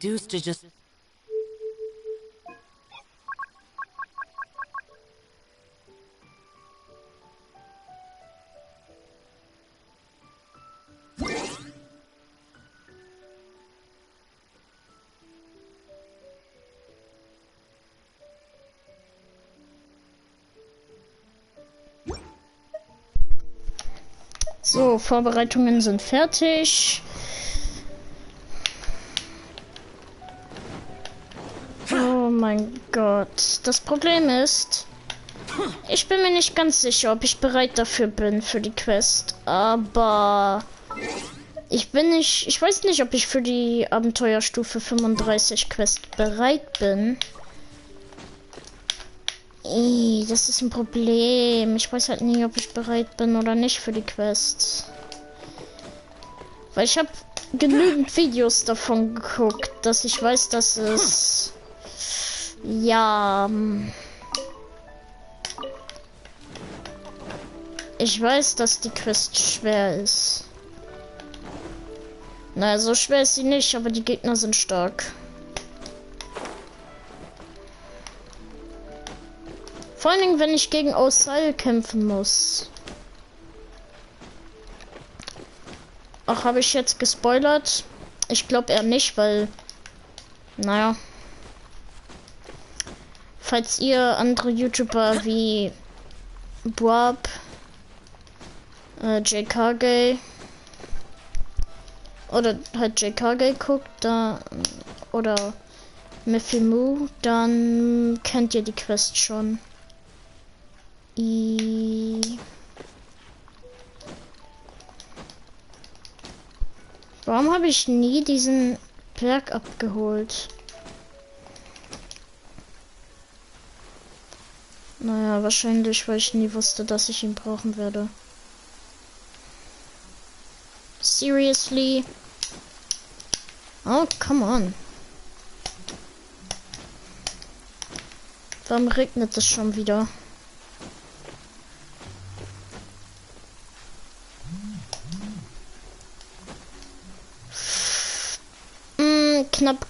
dues to just... So, Vorbereitungen sind fertig. Oh mein Gott. Das Problem ist, ich bin mir nicht ganz sicher, ob ich bereit dafür bin, für die Quest. Aber ich weiß nicht, ob ich für die Abenteuerstufe 35 Quest bereit bin. Das ist ein Problem. Ich weiß halt nie, ob ich bereit bin oder nicht für die Quest. Weil ich habe genügend Videos davon geguckt, dass ich weiß, dass es... Ja... Ich weiß, dass die Quest schwer ist. Naja, so schwer ist sie nicht, aber die Gegner sind stark. Vor allen Dingen, wenn ich gegen Osal kämpfen muss. Ach, habe ich jetzt gespoilert? Ich glaube eher nicht, weil... Naja. Falls ihr andere YouTuber wie Boab, JKG oder halt JKG guckt, da oder Mifimu, dann kennt ihr die Quest schon. Warum habe ich nie diesen Berg abgeholt? Naja, wahrscheinlich, weil ich nie wusste, dass ich ihn brauchen werde. Seriously? Oh, come on. Warum regnet es schon wieder? Knapp.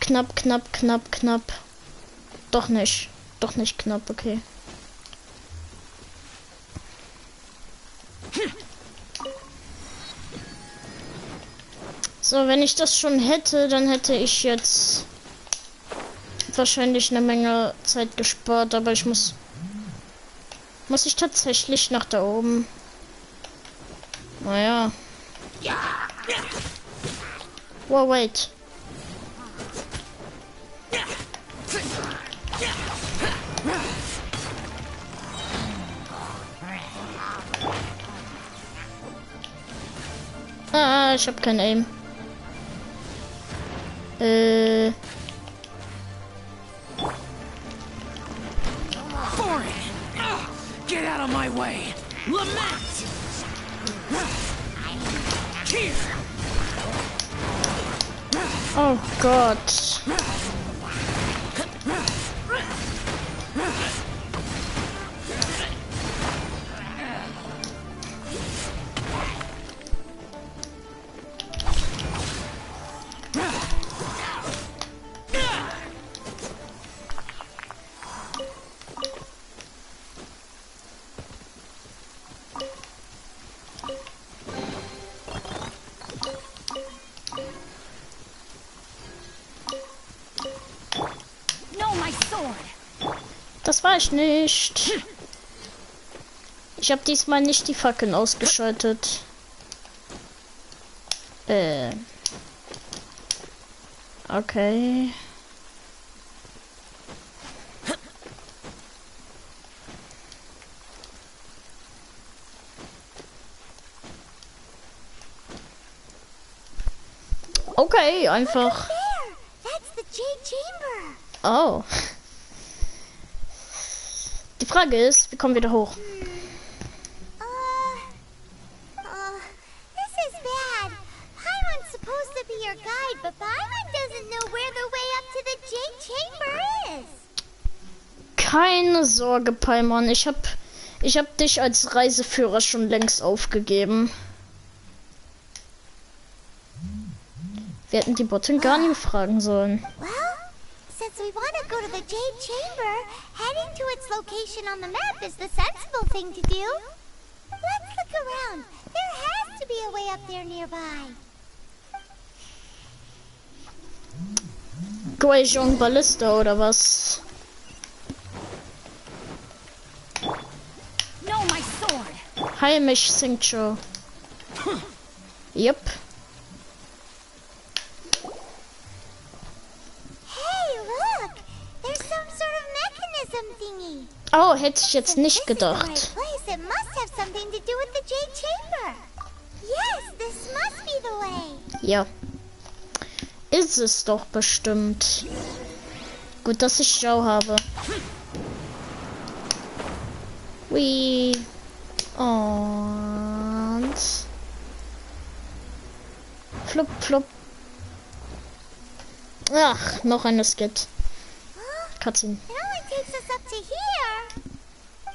Doch nicht knapp, okay. So, wenn ich das schon hätte, dann hätte ich jetzt wahrscheinlich eine Menge Zeit gespart, aber muss ich tatsächlich nach da oben? Naja. Wow, wait. Ich hab kein Aim. Get out of my way! Lament! Oh Gott. Das war ich nicht. Ich habe diesmal nicht die Fackeln ausgeschaltet. Okay. Okay, einfach. Oh. Die Frage ist, wie kommen wir da hoch? This is bad. Paimon's supposed to be your guide, but Paimon doesn't know where the way up to the Jade Chamber is. Keine Sorge, Paimon. Ich hab dich als Reiseführer schon längst aufgegeben. Wir hätten die Botin gar nicht fragen sollen. Well, since we want to go to the Jade Chamber, heading to its location on the map is the sensible thing to do. Let's look around. There has to be a way up there nearby. Guizhong Ballista oder was? No, my sword. Heimisch Singcho. Yep. Hey, look! There's some sort of mechanism thingy. Oh, hätte ich jetzt If nicht this is the right gedacht. place, it must have something to do with the Jade Chamber. Yes, this must be the way. Ja. Ist es doch bestimmt. Gut, dass ich Schau habe. Wie. Und. Flup, flup. Ach, noch eine Skit. Cutscene. It only takes us up to here.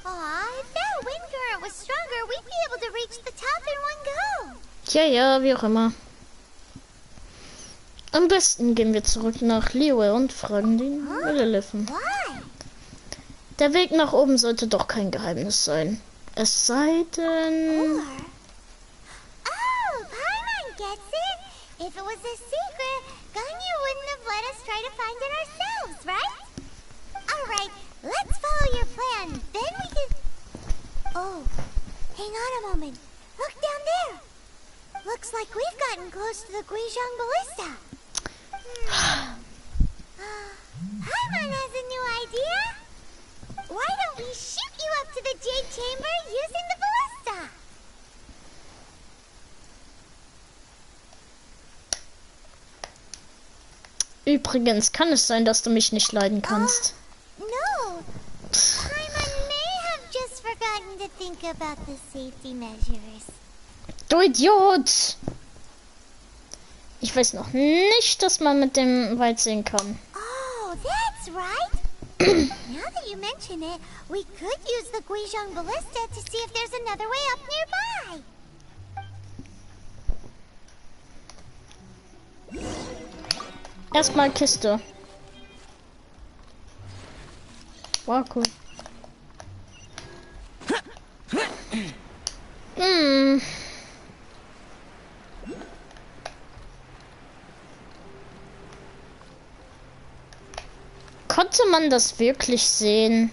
Aw, if that wind current was stronger, we'd be able to reach the top in one go. Ja, ja, wie auch immer. Am besten gehen wir zurück nach Liyue und fragen den Elefanten. Why? Der Weg nach oben sollte doch kein Geheimnis sein. Es sei denn... Oh, Paimon gets it. If it was a secret, Ganyu wouldn't have let us try to find it ourselves, right? Alright, let's follow your plan. Then we can... Oh, hang on a moment. Look down there. Looks like we've gotten close to the Guizhong Ballista. Paimon has a new idea. Why don't we shoot you up to the Jade Chamber using the ballista? Übrigens kann es sein, dass du mich nicht leiden kannst. No. Paimon may have just forgotten to think about the safety measures. Du Idiot! Ich weiß noch nicht, dass man mit dem weit sehen kann. Oh, that's right. Now that you mention it, we could use the Guizhong Ballista to see if there's another way up nearby. Erstmal Kiste. Wow, cool. Hm. Konnte man das wirklich sehen?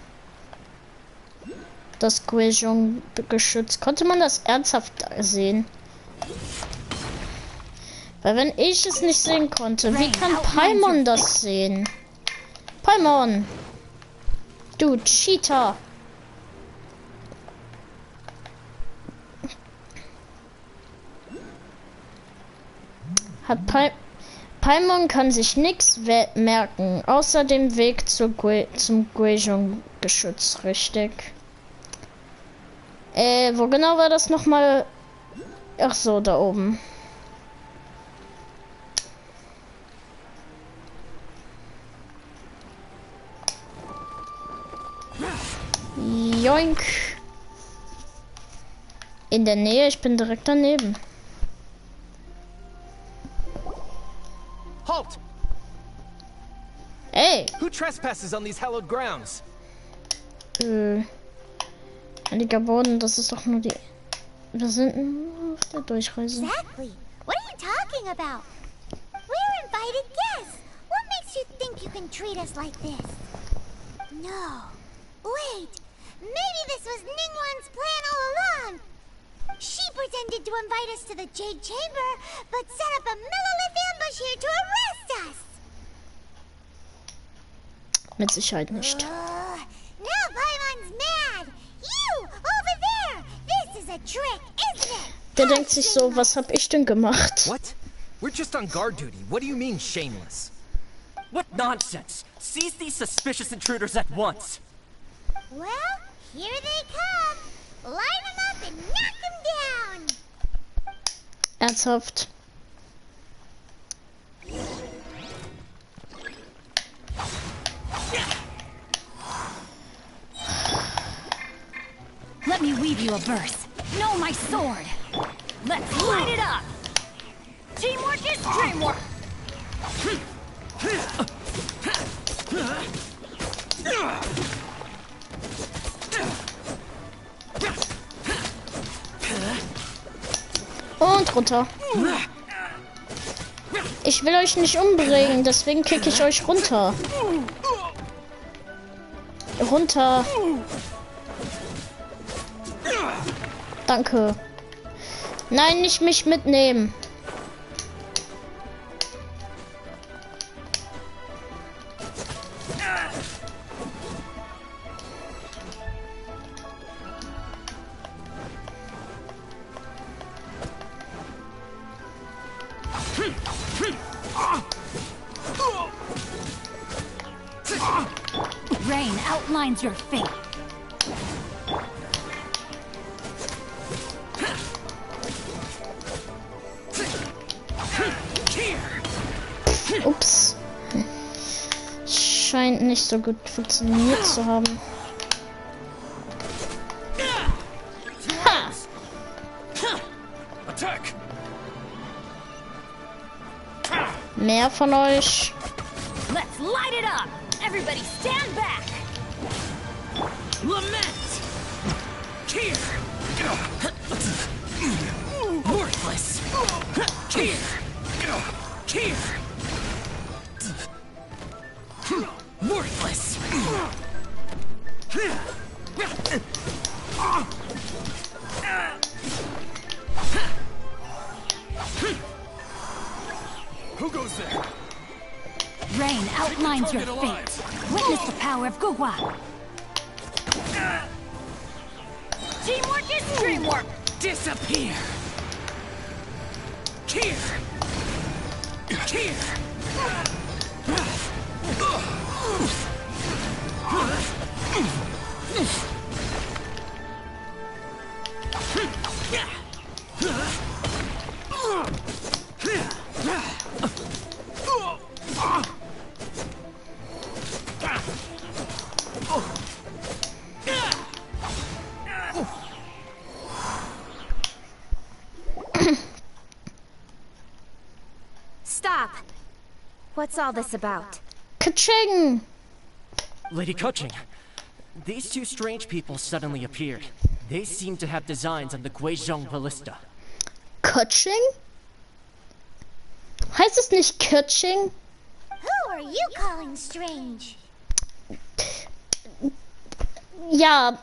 Das Guizhong-Geschütz. Konnte man das ernsthaft sehen? Weil wenn ich es nicht sehen konnte, wie kann Paimon das sehen? Paimon! Du Cheater! Hat Paimon kann sich nichts merken, außer dem Weg zum Guizhong-Geschütz, richtig? Wo genau war das nochmal? Ach so, da oben. Joink. In der Nähe, ich bin direkt daneben. Halt! Ey! Who trespasses on these hallowed grounds? Heiliger Boden, das ist doch nur die... Wir sind auf der Durchreise. Exactly. What are you talking about? We're invited guests. What makes you think you can treat us like this? No. Wait. Maybe this was Ningguang's plan all along. She pretended to invite us to the Jade Chamber, but set up a millilith ambush here to arrest us. Mit Sicherheit nicht. Now Paimon's mad. You, over there. This is a trick, isn't it? Der denkt sich so, was hab ich denn gemacht? What? We're just on guard duty. What do you mean, shameless? What nonsense! Seize these suspicious intruders at once! Well, here they come. Line them up and knock them down. Ernsthaft. Let me weave you a verse. No, my sword! Let's light it up! Teamwork is dreamwork! Und runter. Ich will euch nicht umbringen, deswegen kicke ich euch runter. Runter. Danke. Nein, nicht mich mitnehmen. Rain outlines your fate. Ups. Scheint nicht so gut funktioniert zu haben. Ha! Mehr von euch. Let's light it up! Everybody stand back! Lament! Here! Worthless! Here! Here! Worthless! Who goes there? Rain outlines your fate. Witness the power of Gugwa. Teamwork is dreamwork. Disappear! Here! Here! Stop! What's all this about? Kaching! Lady Kuching, these two strange people suddenly appeared. They seem to have designs on the Guizhong Ballista. Kaching? Heißt es nicht Kaching? Who are you calling strange? Ja,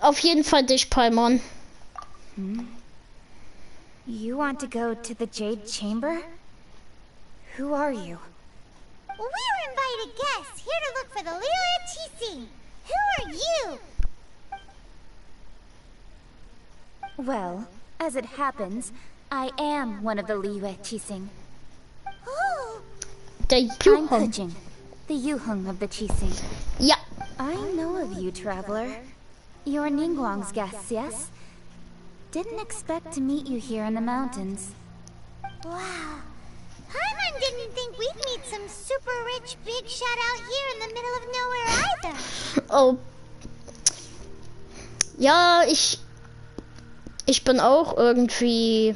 auf jeden Fall dich, Paimon. You want to go to the Jade Chamber? Who are you? We're invited guests here to look for the Liyue Qixing. Who are you? Well, as it happens, I am one of the Liyue Qixing. Oh, Der I'm Yuhong. Kujing, the Yuhong of the Qixing. Ja, I know of you, traveler. You're Ningguang's guests, yes? Didn't expect to meet you here in the mountains. wow. Paimon didn't think we'd meet some super rich big shot out here in the middle of nowhere either. oh. Ja, ich bin auch irgendwie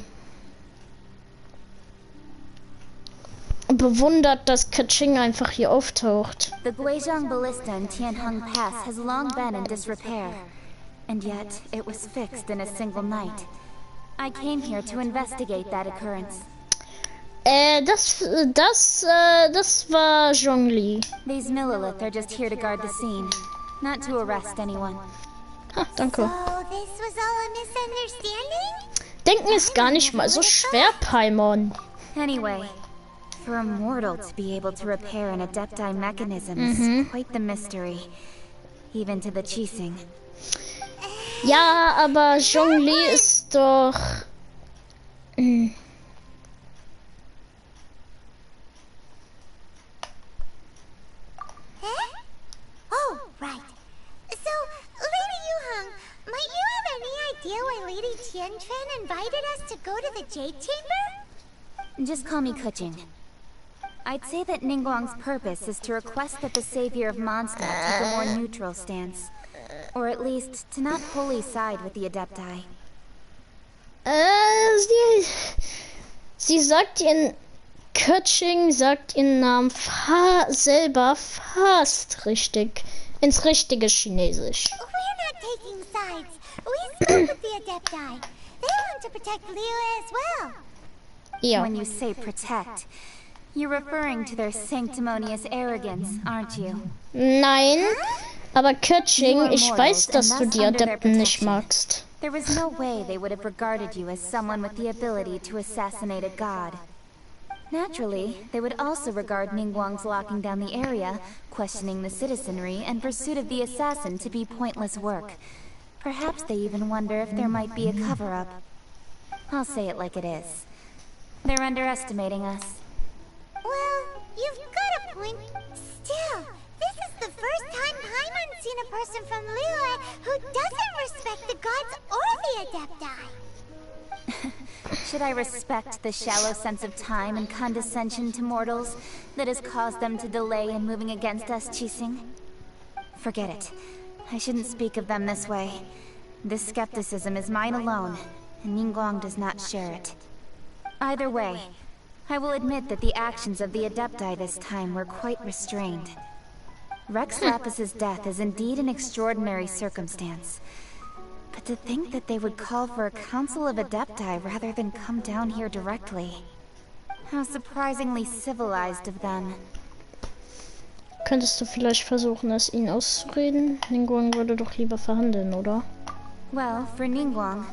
bewundert, dass Kaching einfach hier auftaucht. The Guizhong Ballista in Tianheng Pass has long been in disrepair, and yet it was fixed in a single night. I came here to investigate that occurrence. Das war Zhongli. These Millilith are just here to guard the scene, not to arrest anyone. Ha, danke. Oh, this was all a misunderstanding? Denken ist gar nicht mal so schwer, Paimon. Anyway, for a mortal to be able to repair an Adepti mechanism is quite the mystery, even to the Qixing. Ja, aber Zhongli ist doch... Huh? Oh, right. So, Lady Yuhong, might you have any idea why Lady Tianquan invited us to go to the Jade Chamber? Just call me Kujing. I'd say that Ningguang's purpose is to request that the savior of Mondstadt take a more neutral stance. Or at least, to not fully side with the Adepti. Sie sagt ihren Kötsching sagt ihren Namen selber fast richtig. Ins richtige Chinesisch. We're not taking sides. We spoke with the Adepti. They want to protect Liyue as well. Ja. When you say protect, you're referring to their sanctimonious arrogance, aren't you? Nein, aber Kötsching, You are ich weiß, mortals, dass and du thus die under their Adepten nicht protection. magst. There was no way they would have regarded you as someone with the ability to assassinate a god. Naturally, they would also regard Ningguang's locking down the area, questioning the citizenry, and pursuit of the assassin to be pointless work. Perhaps they even wonder if there might be a cover-up. I'll say it like it is. They're underestimating us. Well, you've got a point. Still, this is the first time Paimon's seen a person from Liyue who doesn't respect the gods or the Adepti. Should I respect the shallow sense of time and condescension to mortals that has caused them to delay in moving against us, Qixing? Forget it. I shouldn't speak of them this way. This skepticism is mine alone, and Ningguang does not share it. Either way, I will admit that the actions of the Adepti this time were quite restrained. Rex Lapis's death is indeed an extraordinary circumstance. But to think that they would call for a council of Adepti rather than come down here directly. How surprisingly civilized of them. Könntest du vielleicht versuchen, es ihnen auszureden? Ningguang würde doch lieber verhandeln, oder? Well, for Ningguang,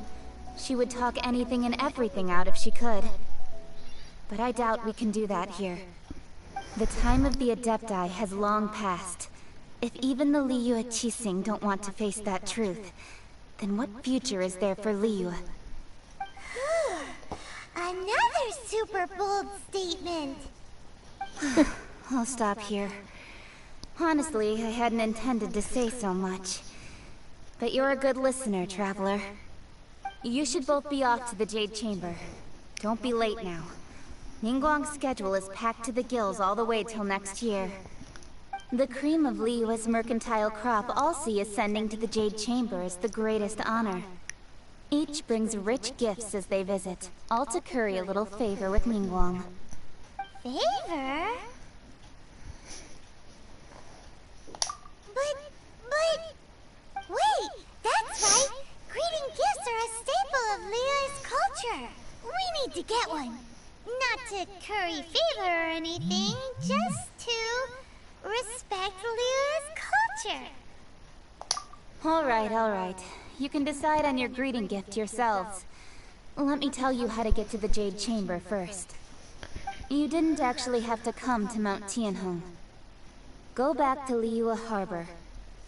she would talk anything and everything out if she could. But I doubt we can do that here. The time of the Adepti has long passed. If even the Liyue Qixing don't want to face that truth, then what future is there for Liyue? Another super bold statement. I'll stop here. Honestly, I hadn't intended to say so much. But you're a good listener, Traveler. You should both be off to the Jade Chamber. Don't be late now. Ningguang's schedule is packed to the gills all the way till next year. The cream of Liyue's mercantile crop all see ascending to the Jade Chamber as the greatest honor. Each brings rich gifts as they visit, all to curry a little favor with Ningguang. Favor? But... Wait, that's right! Greeting gifts are a staple of Liyue's culture! We need to get one. Not to curry favor or anything, just to respect Liyue's culture. Alright. You can decide on your greeting gift yourselves. Let me tell you how to get to the Jade Chamber first. You didn't actually have to come to Mount Tianheng. Go back to Liyue Harbor.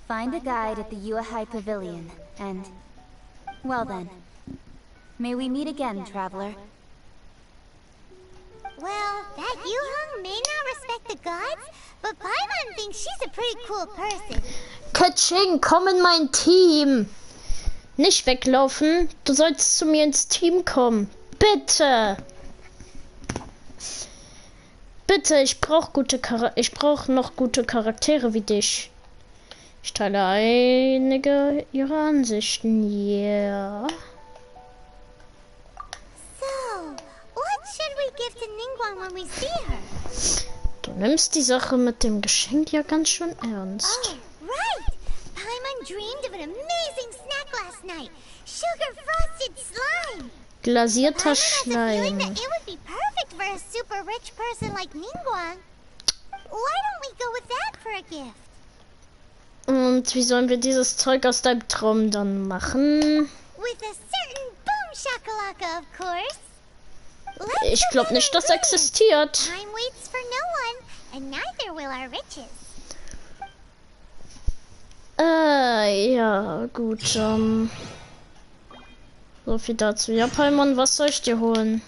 Find a guide at the Yuehai Pavilion, and... well then. May we meet again, Traveler. Well, that Yuheng may not respect the gods, but Paimon thinks she's a pretty cool person. Kötsching, komm in mein Team! Nicht weglaufen, du sollst zu mir ins Team kommen. Bitte! Bitte, ich brauche noch gute Charaktere wie dich. Ich teile einige ihrer Ansichten, yeah. So, what should we give to Ningguang when we see her? Du nimmst die Sache mit dem Geschenk ja ganz schön ernst. Oh, right! Paimon dreamed of an amazing snack last night. Sugar-frosted slime! Glasierter Paimon has a feeling Schleim. that it would be perfect for a super rich person like Ningguang. Why don't we go with that for a gift? Und wie sollen wir dieses Zeug aus deinem Traum dann machen? With a certain boom shakalaka, of course. Ich glaube nicht, das existiert. Time waits for no one, and neither will our riches. Ja, gut, so viel dazu. Ja, Paimon, was soll ich dir holen?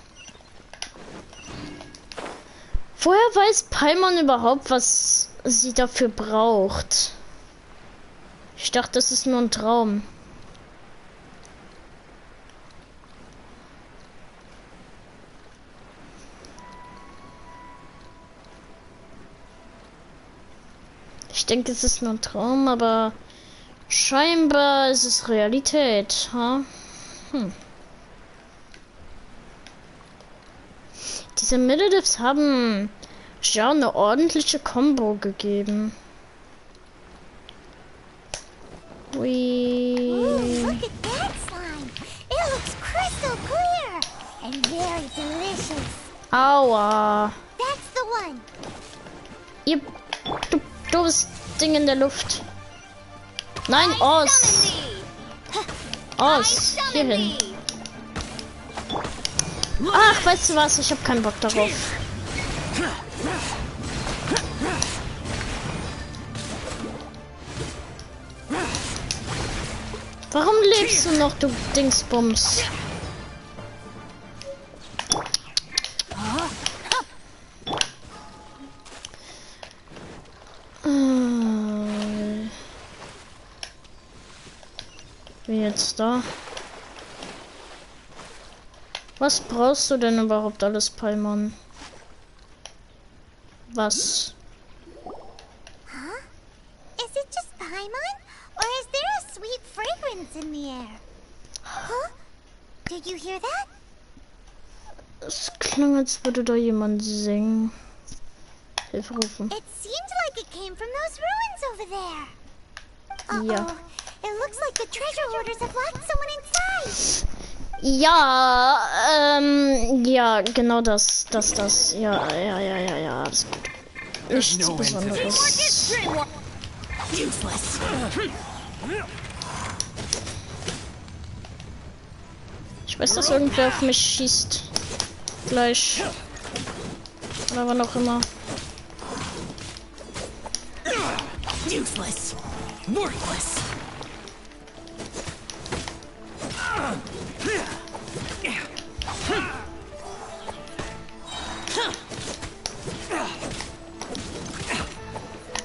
Woher weiß Paimon überhaupt, was sie dafür braucht? Ich dachte, das ist nur ein Traum. Ich denke, es ist nur ein Traum, aber scheinbar ist es Realität. Ha? Diese Militives haben ja eine ordentliche Combo gegeben. Ooh, look at that slime. It looks crystal clear and very delicious. Aua. That's the one. Ihr doofes Ding in der Luft. Nein, Aus. Aus. Hierhin. Ach, weißt du was? Ich habe keinen Bock darauf. Warum lebst du noch, du Dingsbums? Wie jetzt da? Was brauchst du denn überhaupt alles, Paimon? Was? Huh? Is it just Paimon? Or is there a sweet fragrance in the air? Huh? Did you hear that? Es klang, als würde da jemand singen. Hilfe rufen. It seemed like it came from those ruins over there. Ja. It looks like the treasure hoarders have locked someone inside. Ja, ja, genau das. Ja, alles gut. Nichts Besonderes. Ich weiß, dass irgendwer auf mich schießt. Gleich. Oder wann auch immer. Useless. Worthless.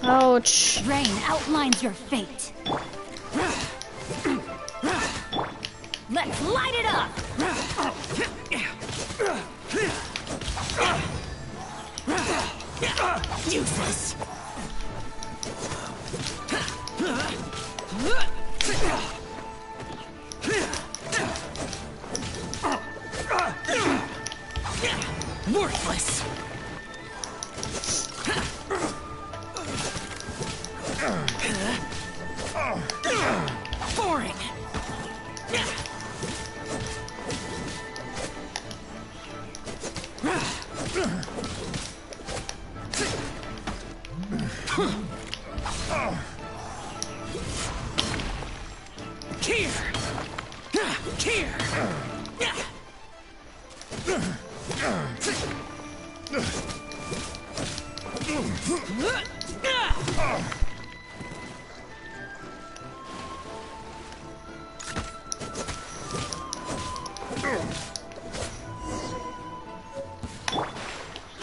Ouch. Rain outlines your fate. Let's light it up. Useless. Worthless. Boring. Here.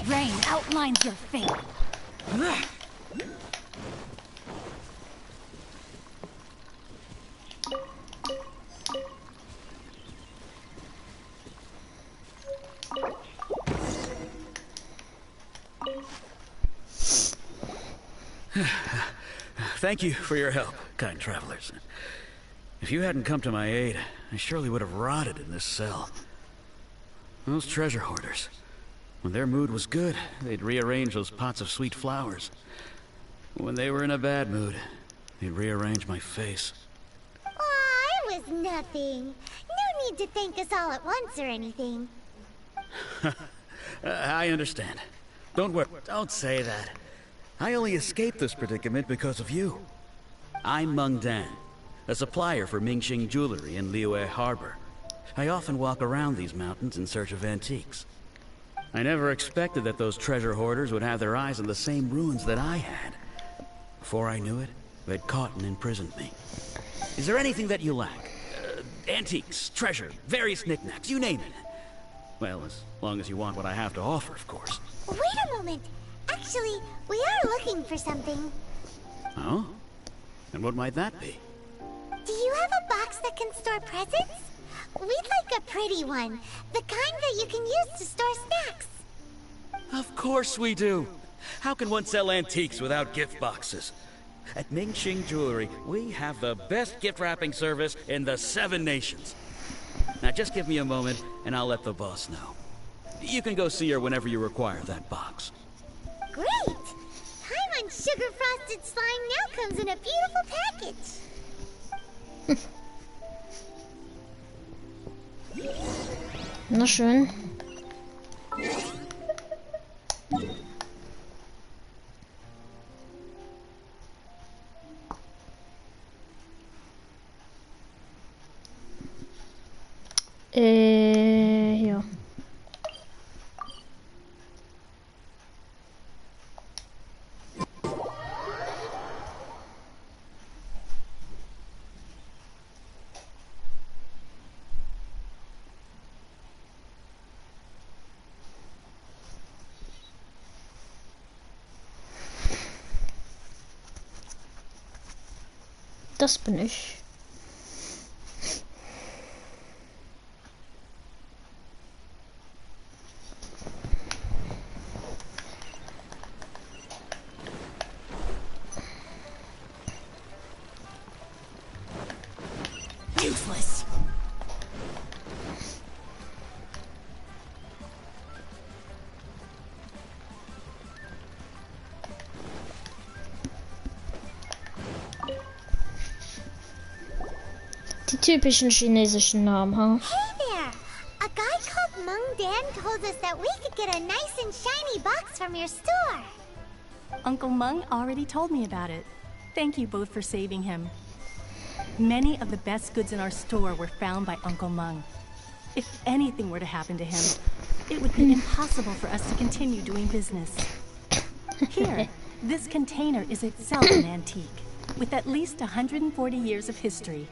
Rain outlines your fate. Thank you for your help, kind travelers. If you hadn't come to my aid, I surely would have rotted in this cell. Those treasure hoarders, when their mood was good, they'd rearrange those pots of sweet flowers. When they were in a bad mood, they'd rearrange my face. Aw, it was nothing. No need to thank us all at once or anything. I understand. Don't worry. Don't say that. I only escaped this predicament because of you. I'm Meng Dan, a supplier for Mingxing jewelry in Liyue Harbor. I often walk around these mountains in search of antiques. I never expected that those treasure hoarders would have their eyes on the same ruins that I had. Before I knew it, they'd caught and imprisoned me. Is there anything that you lack? Antiques, treasure, various knickknacks, you name it. Well, as long as you want what I have to offer, of course. Wait a moment. Actually, we are looking for something. Oh? And what might that be? Do you have a box that can store presents? We'd like a pretty one. The kind that you can use to store snacks. Of course we do. How can one sell antiques without gift boxes? At Mingxing Jewelry, we have the best gift wrapping service in the 7 nations. Now just give me a moment, and I'll let the boss know. You can go see her whenever you require that box. Great! Paimon Sugar Frosted Slime now comes in a beautiful package. Na schön. Ja. Das bin ich. Useless. Die typischen chinesischen Namen, ha? Hey there! A guy called Mung Dan told us that we could get a nice and shiny box from your store. Uncle Mung already told me about it. Thank you both for saving him. Many of the best goods in our store were found by Uncle Mung. If anything were to happen to him, it would be impossible for us to continue doing business. Here, this container is itself an antique, with at least 140 years of history.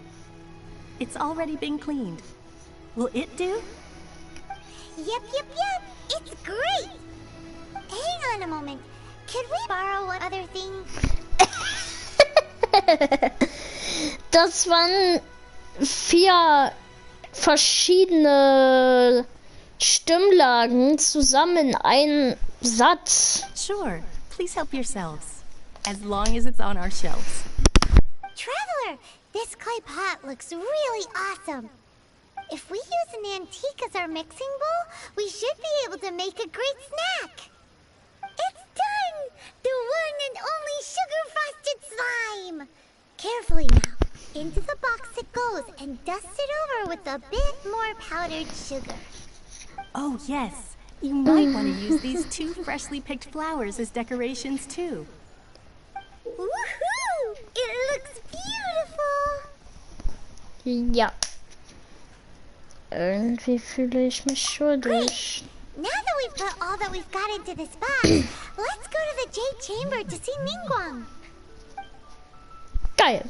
It's already been cleaned. Will it do? Yep. It's great! Hang on a moment. Could we borrow one other thing? Das waren 4 verschiedene Stimmlagen zusammen in einen Satz. Sure. Please help yourselves. As long as it's on our shelves. Traveler, this clay pot looks really awesome. If we use an antique as our mixing bowl, we should be able to make a great snack. It's done! The one and only sugar-frosted slime! Carefully now. Into the box it goes and dust it over with a bit more powdered sugar. Oh, yes. You might want to use these 2 freshly picked flowers as decorations, too. Woohoo! It looks beautiful! Ja. Irgendwie fühle ich mich schuldig. Now that we've put all that we've got into this box, let's go to the Jade Chamber to see Ningguang. Geil.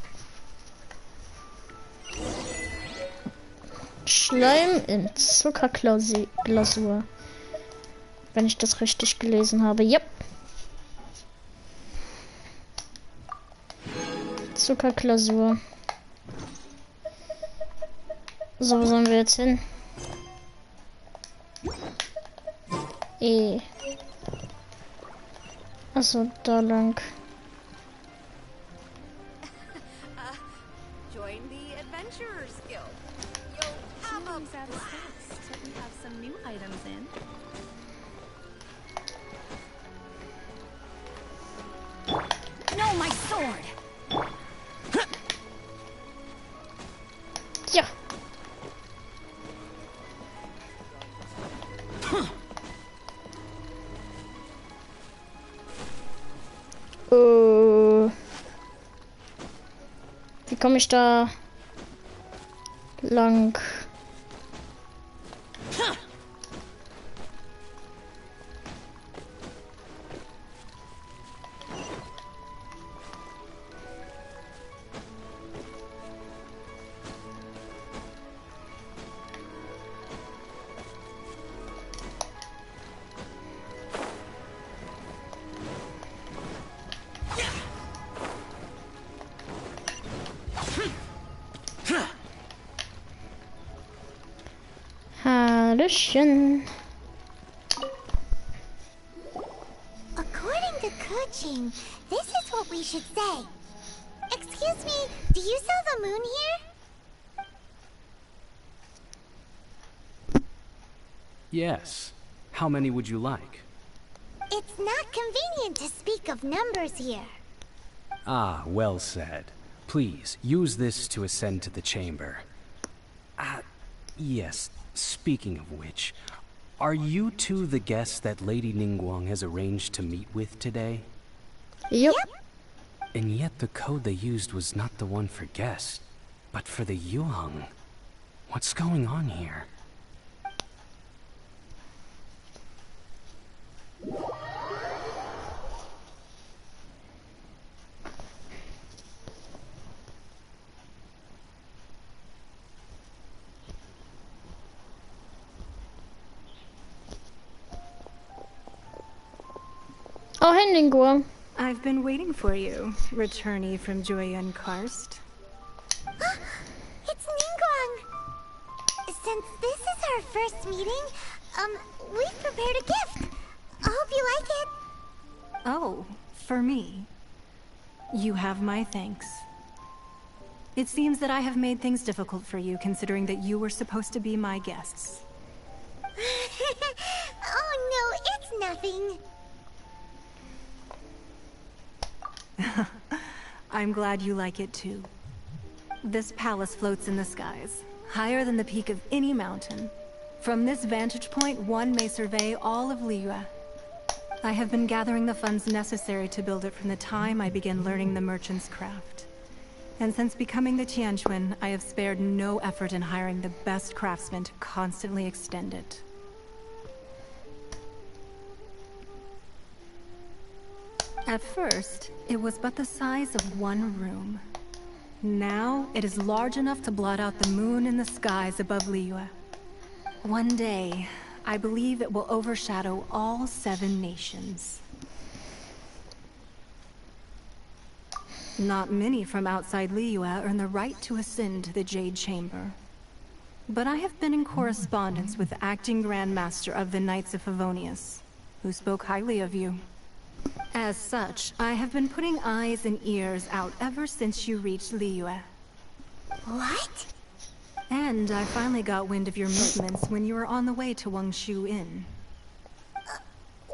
Schleim in Zuckerglasur. Wenn ich das richtig gelesen habe. Yep. Zuckerglasur. So, wo sollen wir jetzt hin? Achso, da lang. Join the Adventurers Guild. You'll have a blast. We have some new items in. No, my sword! Ja. Wie komme ich da lang? Hallöchen. According to Kuching, this is what we should say. Excuse me, do you sell the moon here? Yes. How many would you like? It's not convenient to speak of numbers here. Ah, well said. Please, use this to ascend to the chamber. Yes, speaking of which, are you two the guests that Lady Ningguang has arranged to meet with today? Yep. And yet the code they used was not the one for guests, but for the Yuheng. What's going on here? Oh, hey, Ningguang. I've been waiting for you, returnee from Joyun Karst. It's Ningguang! Since this is our first meeting, we've prepared a gift. I hope you like it. Oh, for me. You have my thanks. It seems that I have made things difficult for you, considering that you were supposed to be my guests. Oh no, it's nothing. I'm glad you like it too. This palace floats in the skies, higher than the peak of any mountain. From this vantage point, one may survey all of Liyue. I have been gathering the funds necessary to build it from the time I began learning the merchant's craft. And since becoming the Tianquan, I have spared no effort in hiring the best craftsmen to constantly extend it. At first, it was but the size of one room. Now, it is large enough to blot out the moon in the skies above Liyue. One day, I believe it will overshadow all 7 nations. Not many from outside Liyue earn the right to ascend to the Jade Chamber. But I have been in correspondence with the acting Grand Master of the Knights of Favonius, who spoke highly of you. As such, I have been putting eyes and ears out ever since you reached Liyue. What? And I finally got wind of your movements when you were on the way to Wangshu Inn.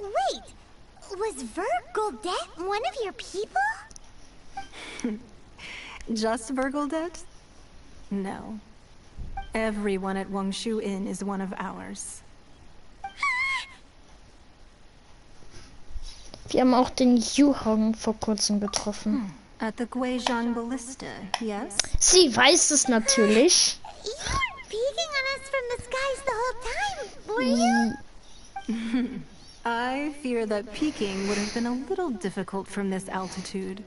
Wait! Was Vergoldet one of your people? Just Vergoldet? No. Everyone at Wangshu Inn is one of ours. Wir haben auch den Yuheng vor kurzem getroffen. At the Guizhang Ballista, yes? Sie weiß es natürlich. You weren't peeking on us from the skies the whole time, were you? I fear that peeking would have been a little difficult from this altitude.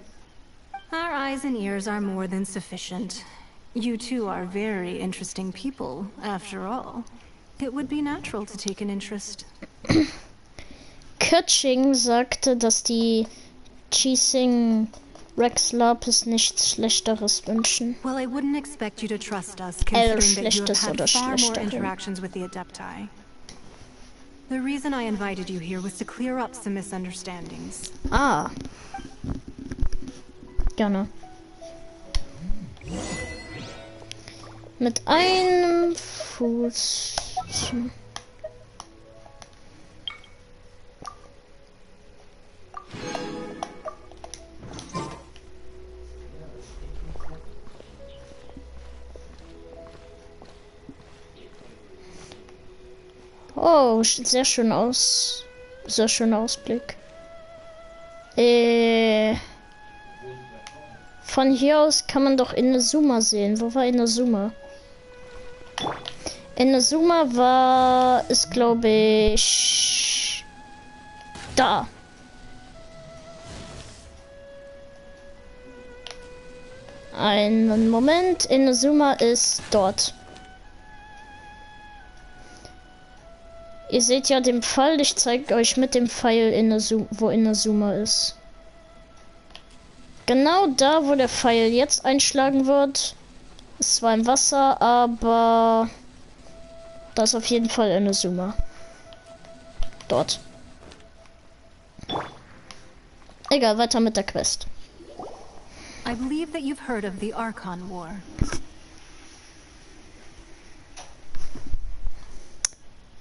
Our eyes and ears are more than sufficient. You two are very interesting people, after all. It would be natural to take an interest. Keqing sagte, dass die Qixing Rex Lapis nichts Schlechteres wünschen. Well, I wouldn't expect you to trust us, considering that you have Schlechtes had oder far more Schlechterin. interactions with the Adepti. The reason I invited you here was to clear up some misunderstandings. Ah. Gerne. Mit einem Fuß. Oh, sehr schön aus. Sehr schöner Ausblick. Von hier aus kann man doch Inazuma sehen. Wo war Inazuma? Inazuma ist, glaube ich, da. Einen Moment. Inazuma ist dort. Ihr seht ja den Pfeil. Ich zeige euch mit dem Pfeil, wo Inazuma ist. Genau da, wo der Pfeil jetzt einschlagen wird. Ist zwar im Wasser, aber da ist auf jeden Fall Inazuma. Dort. Egal, weiter mit der Quest. I believe that you've heard of the Archon War.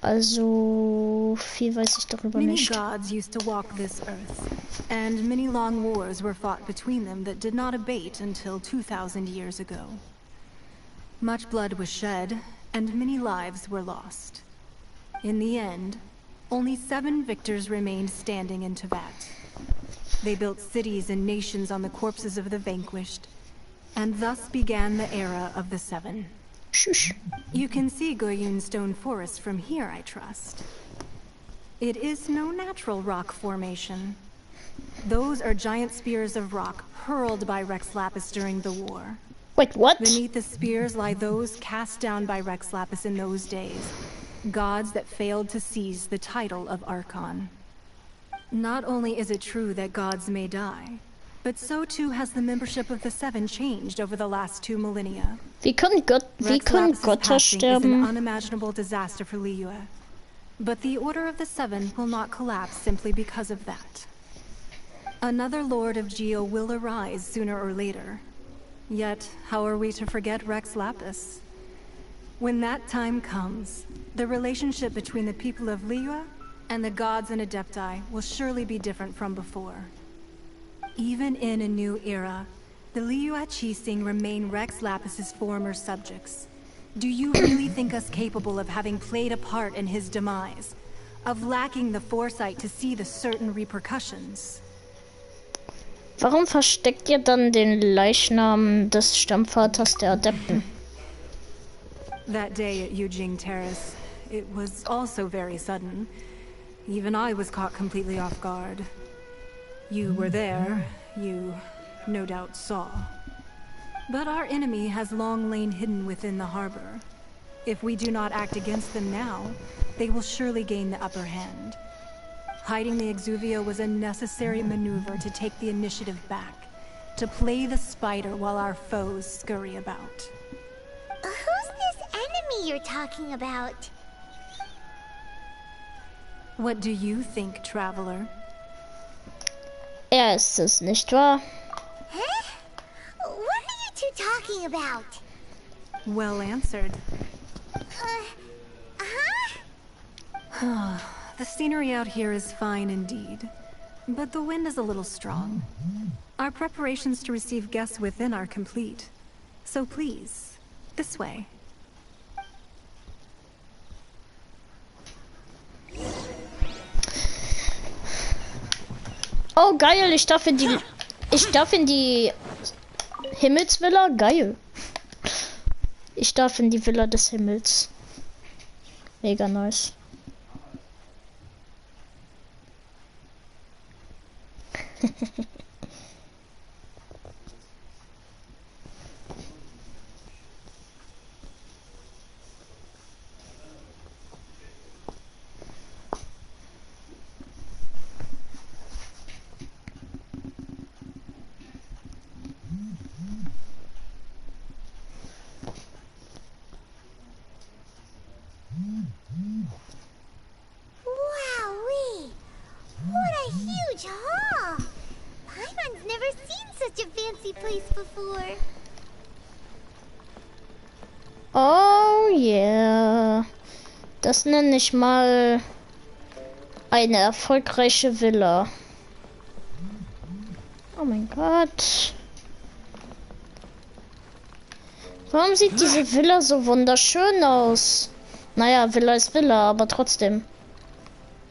Also viel weiß ich darüber Many nicht. gods used to walk this earth, and many long wars were fought between them that did not abate until 2,000 years ago. Much blood was shed, and many lives were lost. In the end, only 7 victors remained standing in Teyvat. They built cities and nations on the corpses of the vanquished, and thus began the era of the 7. Shush. You can see Goyun Stone Forest from here, I trust. It is no natural rock formation. Those are giant spears of rock hurled by Rex Lapis during the war. Wait, what? Beneath the spears lie those cast down by Rex Lapis in those days, gods that failed to seize the title of Archon. Not only is it true that gods may die, but so too has the membership of the 7 changed over the last 2 millennia. Wie können Rex Lapis's Götter passing is an sterben? unimaginable disaster for Liyue. But the Order of the 7 will not collapse simply because of that. Another Lord of Geo will arise sooner or later. Yet, how are we to forget Rex Lapis? When that time comes, the relationship between the people of Liyue and the gods and Adepti will surely be different from before. Even in a new era, the Liyue Qixing remain Rex Lapis's former subjects. Do you really think us capable of having played a part in his demise? Of lacking the foresight to see the certain repercussions? Warum versteckt ihr dann den Leichnam des Stammvaters der Adepten? That day at Yujing Terrace, it was also very sudden. Even I was caught completely off guard. You were there, you no doubt saw. But our enemy has long lain hidden within the harbor. If we do not act against them now, they will surely gain the upper hand. Hiding the Exuvio was a necessary maneuver to take the initiative back, to play the spider while our foes scurry about. Who's this enemy you're talking about? What do you think, traveler? Ist es, nicht wahr? Huh? What are you two talking about? Well answered. Huh? The scenery out here is fine indeed, but the wind is a little strong. Our preparations to receive guests within are complete. So please, this way. Oh, geil, ich darf in die Himmelsvilla? Geil. Ich darf in die Villa des Himmels. Mega nice. Wowee! What a huge hall! Paimon's never seen such a fancy place before. Oh yeah. Das nenne ich mal eine erfolgreiche Villa. Oh mein Gott. Warum sieht diese Villa so wunderschön aus? Naja, Villa ist Villa, aber trotzdem.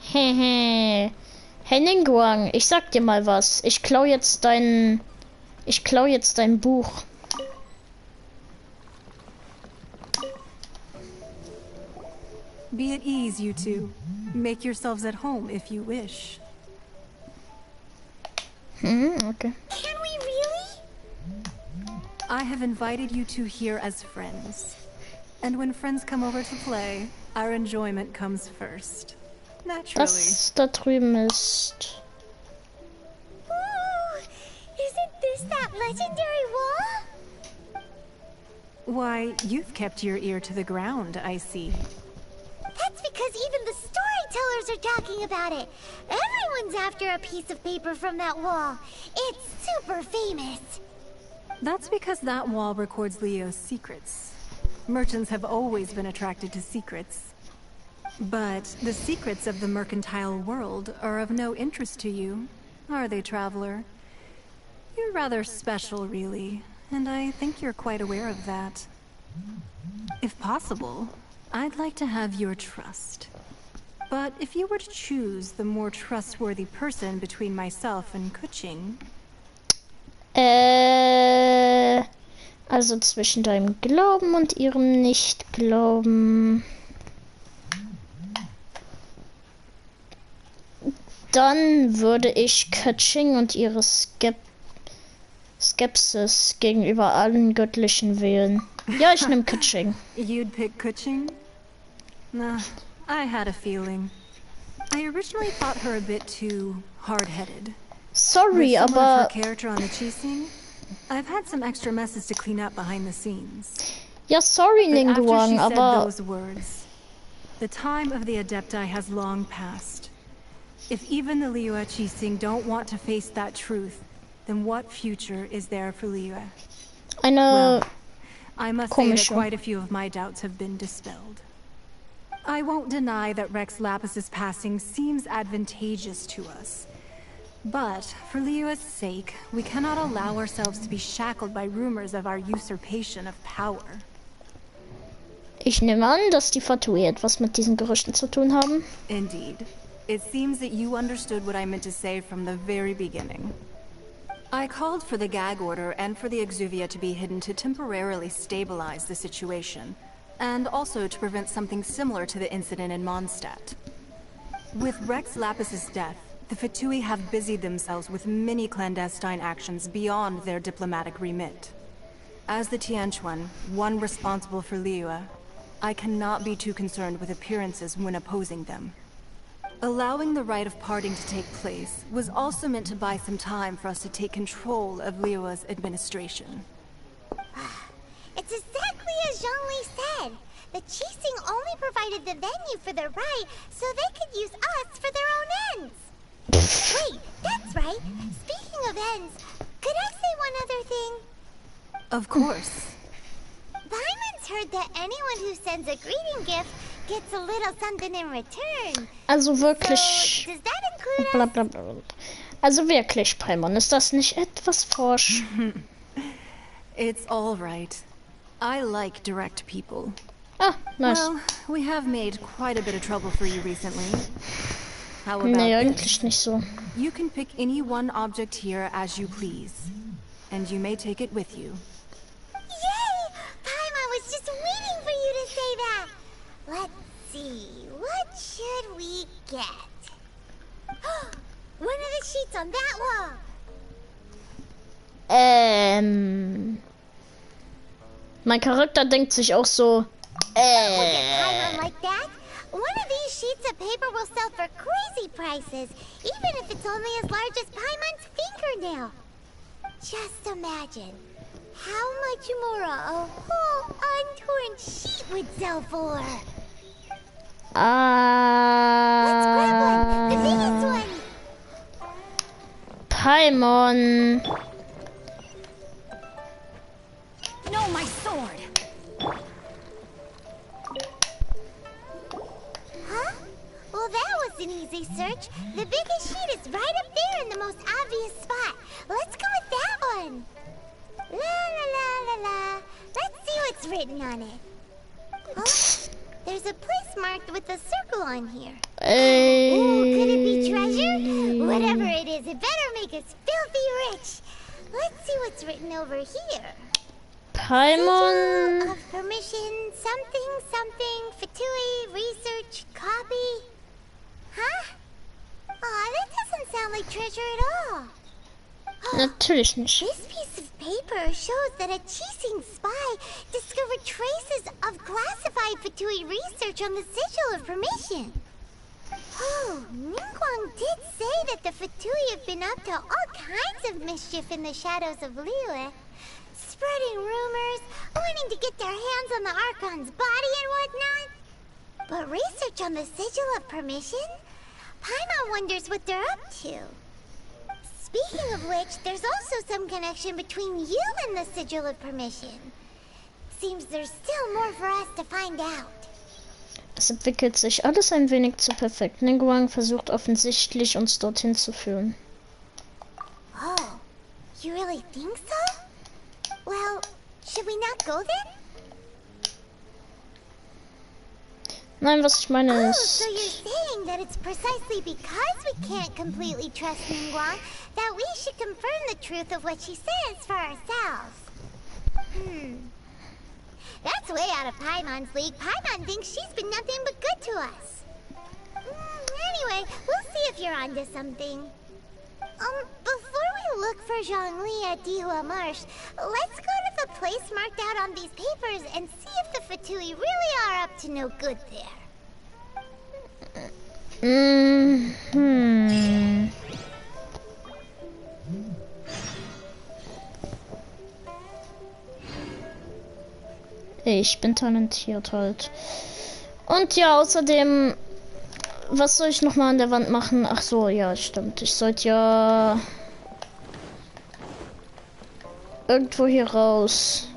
Hehe. Hey Ningguang, ich sag dir mal was. Ich klau jetzt dein Buch. Be at ease, you two. Make yourselves at home if you wish. Okay. Can we really? I have invited you two here as friends. And when friends come over to play, our enjoyment comes first. Naturally. Das da drüben ist. Ooh, isn't this that legendary wall? Why, you've kept your ear to the ground, I see. That's because even the storytellers are talking about it. Everyone's after a piece of paper from that wall. It's super famous. That's because that wall records Leo's secrets. Merchants have always been attracted to secrets. But the secrets of the mercantile world are of no interest to you, are they, traveler? You're rather special, really, and I think you're quite aware of that. If possible, I'd like to have your trust. But if you were to choose the more trustworthy person between myself and Kuching... Also zwischen deinem Glauben und ihrem Nicht-Glauben... Dann würde ich Kuching und ihre Skepsis gegenüber allen Göttlichen wählen. Ja, ich nehme Kuching. You'd pick Kuching? Nah, I had a feeling. I originally thought her a bit too hard-headed. Sorry, aber... aber... character on the Qixing, I've had some extra messes to clean up behind the scenes. Ja, sorry, Ningguang, aber... Those words, the time of the Adepti has long passed. If even the Liyue Qixing don't want to face that truth, then what future is there for Liyue? Well, I must say that quite a few of my doubts have been dispelled. I won't deny that Rex Lapis's passing seems advantageous to us. But, for Liyue's sake, we cannot allow ourselves to be shackled by rumors of our usurpation of power. Ich nehme an, dass die Fatui etwas mit diesen Gerüchten zu tun haben. Indeed. It seems that you understood what I meant to say from the very beginning. I called for the gag order and for the Exuvia to be hidden to temporarily stabilize the situation, and also to prevent something similar to the incident in Mondstadt. With Rex Lapis's death, the Fatui have busied themselves with many clandestine actions beyond their diplomatic remit. As the Tianquan, one responsible for Liyue, I cannot be too concerned with appearances when opposing them. Allowing the rite of parting to take place was also meant to buy some time for us to take control of Liyue's administration. It's exactly as Zhongli said. The Qixing only provided the venue for the rite so they could use us for their own ends. Wait, that's right. Speaking of ends, could I say one other thing? Of course. Paimon's heard that anyone who sends a greeting gift gets a little something in return. Also wirklich... So, does that include bla bla bla. Also wirklich, Paimon, ist das nicht etwas forsch? It's all right. I like direct people. Ah, nice. Well, we have made quite a bit of trouble for you recently. How about nee, this? eigentlich nicht so. You can pick any one object here as you please. And you may take it with you. Yay! Paimon was just waiting for you to say that. Let's see, what should we get? One of the sheets on that wall. Mein Charakter denkt sich auch so, We'll get Paimon like that. One of these sheets of paper will sell for crazy prices, even if it's only as large as Paimon's fingernail. Just imagine how much more a whole untorn sheet would sell for. Let's grab one, the biggest one. Paimon. No, my sword. Huh? Well, that was an easy search. The biggest sheet is right up there in the most obvious spot. Let's go with that one. La la la la la. Let's see what's written on it. Oh, there's a place marked with a circle on here. Ooh, could it be treasure? Whatever it is, it better make us filthy rich. Let's see what's written over here. Paimon. Sigil of permission, something, something, Fatui, research, copy. Huh? Aw, that doesn't sound like treasure at all. Natürlich nicht. This piece of paper shows that a Qixing spy discovered traces of classified Fatui research on the Sigil of Permission. Oh, Ningguang did say that the Fatui have been up to all kinds of mischief in the shadows of Liyue. Spreading rumors, wanting to get their hands on the Archon's body and whatnot. But research on the Sigil of Permission? Paimon wonders what they're up to. Speaking of which, there's also some connection between you and the Sigil of Permission. Seems there's still more for us to find out. Es entwickelt sich alles ein wenig zu perfekt. Ningguang versucht offensichtlich, uns dorthin zu führen. Oh, you really think so? Well, should we not go then? Nein, was ich meine Oh, ist... so you're saying that it's precisely because we can't completely trust Ningguang that we should confirm the truth of what she says for ourselves. That's way out of Paimon's league. Paimon thinks she's been nothing but good to us. Anyway, we'll see if you're onto something. Before we look for Zhongli at Dihua Marsh, let's go to the place marked out on these papers and see if the Fatui really are up to no good there. Ich bin talentiert halt. Und ja, außerdem, was soll ich nochmal an der Wand machen? Ach so, ja, stimmt. Ich sollte ja irgendwo hier raus.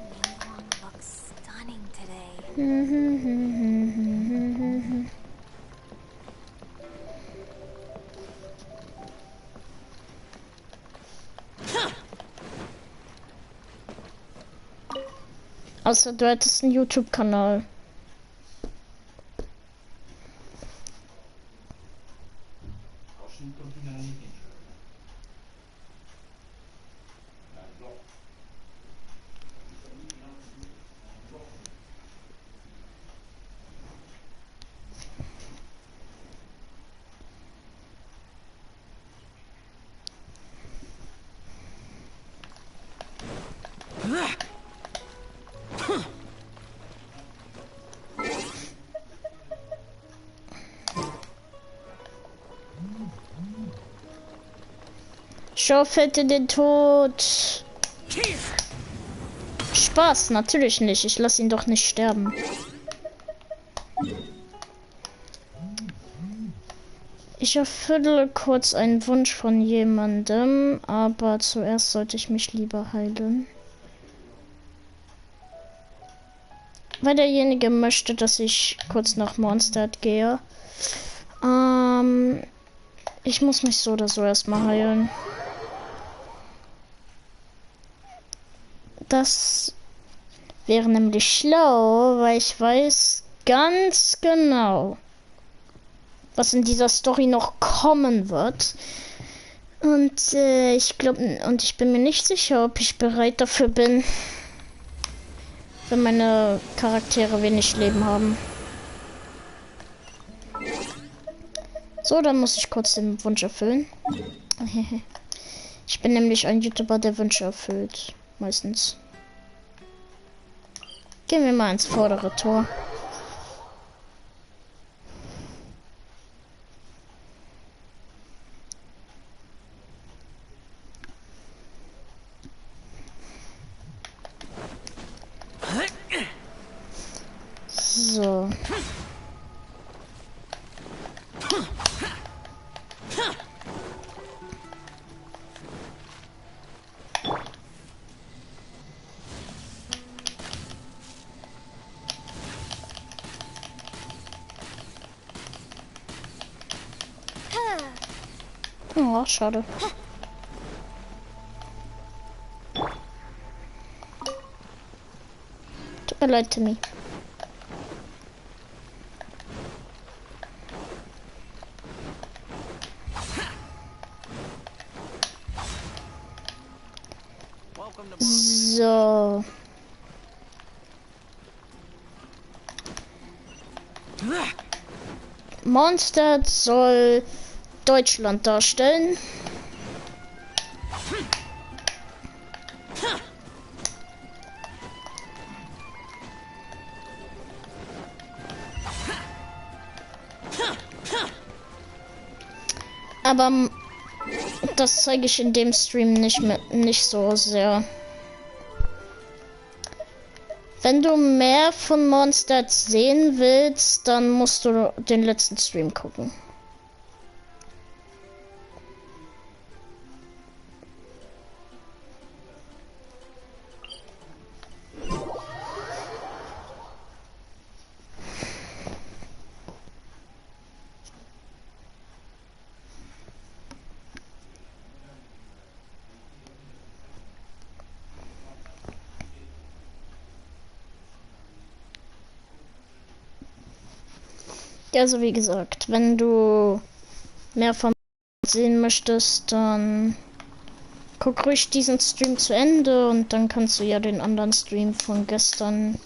Außer du hättest einen YouTube-Kanal. Schaufel in den Tod. Spaß, natürlich nicht. Ich lasse ihn doch nicht sterben. Ich erfülle kurz einen Wunsch von jemandem, aber zuerst sollte ich mich lieber heilen. Weil derjenige möchte, dass ich kurz nach Mondstadt gehe. Ich muss mich so oder so erstmal heilen. Das wäre nämlich schlau, weil ich weiß ganz genau, was in dieser Story noch kommen wird. Und ich glaube, und ich bin mir nicht sicher, ob ich bereit dafür bin, wenn meine Charaktere wenig Leben haben. So, dann muss ich kurz den Wunsch erfüllen. Ich bin nämlich ein YouTuber, der Wünsche erfüllt. Meistens. Gehen wir mal ins vordere Tor. So. Oh, schade. Tut mir leid, Timmy. So. Monster soll Deutschland darstellen. Aber das zeige ich in dem Stream nicht so sehr. Wenn du mehr von Mondstadt sehen willst, dann musst du den letzten Stream gucken. Also wie gesagt, wenn du mehr von sehen möchtest, dann guck ruhig diesen Stream zu Ende und dann kannst du ja den anderen Stream von gestern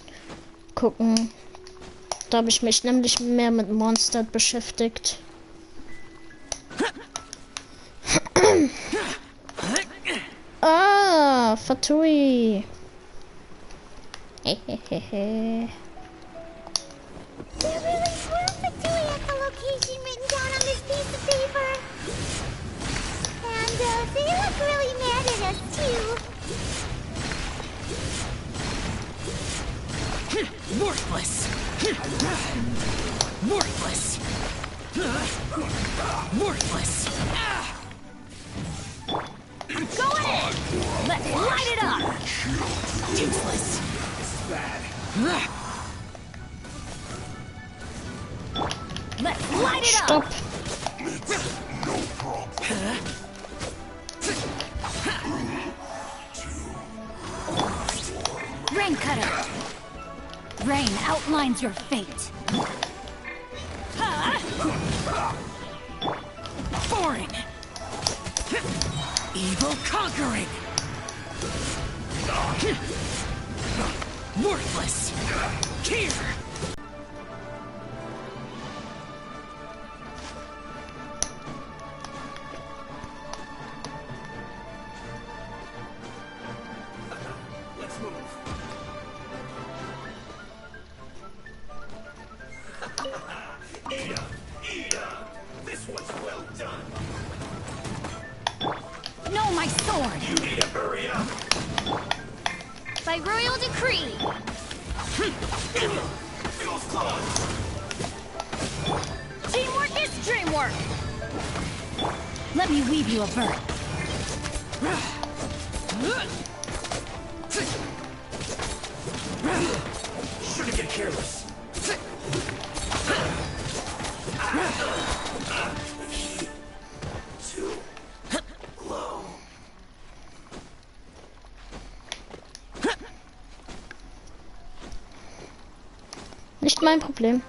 gucken. Da habe ich mich nämlich mehr mit Monster beschäftigt. Ah, Fatui. Hehehehe. There really were Bday at the location written down on this piece of paper. And they look really mad at us too. Worthless! Worthless! Worthless! Go in! Let's light it up! Useless! Let's light it Stopp. up! Rain Cutter! Rain outlines your fate. Boring! Evil conquering! Worthless! Here! Let's move. This one's well done. No, my sword! You need to hurry up. By royal decree! Feels close. Teamwork is dreamwork! Let me weave you a vert. Shouldn't get careless. Too low. Nicht mein Problem.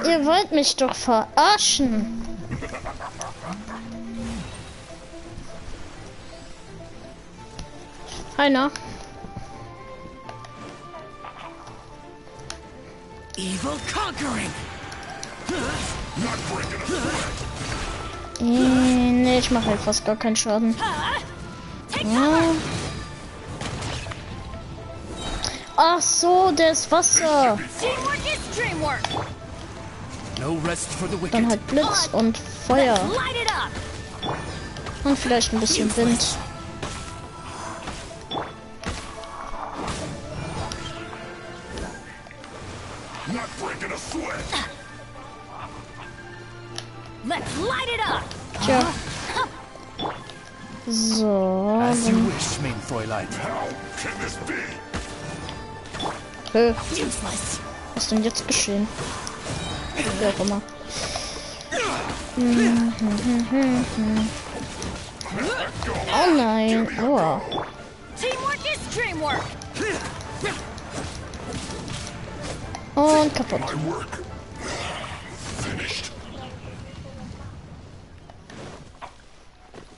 Ihr wollt mich doch verarschen. Einer. Evil conquering. Nee, ich mache halt fast gar keinen Schaden. Ja. Ach so, der ist Wasser. Teamwork is dreamwork! No rest for the wicked. Dann halt Blitz und Feuer. Light it up! Und vielleicht ein bisschen Wind. Let's light it up! Tja. So. As you Dann, wish, mein Fräulein. Useless! was ist denn jetzt geschehen? Wie auch immer. Oh nein. Aua. Teamwork is dreamwork! Und kaputt.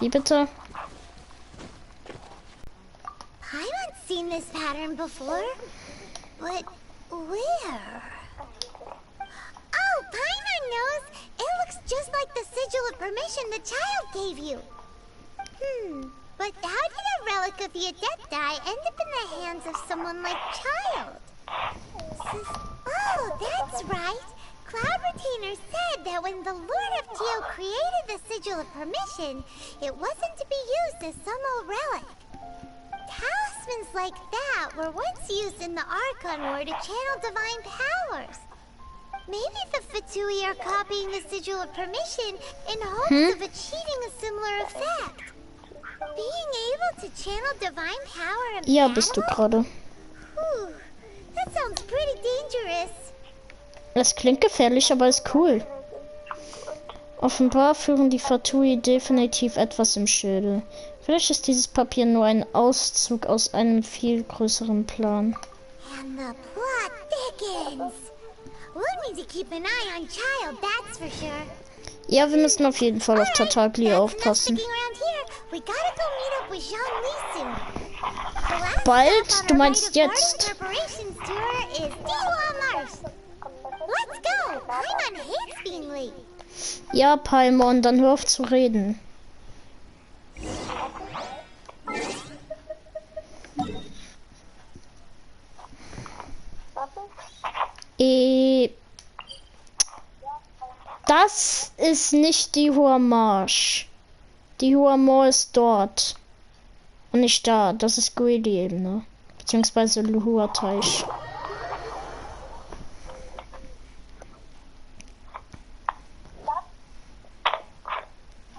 Wie bitte? I haven't seen this pattern before. But where? Oh, Paimon knows! It looks just like the sigil of permission the child gave you. But how did a relic of the Adepti end up in the hands of someone like Child? Oh, that's right! Cloud Retainer said that when the Lord of Geo created the Sigil of Permission, it wasn't to be used as some old relic. Talismans like that were once used in the Archon War to channel divine powers. Maybe the Fatui are copying the Sigil of Permission in hopes of achieving a similar effect. Being able to channel divine power in Ja, bist du battle? gerade. Whew, that sounds pretty dangerous. Das klingt gefährlich, aber ist cool. Offenbar führen die Fatui definitiv etwas im Schilde. Vielleicht ist dieses Papier nur ein Auszug aus einem viel größeren Plan. And the plot thickens. We'll need to keep an eye on Child, that's for sure. Ja, wir müssen auf jeden Fall auf Tartaglia aufpassen. We gotta go meet up with Zhongli soon. The last Bald? stop on Du our meinst Mighty jetzt? Garden Preparations tour is Diwa Mars. Let's go! Paimon hates being late. Ja, Paimon, dann hör auf zu reden. Das ist nicht die Hohe Marsch. Die Hohe Moor ist dort. Und nicht da. Das ist Greedy-Ebene. Beziehungsweise Luhua-Teich.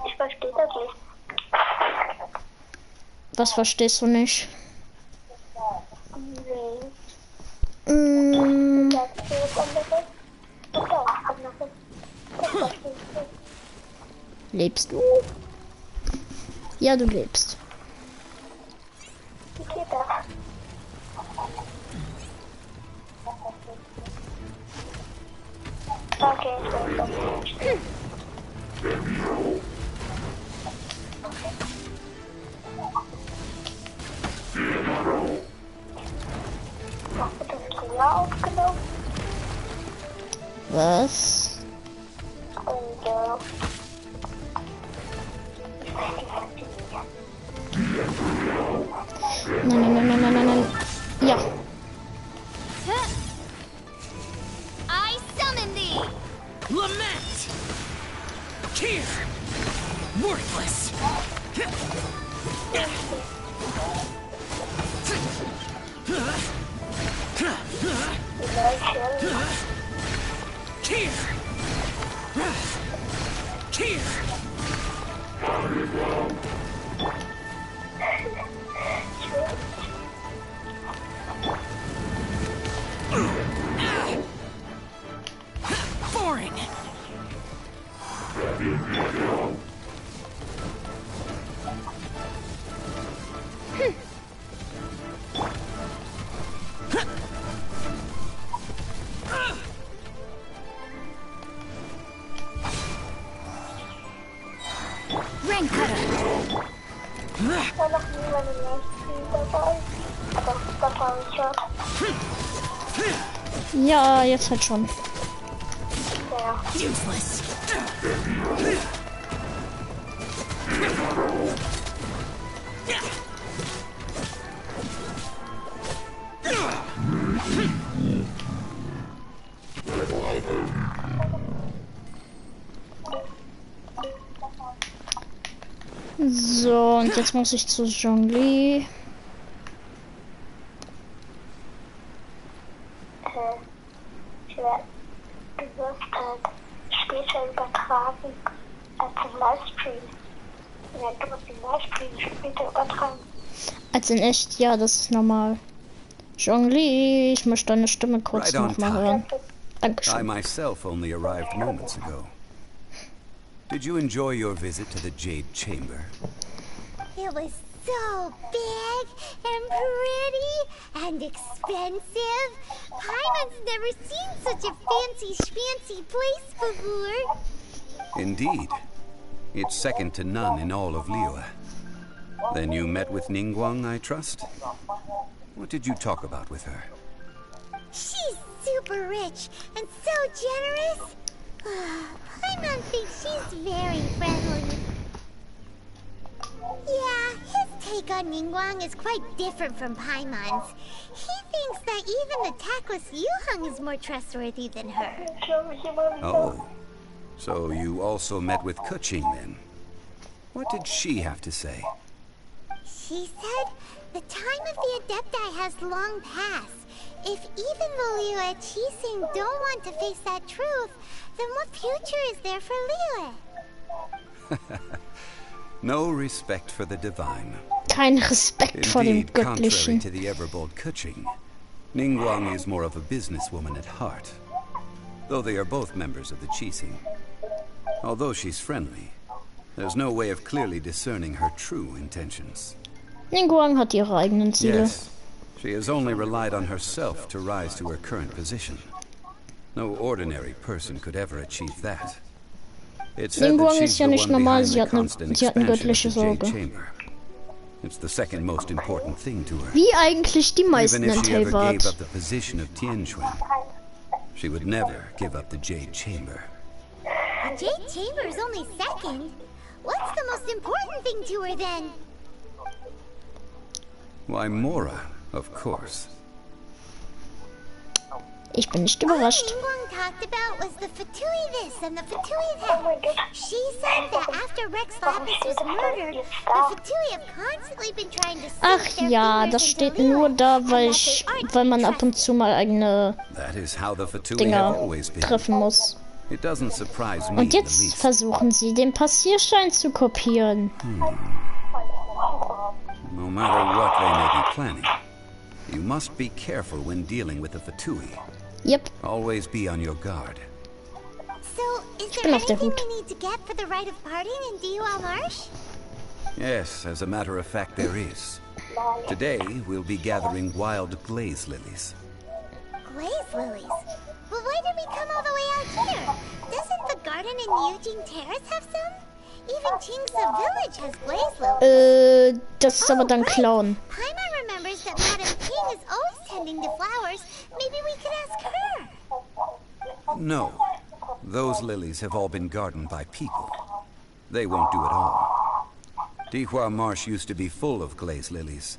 Ich verstehe das nicht. Was verstehst du nicht? Lebst du? Ja, du lebst. Wie geht das? Okay, ich weiß das nicht. Hast du das früher aufgenommen? Was? Und Nein. Ja. I summon thee! Lament! Here! Worthless! Here! Here! Boring! Ring cutter! war noch nie meine Nächsten dabei. Das habe ich schon. Ja, jetzt halt schon. Ja. Useless! So, und jetzt muss ich zu Zhongli. Du wirst später übertragen als im Livestream. Ja, du wirst den Livestream später übertragen. Als in echt, ja, das ist normal. Zhongli, ich möchte deine Stimme kurz nochmal hören. I Dankeschön. myself only arrived moments ago. Did you enjoy your visit to the Jade Chamber? It was so big and pretty and expensive. Paimon's never seen such a fancy place before. Indeed. It's second to none in all of Liyue. Then you met with Ningguang, I trust? What did you talk about with her? She's super rich and so generous. Paimon thinks she's very friendly. Yeah, his take on Ningguang is quite different from Paimon's. He thinks that even the tactless Yuheng is more trustworthy than her. Oh. So you also met with Keqing then? What did she have to say? She said the time of the Adepti has long passed. If even the Liyue Qixing don't want to face that truth, then what future is there for Liyue? No respect for the divine. Kein Respekt vor dem Indeed, contrary Göttlichen. to the ever-bold Keqing, Ningguang is more of a businesswoman at heart. Though they are both members of the Qixing. Although she's friendly, There's no way of clearly discerning her true intentions. Ningguang hat ihre eigenen Ziele. Yes, she has only relied on herself to rise to her current position. No ordinary person could ever achieve that. It's said that Ningguang she's ist ja the nicht one normal, behind sie the hat constant eine expansion of göttliche the Jade Sorge. Chamber. It's the second most important thing to her. Wie eigentlich die meisten Even in if she ever gave Telvat. up the position of Tianquan, she would never give up the Jade Chamber. The Jade Chamber is only second. What's the most important thing to her then? Why, Mora, of course. Ich bin nicht überrascht. All Ningguang talked about was the Fatui this and the Fatui that. She said that after Rex Lapis was murdered, the Fatui have constantly been trying to Ach sink their ja, fingers das into steht Liyue, nur da, and weil that they aren't weil man to be ab und zu mal eigene That is how the Fatui have Dinger always been. treffen muss. It doesn't surprise me Und in the jetzt least. versuchen sie, den Passierschein zu kopieren. No matter what they may be planning, you must be careful when dealing with the Fatui. Yep. Always be on your guard. So, is Ich there bin auf der anything Hut. we need to get for the rite of parting in Diwa Marsh? Yes, as a matter of fact, there is. Today, we'll be gathering wild glaze lilies. Glaze lilies? But why did we come all the way out here? Doesn't the garden in Eugene Terrace have some? Even Chingsa Village has glaze lilies. Das ist aber dann Clown. Paimon remembers that Madame King is always tending to flowers. Maybe we could ask her. No, those lilies have all been gardened by people. They won't do it all. Dihua Marsh used to be full of glaze lilies.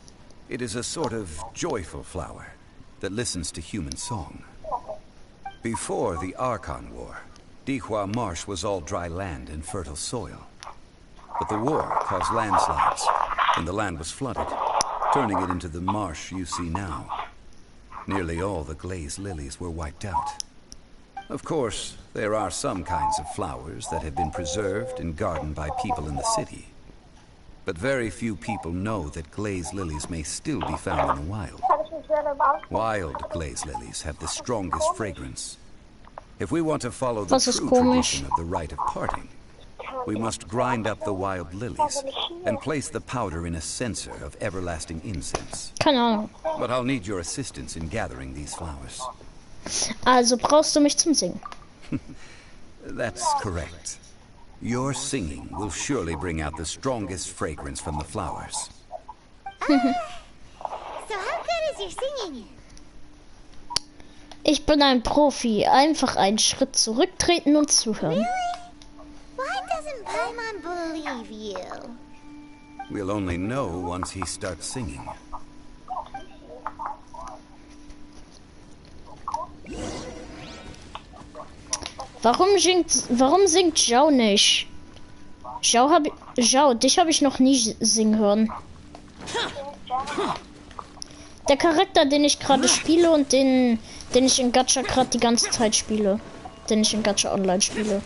It is a sort of joyful flower that listens to human song. Before the Archon War, Dihua Marsh was all dry land and fertile soil. But the war caused landslides, and the land was flooded, turning it into the marsh you see now. Nearly all the glaze lilies were wiped out. Of course, there are some kinds of flowers that have been preserved and gardened by people in the city. But very few people know that glaze lilies may still be found in the wild. Wild glaze lilies have the strongest fragrance. If we want to follow the true tradition of the rite of parting, we must grind up the wild lilies and place the powder in a censer of everlasting incense. Keine Ahnung. But I'll need your assistance in gathering these flowers. Also brauchst du mich zum Singen. That's correct. Your singing will surely bring out the strongest fragrance from the flowers. So how good is your singing? Ich bin ein Profi. Einfach einen Schritt zurücktreten und zuhören. Really? Why doesn't Paimon believe you? We'll only know once he starts singing. Warum singt Zhao nicht? Zhao, dich habe ich noch nie singen hören. Der Charakter, den ich gerade spiele und den ich in Gacha gerade die ganze Zeit spiele. Den ich in Gacha Online spiele.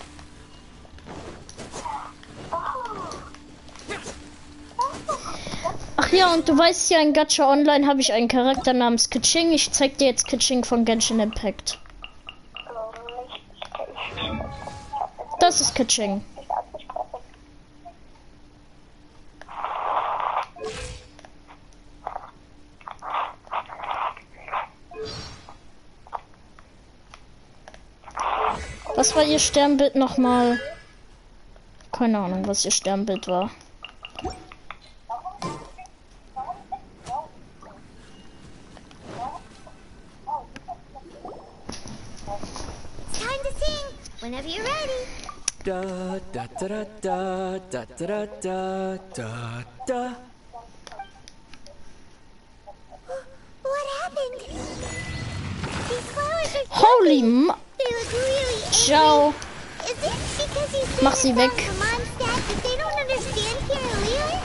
Ach ja, und du weißt ja, in Gacha Online habe ich einen Charakter namens Keqing. Ich zeig dir jetzt Keqing von Genshin Impact. Das ist Keqing. Was war ihr Sternbild nochmal? Keine Ahnung, was ihr Sternbild war. Time to sing. Whenever you're ready. Da da da da da da da da da. What happened? These flowers are Holy They look really Ciao. Is it because you Mach sie weg. Mom's dad that they don't understand here in Liyue?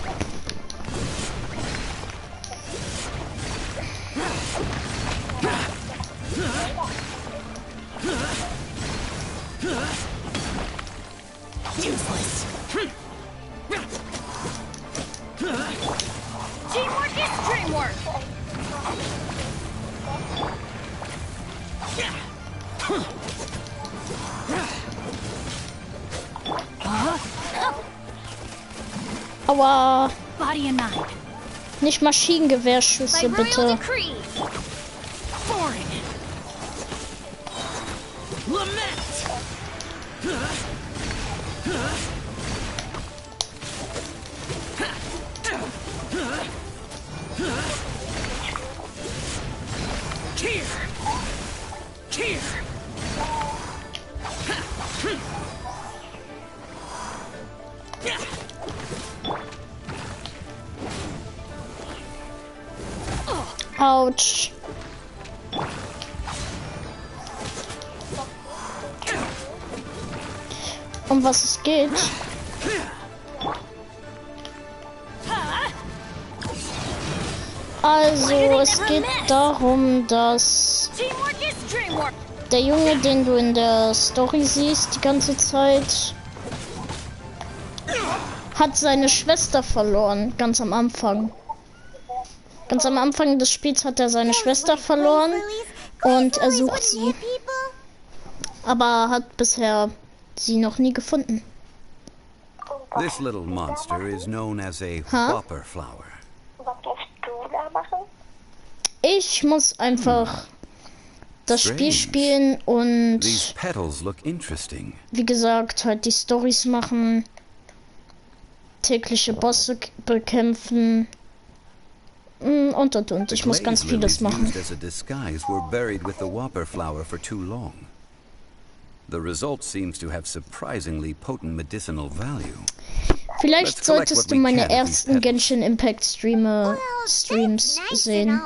Useless. Teamwork is dreamwork. Aua. Body and nine. Nicht Maschinengewehrschüsse, bitte. Autsch. Um was es geht? Also, es geht darum, dass der Junge, den du in der Story siehst, die ganze Zeit, hat seine Schwester verloren, ganz am Anfang. Ganz am Anfang des Spiels hat er seine Schwester verloren und er sucht sie. Aber hat bisher sie noch nie gefunden. This little monster is known as a whopper flower. Ich muss einfach das Spiel spielen und wie gesagt halt die Storys machen, tägliche Bosse bekämpfen und. Ich muss ganz vieles machen. The result seems to have surprisingly potent medicinal value. Vielleicht solltest du meine ersten Genshin Impact Streams sehen.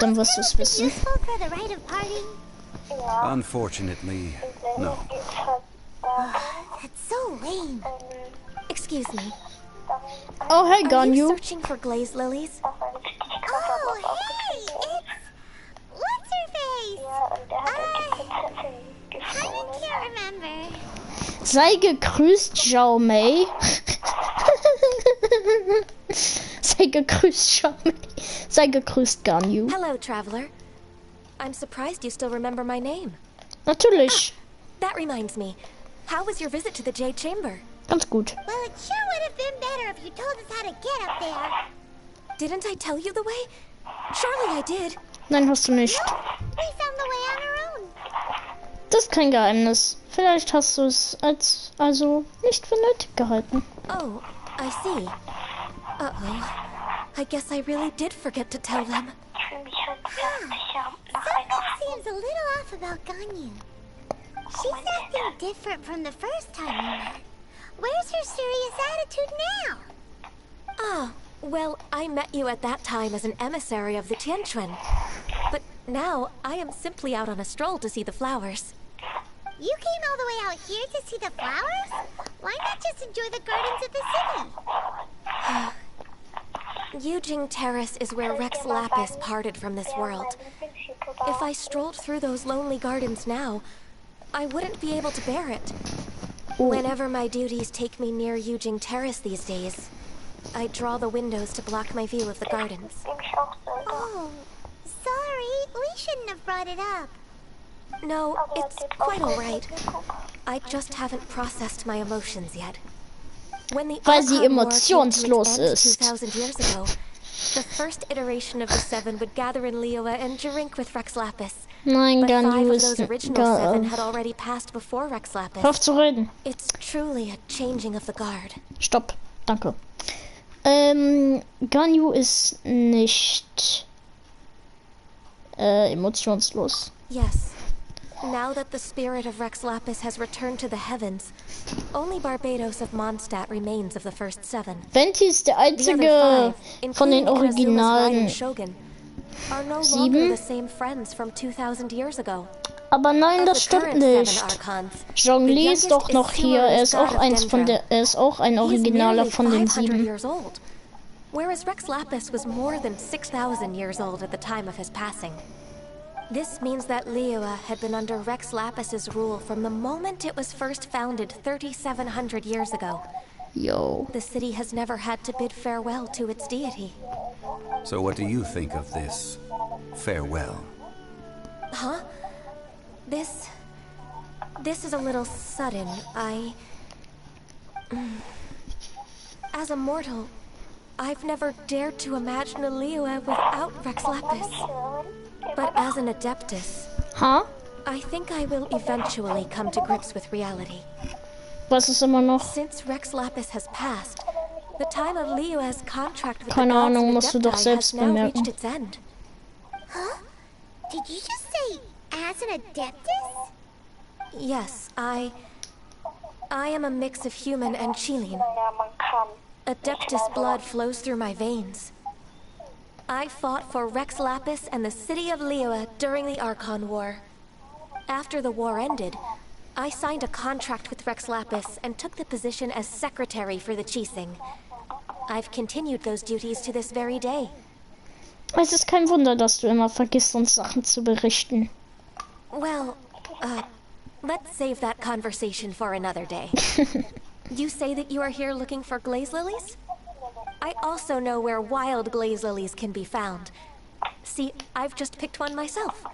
Dann wirst du es wissen. Unfortunately, no. That's so lame. Excuse me. Oh, hey, Ganyu. Searching for glazed lilies? Oh, hey, it's... What's her face? I can't remember. Sei gegrüßt, Zhao Mei. Sei gegrüßt, Zhao Mei. Sei gegrüßt, Ganyu. Hello, traveler. I'm surprised you still remember my name. Natürlich. That reminds me. How was your visit to the Jade Chamber? Ganz gut. Well, it sure would have been better if you told us how to get up there. Didn't I tell you the way? Surely I did. Nein, hast du nicht. We found the way on our own. Das ist kein Geheimnis. Vielleicht hast du es also nicht für nötig gehalten. Oh, I see. Uh-oh. I guess I really did forget to tell them. Something seems a little off about Ganyu. She's acting different from the first time we met. Where's her serious attitude now? Ah, well, I met you at that time as an emissary of the Tianquan. But now, I am simply out on a stroll to see the flowers. You came all the way out here to see the flowers? Why not just enjoy the gardens of the city? Yujing Terrace is where Rex Lapis parted from this world. If I strolled through those lonely gardens now, I wouldn't be able to bear it. Whenever my duties take me near Yujing Terrace these days, I draw the windows to block my view of the gardens. Oh, sorry. We shouldn't have brought it up. No, it's quite all right. I just haven't processed my emotions yet. When the Weil sie Archon War came to its emotionslos end ist. 2,000 years ago, the first iteration of the Seven would gather in Liyue and drink with Rex Lapis. Nein, But 5 Ganyu of ist those original 7 had already passed before Rex Lapis. Hör auf zu reden. It's truly a changing of the guard. Stopp. Danke. Ganyu ist nicht emotionslos. Yes. Now that the spirit of Rex Lapis has returned to the heavens, only Barbados of Mondstadt remains of the first 7. Venti ist der einzige von den originalen Are no longer 7. the same friends from 2,000 years ago. Aber nein, Of das the stimmt current 7 nicht. Archons, Zhongli the ist doch youngest noch is hier. Er ist Sumerus auch god of eins von Dendra. der. Er ist auch ein He's Originaler nearly von den 500 7. years old, whereas Rex Lapis was more than 6,000 years old at the time of his passing. This means that Liyue had been under Rex Lapis's rule from the moment it was first founded 3,700 years ago. Yo. The city has never had to bid farewell to its deity. So what do you think of this farewell? Huh? This is a little sudden. As a mortal, I've never dared to imagine a Liyue without Rex Lapis. But as an Adeptus, I think I will eventually come to grips with reality. Was ist immer noch? Since Rex Lapis has passed, the time of Liyue's contract with Keine the gods Ahnung, of musst du doch Bday selbst has now bemerken. reached its end. Huh? Did you just say as an Adeptus? Yes, I am a mix of human and Chilean. Adeptus blood flows through my veins. I fought for Rex Lapis and the city of Liyue during the Archon War. After the war ended, I signed a contract with Rex Lapis and took the position as secretary for the Qixing. I've continued those duties to this very day. Es ist kein Wunder, dass du immer vergisst, uns Sachen zu berichten. Well, let's save that conversation for another day. You say that you are here looking for glaze lilies? I also know where wild glaze lilies can be found. See, I've just picked one myself.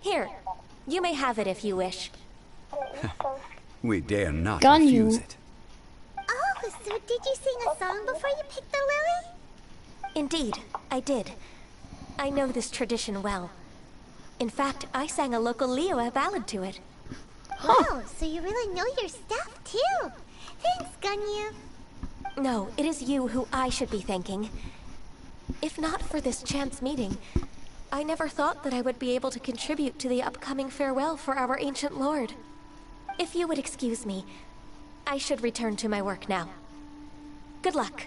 Here, you may have it if you wish. We dare not Gun refuse you. it. Oh, so did you sing a song before you picked the lily? Indeed, I did. I know this tradition well. In fact, I sang a local Liyue ballad to it. Wow, so you really know your stuff too. Thanks, Gunyu. No, it is you who I should be thanking. If not for this chance meeting, I never thought that I would be able to contribute to the upcoming farewell for our ancient lord. If you would excuse me, I should return to my work now. Good luck.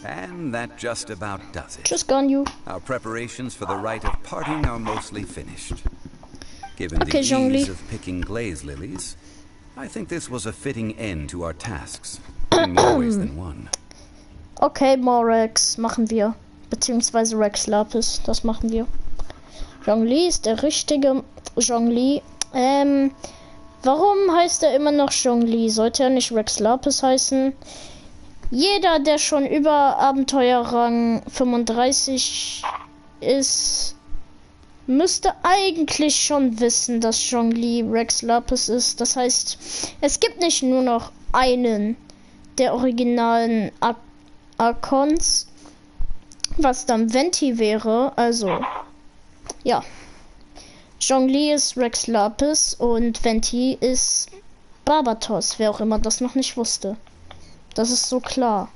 And that just about does it. Tschüss, Gunyu. Our preparations for the rite of parting are mostly finished. Given Okay, the Zhongli. ease of picking glaze lilies, I think this was a fitting end to our tasks, in more ways than one. Okay, Morex machen wir. Beziehungsweise Rex Lapis, das machen wir. Zhongli ist der richtige Zhongli. Warum heißt er immer noch Zhongli? Sollte er nicht Rex Lapis heißen? Jeder, der schon über Abenteuerrang 35 ist, müsste eigentlich schon wissen, dass Zhongli Rex Lapis ist. Das heißt, es gibt nicht nur noch einen der originalen Archons, was dann Venti wäre. Also, ja. Zhongli ist Rex Lapis und Venti ist Barbatos, wer auch immer das noch nicht wusste. Das ist so klar.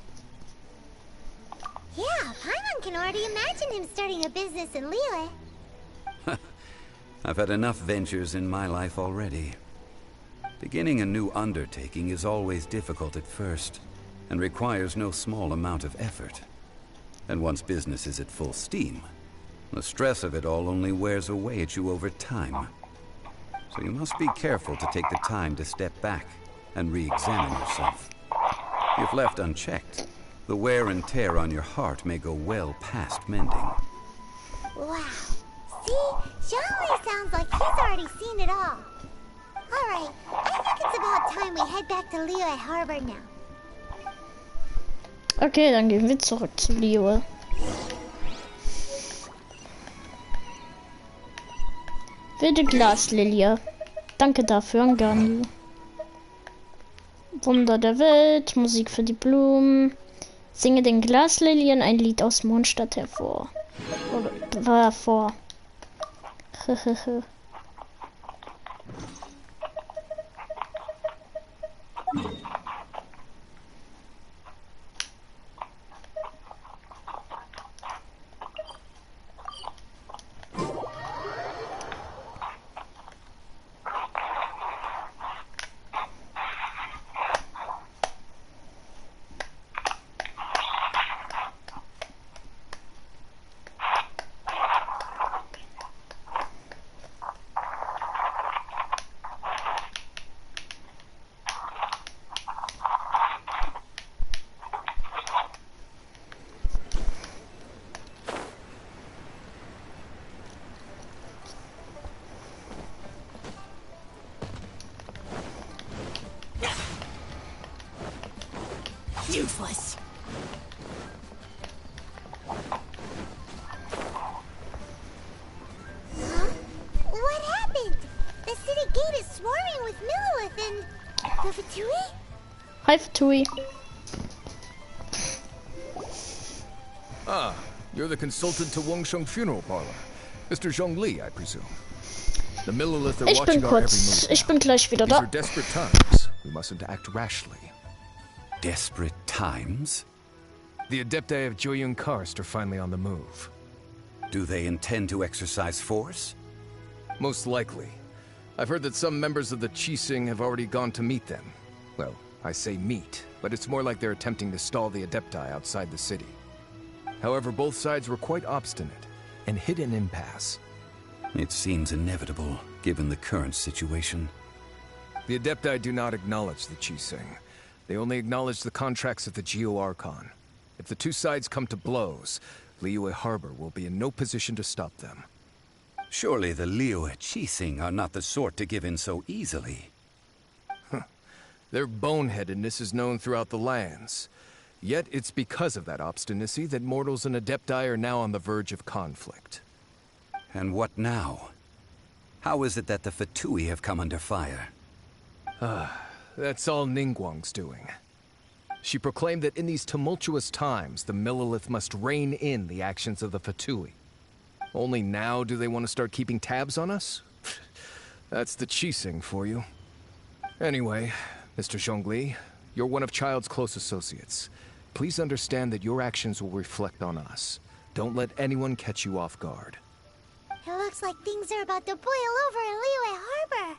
Yeah, Paimon can already imagine him starting a business in Liyue. I've had enough ventures in my life already. Beginning a new undertaking is always difficult at first, and requires no small amount of effort. And once business is at full steam, the stress of it all only wears away at you over time. So you must be careful to take the time to step back and re-examine yourself. If left unchecked, the wear and tear on your heart may go well past mending. Wow. See? Zhongli sounds like he's already seen it all. Alright, I think it's about time we head back to Liyue Harbor now. Okay, dann gehen wir zurück zu Liyue. Wilde Glaslilie. Danke dafür an Gunyu. Wunder der Welt, Musik für die Blumen. Singe den Glaslilien ein Lied aus Mondstadt hervor. Oder vor. Useless. Huh? What happened? The city gate is swarming with Millilith and... Fatui? Hi, Fatui. Ah, you're the consultant to Wangsheng Funeral Parlor. Mr. Zhongli, I presume. The Millilith are watching our every move. Ich bin gleich wieder These da. are desperate times. We mustn't act rashly. Desperate times? The Adepti of Joyun Karst are finally on the move. Do they intend to exercise force? Most likely. I've heard that some members of the Qixing have already gone to meet them. Well, I say meet, but it's more like they're attempting to stall the Adepti outside the city. However, both sides were quite obstinate and hit an impasse. It seems inevitable, given the current situation. The Adepti do not acknowledge the Qixing. They only acknowledge the contracts of the Geo-Archon. If the two sides come to blows, Liyue Harbor will be in no position to stop them. Surely the Liyue Qixing are not the sort to give in so easily. Their boneheadedness is known throughout the lands. Yet it's because of that obstinacy that mortals and Adepti are now on the verge of conflict. And what now? How is it that the Fatui have come under fire? That's all Ningguang's doing. She proclaimed that in these tumultuous times, the Millilith must rein in the actions of the Fatui. Only now do they want to start keeping tabs on us? That's the Qixing for you. Anyway, Mr. Zhongli, you're one of Child's close associates. Please understand that your actions will reflect on us. Don't let anyone catch you off guard. It looks like things are about to boil over in Liyue Harbor.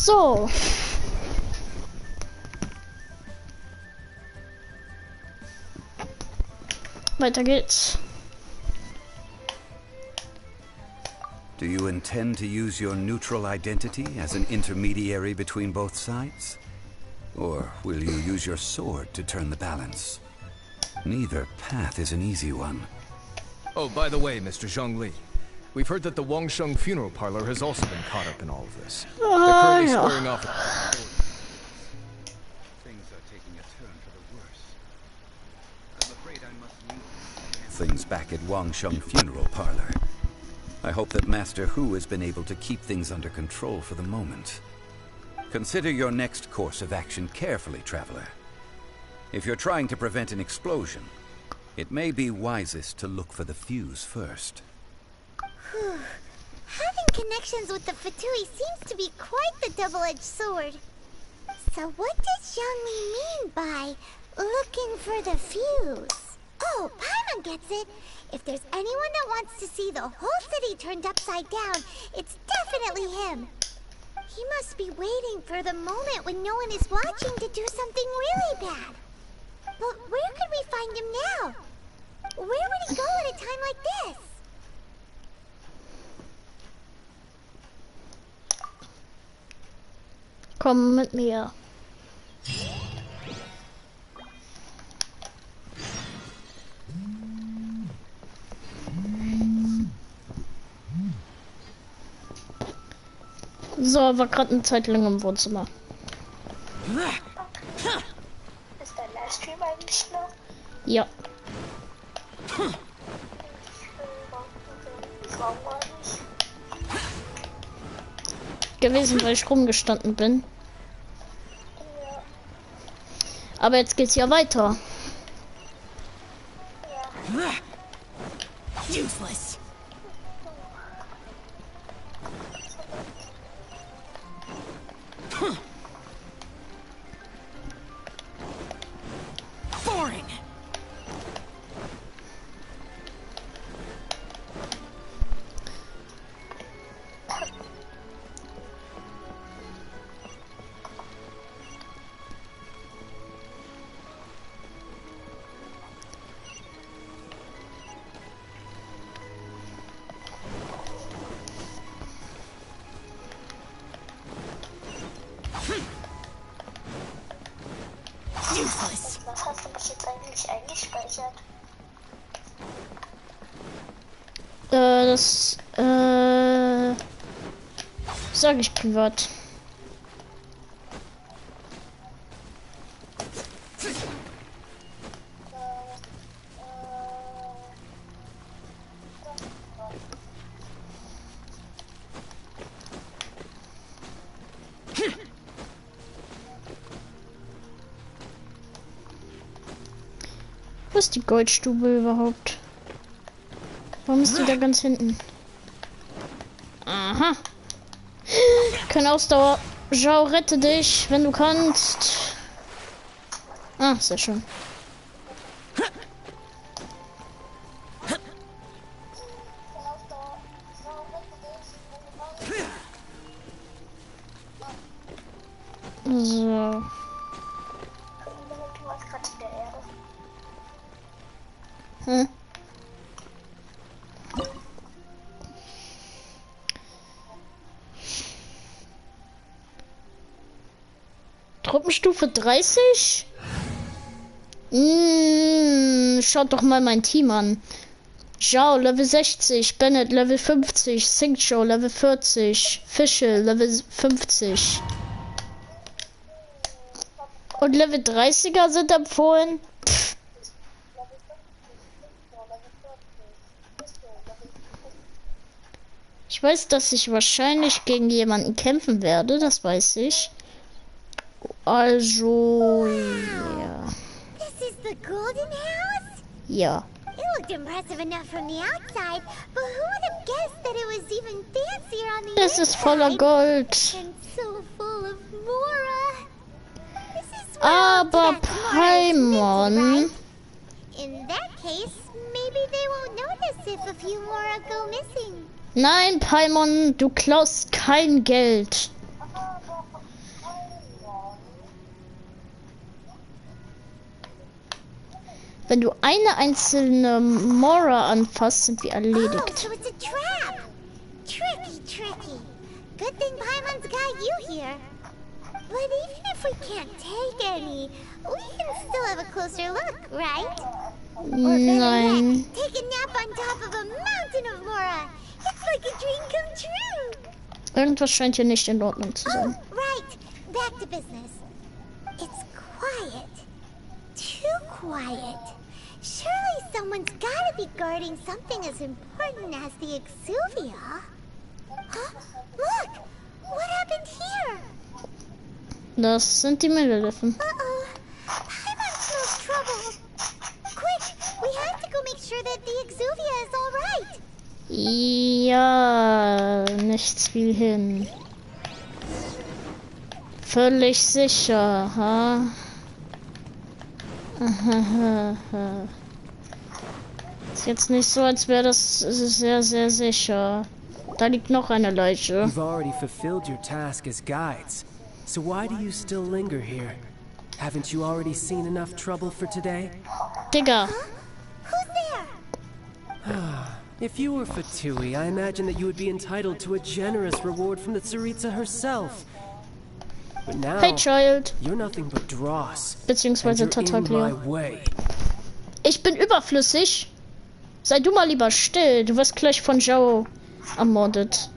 So. Weiter geht's. Do you intend to use your neutral identity as an intermediary between both sides? Or will you use your sword to turn the balance? Neither path is an easy one. Oh, by the way, Mr. Zhongli, we've heard that the Wangsheng funeral parlor has also been caught up in all of this. They're currently squaring off. Things are taking a turn for the worse. I'm afraid I must leave things back at Wangsheng funeral parlor. I hope that Master Hu has been able to keep things under control for the moment. Consider your next course of action carefully, traveler. If you're trying to prevent an explosion, it may be wisest to look for the fuse first. Having connections with the Fatui seems to be quite the double-edged sword. So what does Zhongli mean by looking for the fuse? Oh, Paimon gets it. If there's anyone that wants to see the whole city turned upside down, it's definitely him. He must be waiting for the moment when no one is watching to do something really bad. But where could we find him now? Where would he go at a time like this? Komm mit mir. So, war gerade eine Zeit lang im Wohnzimmer. Ist dein Livestream eigentlich noch? Ja. Gewesen, weil ich rumgestanden bin. Ja. Aber jetzt geht's ja weiter. Ja. Useless. Boring. Useless. Was hast du mich jetzt eigentlich eingespeichert? Das, sag ich privat. Wo ist die Goldstube überhaupt? Warum ist die da ganz hinten? Aha. Keine Ausdauer. Zhao, rette dich, wenn du kannst. Ah, sehr schön. So. Du warst gerade in der Erde. Hm. Truppenstufe 30? Schaut doch mal mein Team an. Zhao, Level 60, Bennett, Level 50, Xingqiu, Level 40, Fischl, Level 50. Und Level 30er sind empfohlen. Pff. Ich weiß, dass ich wahrscheinlich gegen jemanden kämpfen werde, das weiß ich. Also, ja. This is the Golden House? Ja. It looked impressive enough from the outside, but who would have guessed that it was even fancier on the Es ist voller Gold. and so full of Mora. This is Aber Paimon. In that case, maybe they won't notice if a few Mora go missing. Nein, Paimon, du klaust kein Geld. Wenn du eine einzelne Mora anfasst, sind wir Oh, erledigt. so it's a trap. Tricky. Good thing Paimon's got you here. But even if we can't take any, we can still have a closer look, right? Or better Nein. yet, take a nap on top of a mountain of Mora. It's like a dream come true. Irgendwas scheint hier nicht in Ordnung zu sein. Oh, right. Back to business. It's quiet. Too quiet. Surely someone's gotta be guarding something as important as the Exuvia. Huh? Look! What happened here? Das sind die Milliliffen. Uh-oh. Paimon smells trouble. Quick! We have to go make sure that the Exuvia is alright. Ja, nichts wie hin. Völlig sicher, ha? Ist jetzt nicht so, als wäre das sehr, sehr sicher. Da liegt noch eine Leiche. You've already fulfilled your task as guides, so why do you still linger here? Haven't you already seen enough trouble for today? Digga. Who's there? If you were Fatui, I imagine that you would be entitled to a generous reward from the Tsaritsa herself. But now, Hey, Child. you're nothing but dross. Beziehungsweise And you're in my Tartaglia. way. Ich bin überflüssig. Sei du mal lieber still. Du wirst gleich von Zhao ermordet.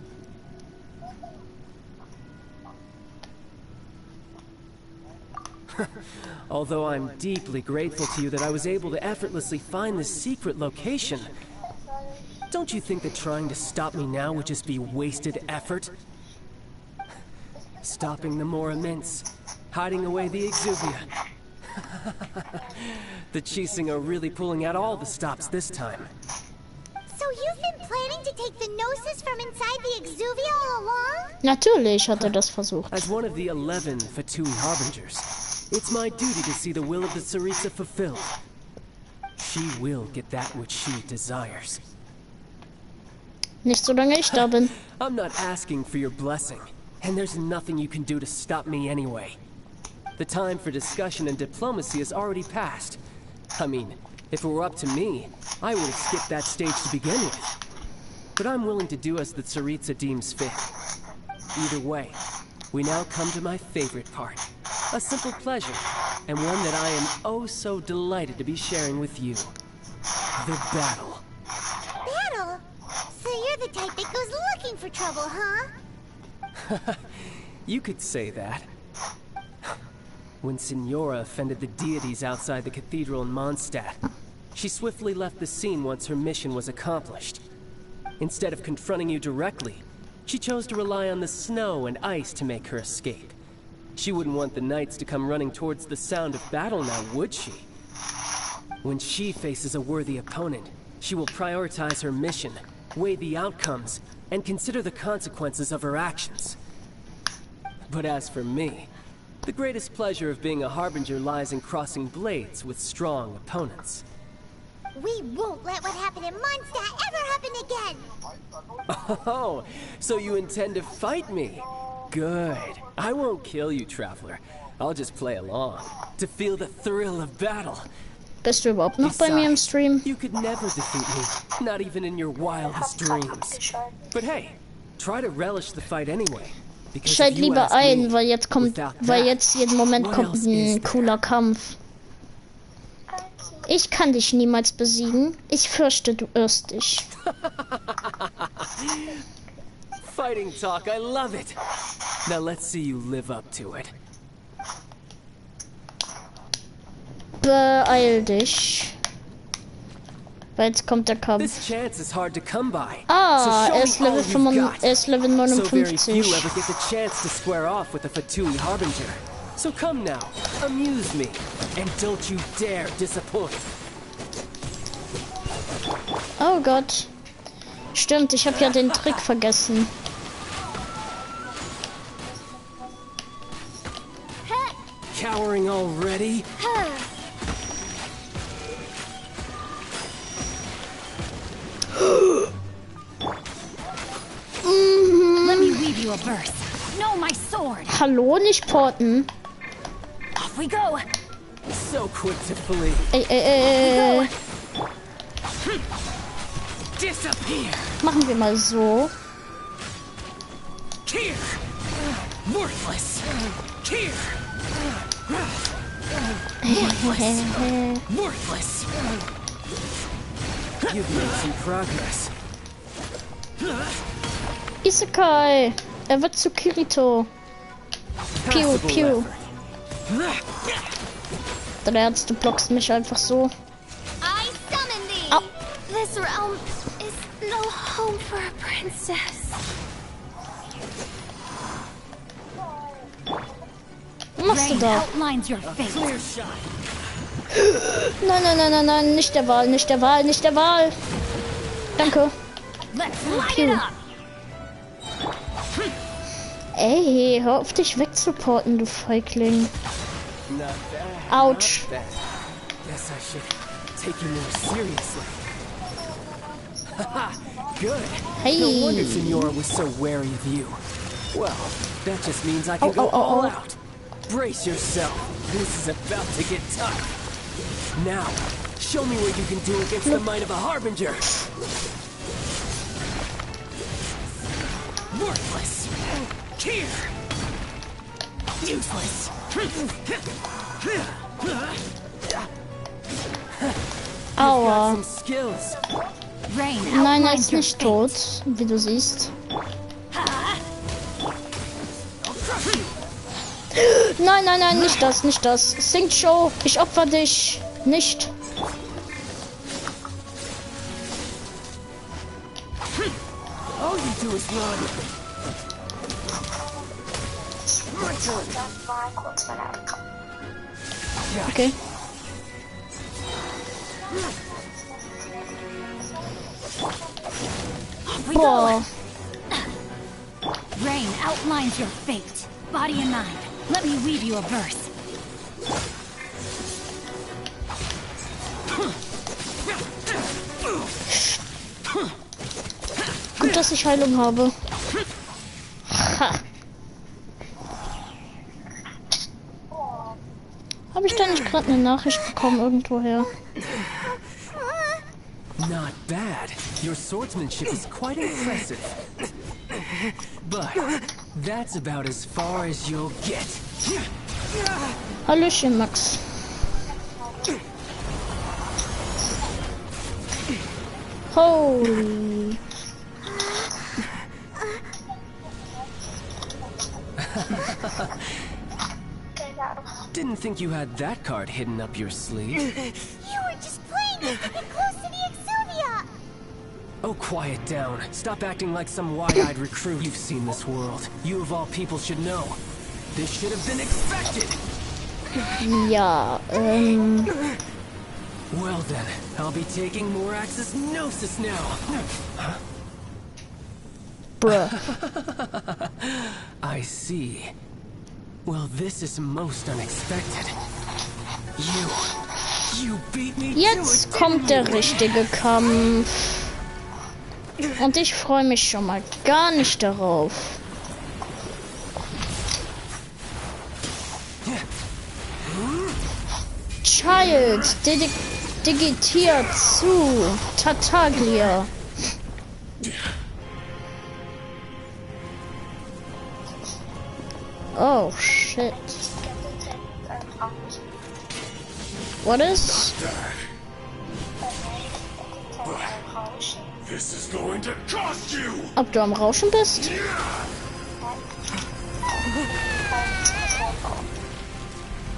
Although I'm deeply grateful to you that I was able to effortlessly find this secret location, don't you think that trying to stop me now would just be wasted effort? Stopping the Mora Mints, hiding away the Exuvia. The Chising are really pulling out all the stops this time. So you've been planning to take the Gnosis from inside the Exuvia all along? Natürlich hat er das versucht. As one of the 11 Fatui Harbingers, it's my duty to see the will of the Tsaritsa fulfilled. She will get that which she desires. Nicht solange ich da bin. I'm not asking for your blessing, and there's nothing you can do to stop me anyway. The time for discussion and diplomacy has already passed. I mean, if it were up to me, I would have skipped that stage to begin with. But I'm willing to do as the Tsaritsa deems fit. Either way, we now come to my favorite part. A simple pleasure, and one that I am oh so delighted to be sharing with you. The battle. Battle? So you're the type that goes looking for trouble, huh? You could say that. When Signora offended the deities outside the cathedral in Mondstadt, she swiftly left the scene once her mission was accomplished. Instead of confronting you directly, she chose to rely on the snow and ice to make her escape. She wouldn't want the knights to come running towards the sound of battle now, would she? When she faces a worthy opponent, she will prioritize her mission, weigh the outcomes, and consider the consequences of her actions. But as for me, the greatest pleasure of being a Harbinger lies in crossing blades with strong opponents. We won't let what happened in Mondstadt ever happen again! Oh, so you intend to fight me? Good. I won't kill you, Traveler. I'll just play along, to feel the thrill of battle. Bist du überhaupt noch bei mir im Stream? You could never defeat me, not even in your wildest dreams. But hey, try to relish the fight anyway. Schalt lieber ein, weil jetzt jeden Moment kommt ein cooler Kampf. Ich kann dich niemals besiegen. Ich fürchte, du irrst dich. Fighting talk, I love it. Now let's see you live up to it. Beeil dich. Weil jetzt kommt der Kampf. This chance is hard to come by. Ah, so er ist Level 59. So very few ever get the chance to square off with a Fatui Harbinger. So come now, amuse me, and don't you dare disappoint. Oh Gott. Stimmt, ich habe ja den Trick vergessen. Cowering already? Let me weave you a verse. No, my sword. Hallo, nicht porten. Off we go. So quick to flee. Ey. Disappear. Machen wir mal so. Here. Worthless. Here. Worthless. You've made some progress. Isekai. Er wird zu Kirito. Piu, Passable piu. effort. Dein Ernst, du blockst mich einfach so. I summon thee. Au. This realm is no home for a princess. Was machst du da? outlines your fate. Clear shot. Nein, nicht der Wahl, nicht der Wahl, nicht der Wahl. Danke. Let's light Piu. it up. Ey, hör auf dich wegzuporten, du Feigling. Not bad. Autsch. Not bad. Guess I should take you more seriously. Haha, good. Hey. No wonder Senora was so wary of you. Well, that just means I can go all out. Brace yourself. This is about to get tough. Now, show me what you can do against the might of a harbinger. Worthless. Here. Useless. Aua. Some skills. Rain Nein, er outlines ist your nicht fate. tot, wie du siehst. Nein, nicht das, nicht das. Sing Show, ich opfer dich. Nicht. All you do is run. Okay. Boah. Rain outlines your fate. Body and mind. Let me weave you a verse. Gut, dass ich Heilung habe. Ha. Habe ich da nicht gerade eine Nachricht bekommen irgendwoher? Not bad. Your swordsmanship is quite impressive. But that's about as far as you'll get. Hallöchen, Max. Holy. Didn't think you had that card hidden up your sleeve. You were just playing this to get close to the Exuvia. Oh, quiet down. Stop acting like some wide-eyed recruit. You've seen this world. You of all people should know. This should have been expected. Ja, Well then, I'll be taking more Axis Gnosis now. bruh. I see. Well, this is most unexpected. You beat me Jetzt to it, kommt der didn't you? richtige Kampf. Und ich freue mich schon mal gar nicht darauf. Child, digitiert zu Tartaglia. Oh shit. What is? This is going to cost you! Ob du am Rauschen bist?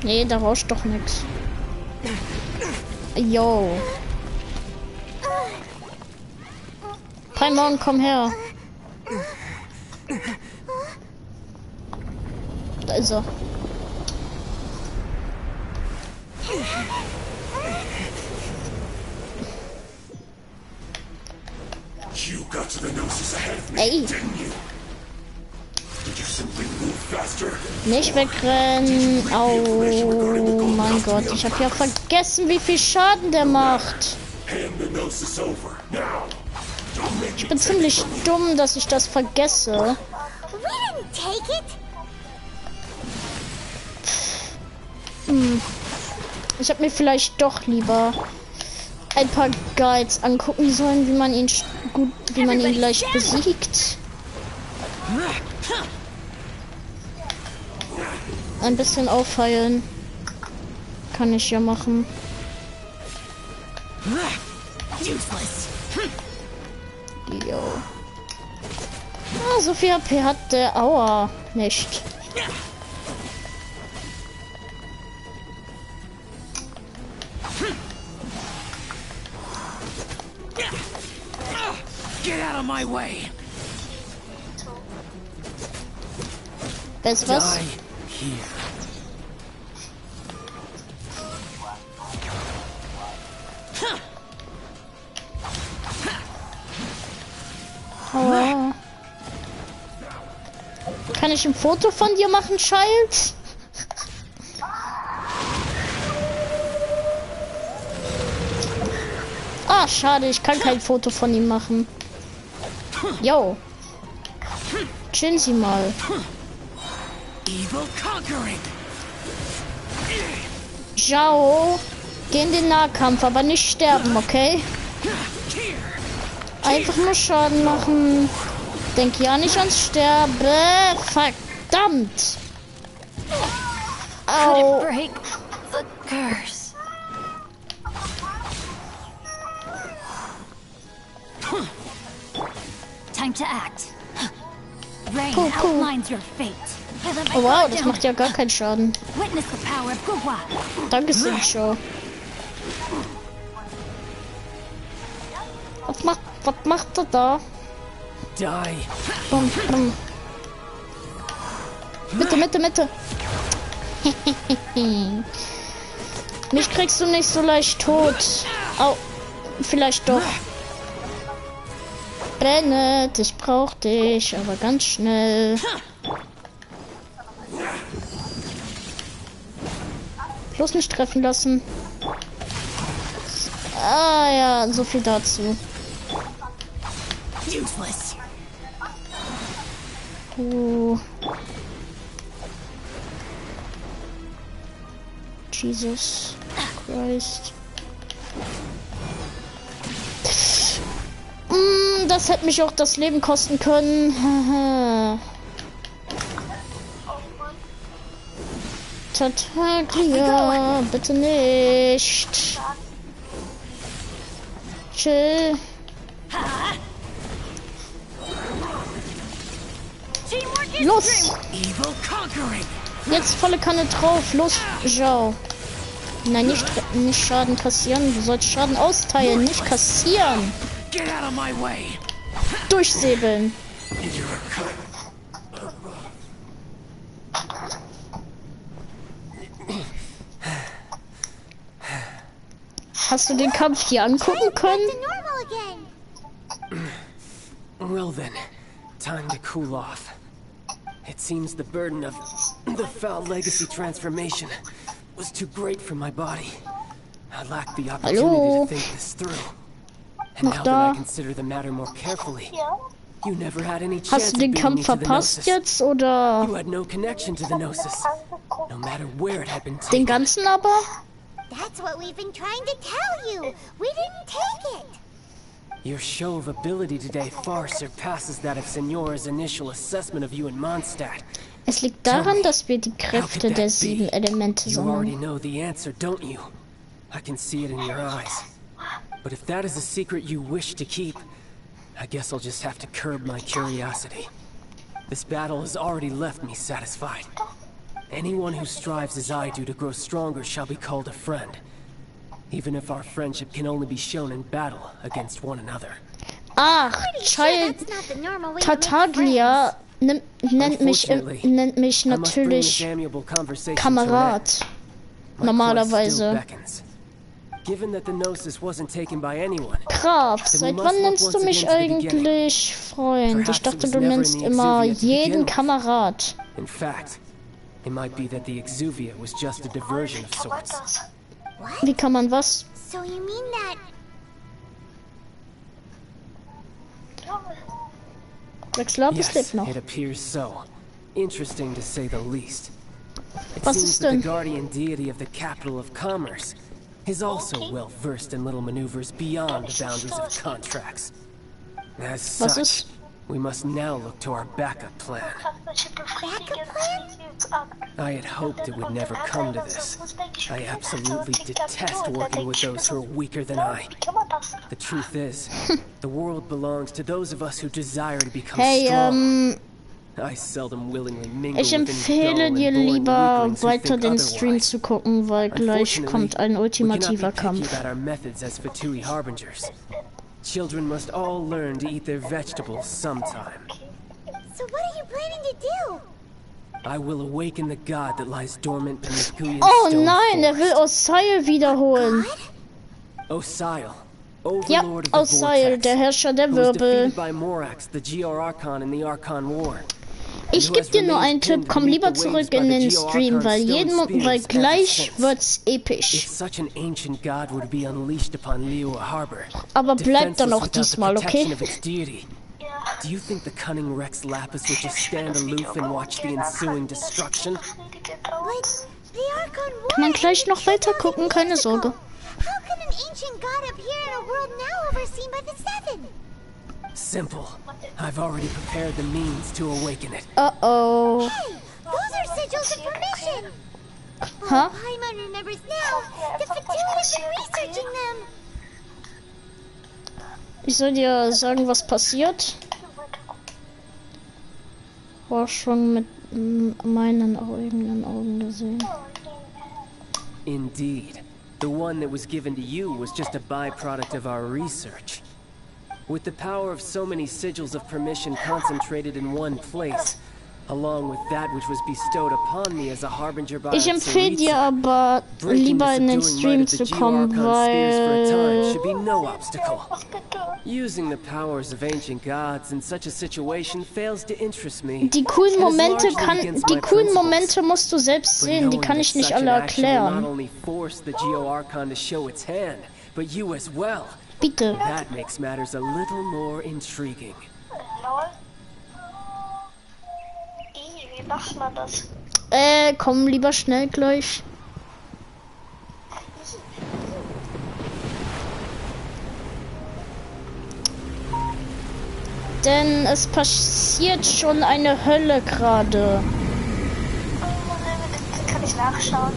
Nee, da rauscht doch nix. Yo. Paimon, komm her. Da ist er. You got to the Gnosis ahead of me, Ey. didn't you? Did you simply move faster? Nicht wegrennen. Oh mein Gott, ich habe ja vergessen, wie viel Schaden der macht. Hand the Gnosis over, now! Don't make Ich me bin take ziemlich dumm, dass ich das vergesse. We didn't take it. Ich hätte mir vielleicht doch lieber ein paar Guides angucken sollen, wie man ihn leicht besiegt. Ein bisschen aufheilen. Kann ich ja machen. Jo. Ah, so viel HP hat der Aua nicht. Get out of my way. Weißt du was? Aua. Kann ich ein Foto von dir machen, Child? Ah, schade, ich kann kein Foto von ihm machen. Yo. Chillen Sie mal. Ciao. Geh in den Nahkampf, aber nicht sterben, okay? Einfach nur Schaden machen. Denk ja nicht ans Sterben. Verdammt. Au. Break the curse. Time to act. Rain outlines your fate. Oh wow, das macht ja gar keinen Schaden. Witness the power of Gugwa. Danke, Sincho. Was macht er da? Die. Bum, bum. Mitte. Mich kriegst du nicht so leicht tot. Au. Vielleicht doch. Brennet, ich brauch dich, aber ganz schnell. Bloß nicht treffen lassen. Ah ja, so viel dazu. Jesus Christ. Das hätte mich auch das Leben kosten können. Tartaglia, bitte nicht. Chill. Los! Jetzt volle Kanne drauf. Los, Zhao. Nein, nicht Schaden kassieren. Du sollst Schaden austeilen, nicht kassieren. Durchsäbeln. Hast du den Kampf hier angucken können? Well then, time to cool off. It seems the burden of the foul legacy transformation was too great for my body. I lacked the opportunity to think this through. And now that I consider the matter more carefully, you never had any chance Hast du den Kampf verpasst jetzt, oder? You had no connection to the Gnosis, no matter where it had been taken. Den ganzen aber? That's what we've been trying to tell you. We didn't take it. Your show of ability today far surpasses that of Signora's initial assessment of you in Mondstadt. Es liegt daran, dass wir die Kräfte der 7 Elemente You already sammeln. know the answer, don't you? I can see it in your eyes. But if that is a secret you wish to keep, I guess I'll just have to curb my curiosity. This battle has already left me satisfied. Anyone who strives as I do to grow stronger shall be called a friend. Even if our friendship can only be shown in battle against one another. Ach, Child Tartaglia nennt mich natürlich Kamerad. Normalerweise. Graf, seit wann nennst du mich eigentlich Freund? Ich dachte, du nennst immer jeden Kamerad. In fact, it might be that the Exuvia was just a diversion of sorts. Wie kann man was? So you mean that Rex Lapis lebt noch. It appears so. Interesting to say the least. It Was seems ist that the denn? guardian deity of the capital of commerce is also well versed in little maneuvers beyond the boundaries of contracts. As Was such, ist? we must now look to our backup plan. I had hoped it would never come to this. I absolutely detest working with those who are weaker than I. The truth is, the world belongs to those of us who desire to become Hey, strong. I seldom willingly mingle ich with any empfehle dull dir and boring lieber weaklings who weiter think den Stream otherwise. zu gucken, weil gleich kommt ein ultimativer We cannot be picky Kampf. about our methods as Fatui harbingers. Children must all learn to eat their vegetables sometime. So what are you planning to do? I will awaken the god that lies dormant beneath Guyon's Oh stone nein, er will Osile wiederholen. Osile, Ja, overlord of the Osile, vortex, der Herrscher der who was Wirbel. defeated by Morax, the GR Archon in the Archon War. Ich geb dir nur einen Tipp, komm lieber zurück in den Stream, weil gleich wird's episch. If such an ancient god were to be unleashed upon Liyue Harbor, Aber bleib dann defenseless auch without the diesmal, protection okay? of its deity, do you think the cunning Rex Lapis would just stand aloof and watch the ensuing destruction? But the Archon War Kann man gleich noch weiter gucken, keine Sorge. How can an ancient god appear in a world now overseen by the Seven? Simple. I've already prepared the means to awaken it. Uh-oh. Hey, those are sigils of permission. Huh? Paimon remembers now. The Fatui have been researching them. Ich soll dir sagen, was passiert. War schon mit meinen eigenen Augen gesehen. Indeed. The one that was given to you was just a byproduct of our research. With the power of so many sigils of permission concentrated in one place, along with that which was bestowed upon me as a harbinger by Ich empfehle dir aber lieber in den Stream zu kommen, weil should be no obstacle. Using the powers of ancient gods in such a situation fails to interest me. die coolen Momente musst du selbst sehen, die kann ich nicht alle Not erklären. only force the Geo Archon to show its hand, but you as well. Bitte. That makes matters a little more intriguing. Wie macht man das? Komm lieber schnell gleich. Denn es passiert schon eine Hölle gerade. Kann ich nachschauen?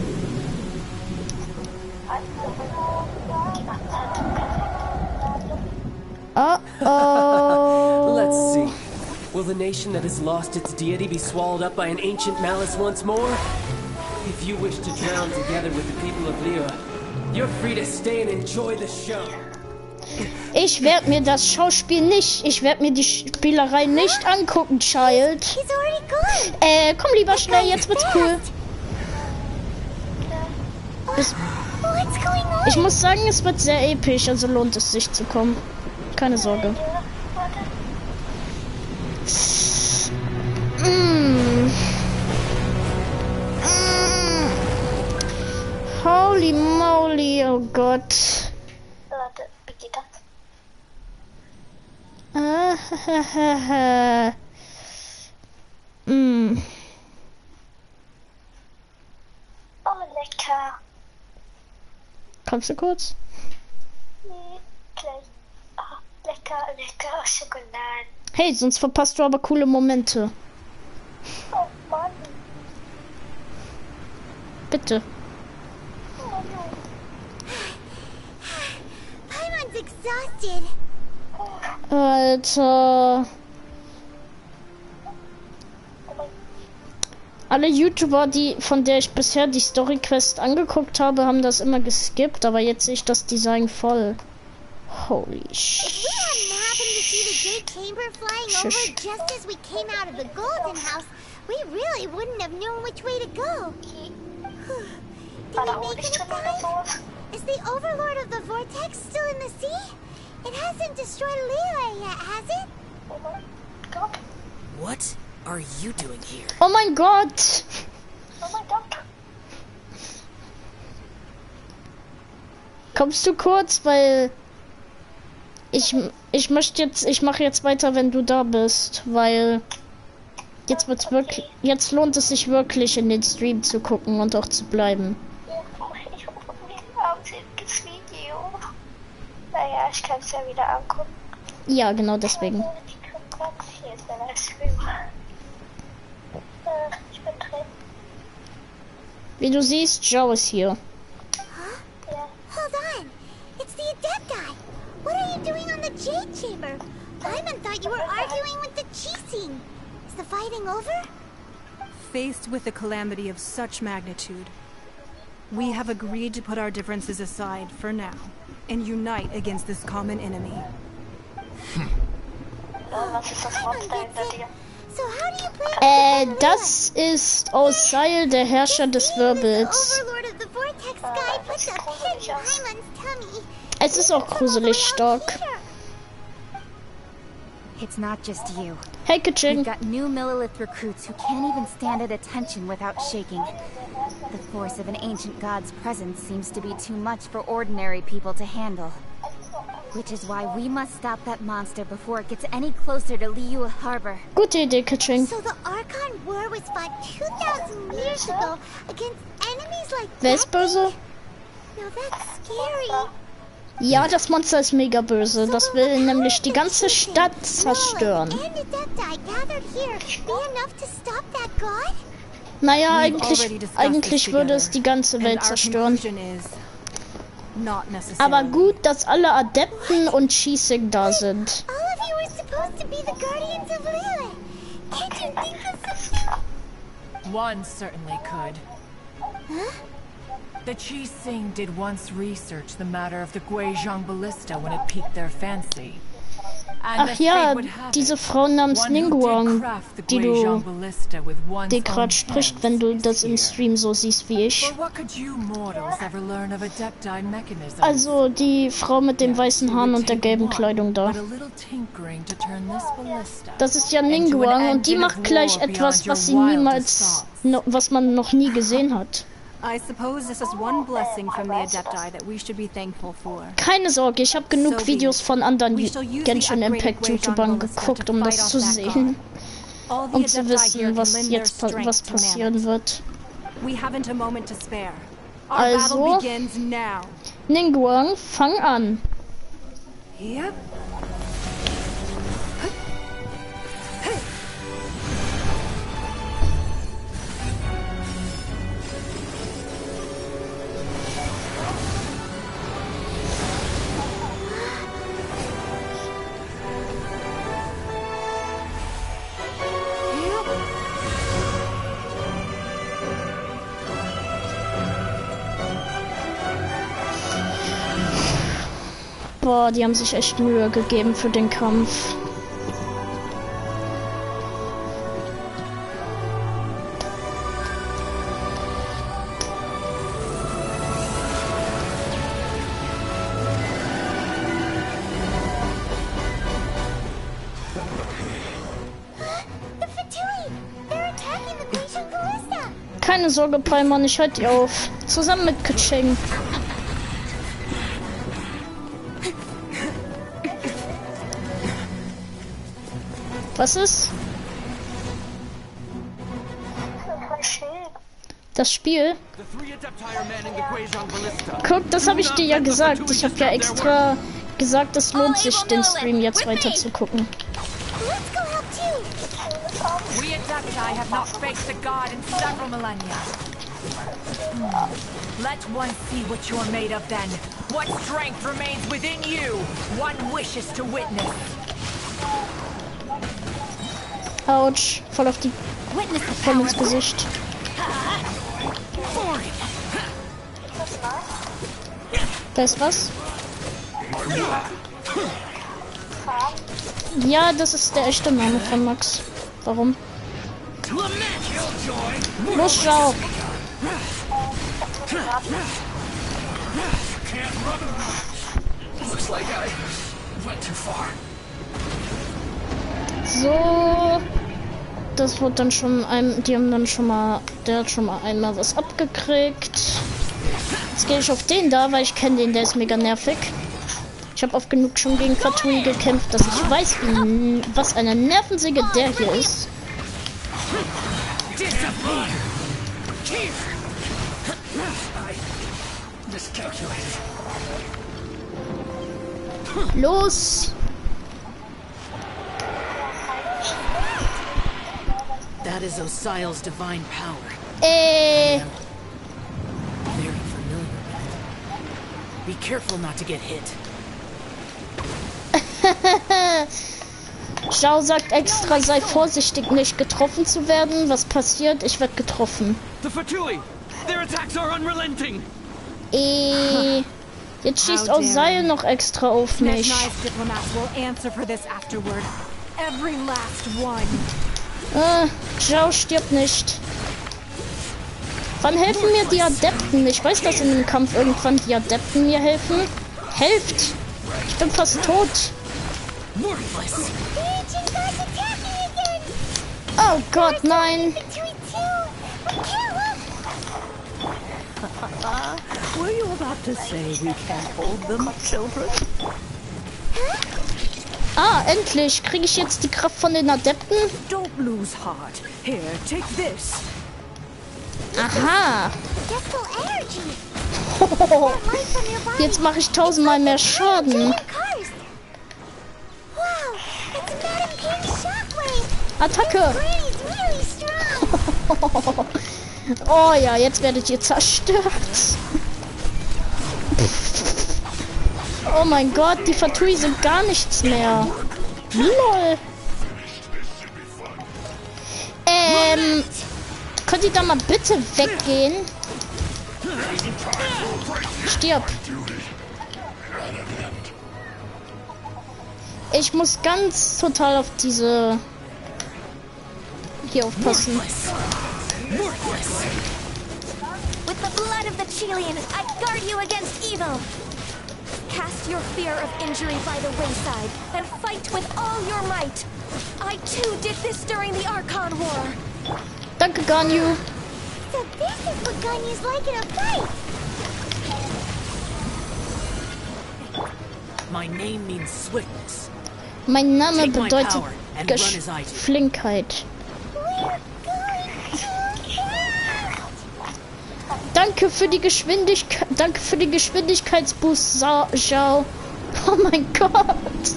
Uh-oh. Let's see. Will the nation that has lost its deity be swallowed up by an ancient malice once more? If you wish to drown together with the people of Liyue, you're free to stay and enjoy the show. Ich werde mir das Schauspiel nicht, ich werde mir die Spielerei nicht angucken, Child. Komm lieber schnell, jetzt wird's cool. Ich muss sagen, es wird sehr episch, also lohnt es sich zu kommen. Keine Sorge. Holy moly, oh Gott. Warte, wie geht das? Oh, lecker. Kommst du kurz? Gleich. Oh, lecker, lecker Schokolade. Hey, sonst verpasst du aber coole Momente. Oh Mann. Bitte. Paimon's exhausted. Alter. Alle YouTuber, von der ich bisher die Story Quest angeguckt habe, haben das immer geskippt, aber jetzt sehe ich das Design voll. Holy shit. If we hadn't happened to see the great chamber flying over just as we came out of the Golden House, we really wouldn't have known which way to go. Did we make it in time? Is the Overlord of the Vortex still in the sea? It hasn't destroyed Liyue yet, has it? What are you doing here? Oh mein Gott! Oh mein Gott. Kommst du kurz, weil ich mache jetzt weiter, wenn du da bist, weil Jetzt wird's wirklich. Jetzt lohnt es sich wirklich, in den Stream zu gucken und auch zu bleiben. Ich gucke mir das Video. Naja, ich kann es ja wieder angucken. Ja, genau deswegen. Hier ist der Stream. Ich bin drin. Wie du siehst, Joe ist hier. Hold on. It's the Adepti. What are you doing on the Jade Chamber? Paimon thought you were arguing with the Chising. Is the fighting over? Faced with a calamity of such magnitude, we have agreed to put our differences aside for now and unite against this common enemy. Was ist das Monster hinter dir? So how do you plan Das ist Osiel, der Herrscher des Wirbels. Overlord of the Vortex Sky puts a pin in Paimon's tummy? Es ist auch gruselig stark. It's not just you. Hey, Kaching. We've got new Millilith recruits who can't even stand at attention without shaking. The force of an ancient god's presence seems to be too much for ordinary people to handle. Which is why we must stop that monster before it gets any closer to Liyue Harbor. Gute Idee, Kaching. So the Archon War was fought 2,000 years ago against enemies like Wer ist böse? Now that's scary. Ja, das Monster ist mega böse. Das will nämlich die ganze Stadt zerstören. And Adepti gathered here be enough to stop that god? Naja, eigentlich würde es die ganze Welt zerstören. Aber gut, dass alle Adepten und Chising da sind. All of you were supposed to be the guardians of Liyue. Can't you think of something? One certainly could. Huh? The Chising did once research the matter of the Guizhong Ballista when it piqued their fancy. Ach ja, diese Frau namens Ningguang, die du dir gerade spricht, wenn du das im Stream so siehst wie ich. Also die Frau mit den weißen Haaren und der gelben Kleidung da. Das ist ja Ningguang und die macht gleich etwas, was sie niemals, was man noch nie gesehen hat. Keine Sorge, ich habe genug Videos von anderen Genshin Impact YouTubern geguckt, um das zu sehen. Um zu wissen, was jetzt passieren wird. Also, Ningguang, fang an. Boah, die haben sich echt Mühe gegeben für den Kampf. Keine Sorge, Paimon, ich halte ihr auf. Zusammen mit Kaching. Was ist? Das Spiel? Guck, das habe ich dir ja gesagt. Ich habe ja extra gesagt, es lohnt sich, den Stream jetzt weiter zu gucken. We Adepti have not faced a god in several millennia. Let one see what you're made of then. What strength remains within you? One wishes to witness. Autsch, voll auf die... voll ins Gesicht. Da ist was? Ja, das ist der echte Name von Max. Warum? Los, schau! So, das wird dann schon die haben dann schon mal, der hat schon mal einmal was abgekriegt. Jetzt gehe ich auf den da, weil ich kenne den, der ist mega nervig. Ich habe oft genug schon gegen Fatui gekämpft, dass ich weiß, was eine Nervensäge der hier ist. Disappear! Here! I miscalculated. Los! That is Osial's divine power. Äh. Very familiar with it. Be careful not to get hit. Zhao sagt extra, sei vorsichtig, nicht getroffen zu werden. Was passiert? Ich werde getroffen. The Fatui! Their attacks are unrelenting! Jetzt schießt Osial noch extra auf mich. Zhao stirbt nicht. Wann helfen mir die Adepten? Ich weiß, dass in dem Kampf irgendwann die Adepten mir helfen. Helft! Ich bin fast tot. Oh Gott, nein. Were you about to say we can't hold them, children? Ah, endlich. Kriege ich jetzt die Kraft von den Adepten? Don't lose heart. Here, take this. Aha. Jetzt mache ich 1000-mal mehr Schaden. Attacke. Oh ja, jetzt werdet ihr zerstört. Oh mein Gott, die Fatui sind gar nichts mehr. Lol. Könnt ihr da mal bitte weggehen? Stirb. Ich muss ganz total auf diese... hier aufpassen. With the blood of the Chilean, I guard you against evil. Cast your fear of injury by the wayside and fight with all your might. I too did this during the Archon War. Danke, Ganyu. So this is what Ganyu's like in a fight. My name means swiftness. Mein Name bedeutet Flinkheit. Danke für die Geschwindigkeit. Danke für die Geschwindigkeitsboost, Zhao. Oh mein Gott.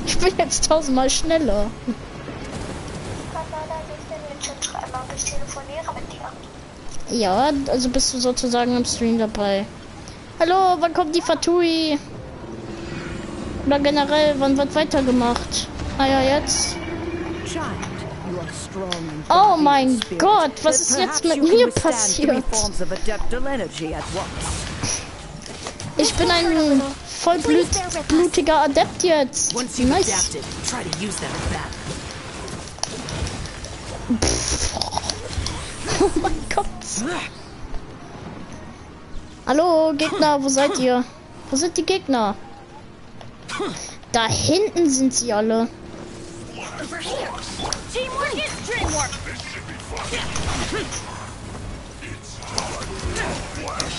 Ich bin jetzt 1000-mal schneller. Ja, also bist du sozusagen im Stream dabei. Hallo, wann kommt die Fatui? Oder generell, wann wird weitergemacht? Ah ja, jetzt. Oh mein Gott, was ist jetzt mit mir passiert? Ich bin ein vollblutiger Adept jetzt. Nice. Oh mein Gott. Hallo, Gegner, wo seid ihr? Wo sind die Gegner? Da hinten sind sie alle.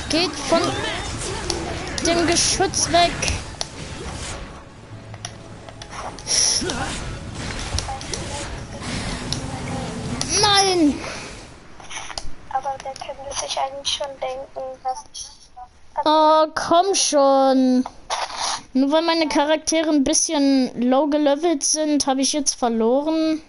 Geht von dem Geschütz weg. Nein! Aber der könnte sich eigentlich schon denken, was ich... Oh, komm schon. Nur weil meine Charaktere ein bisschen low gelevelt sind, habe ich jetzt verloren.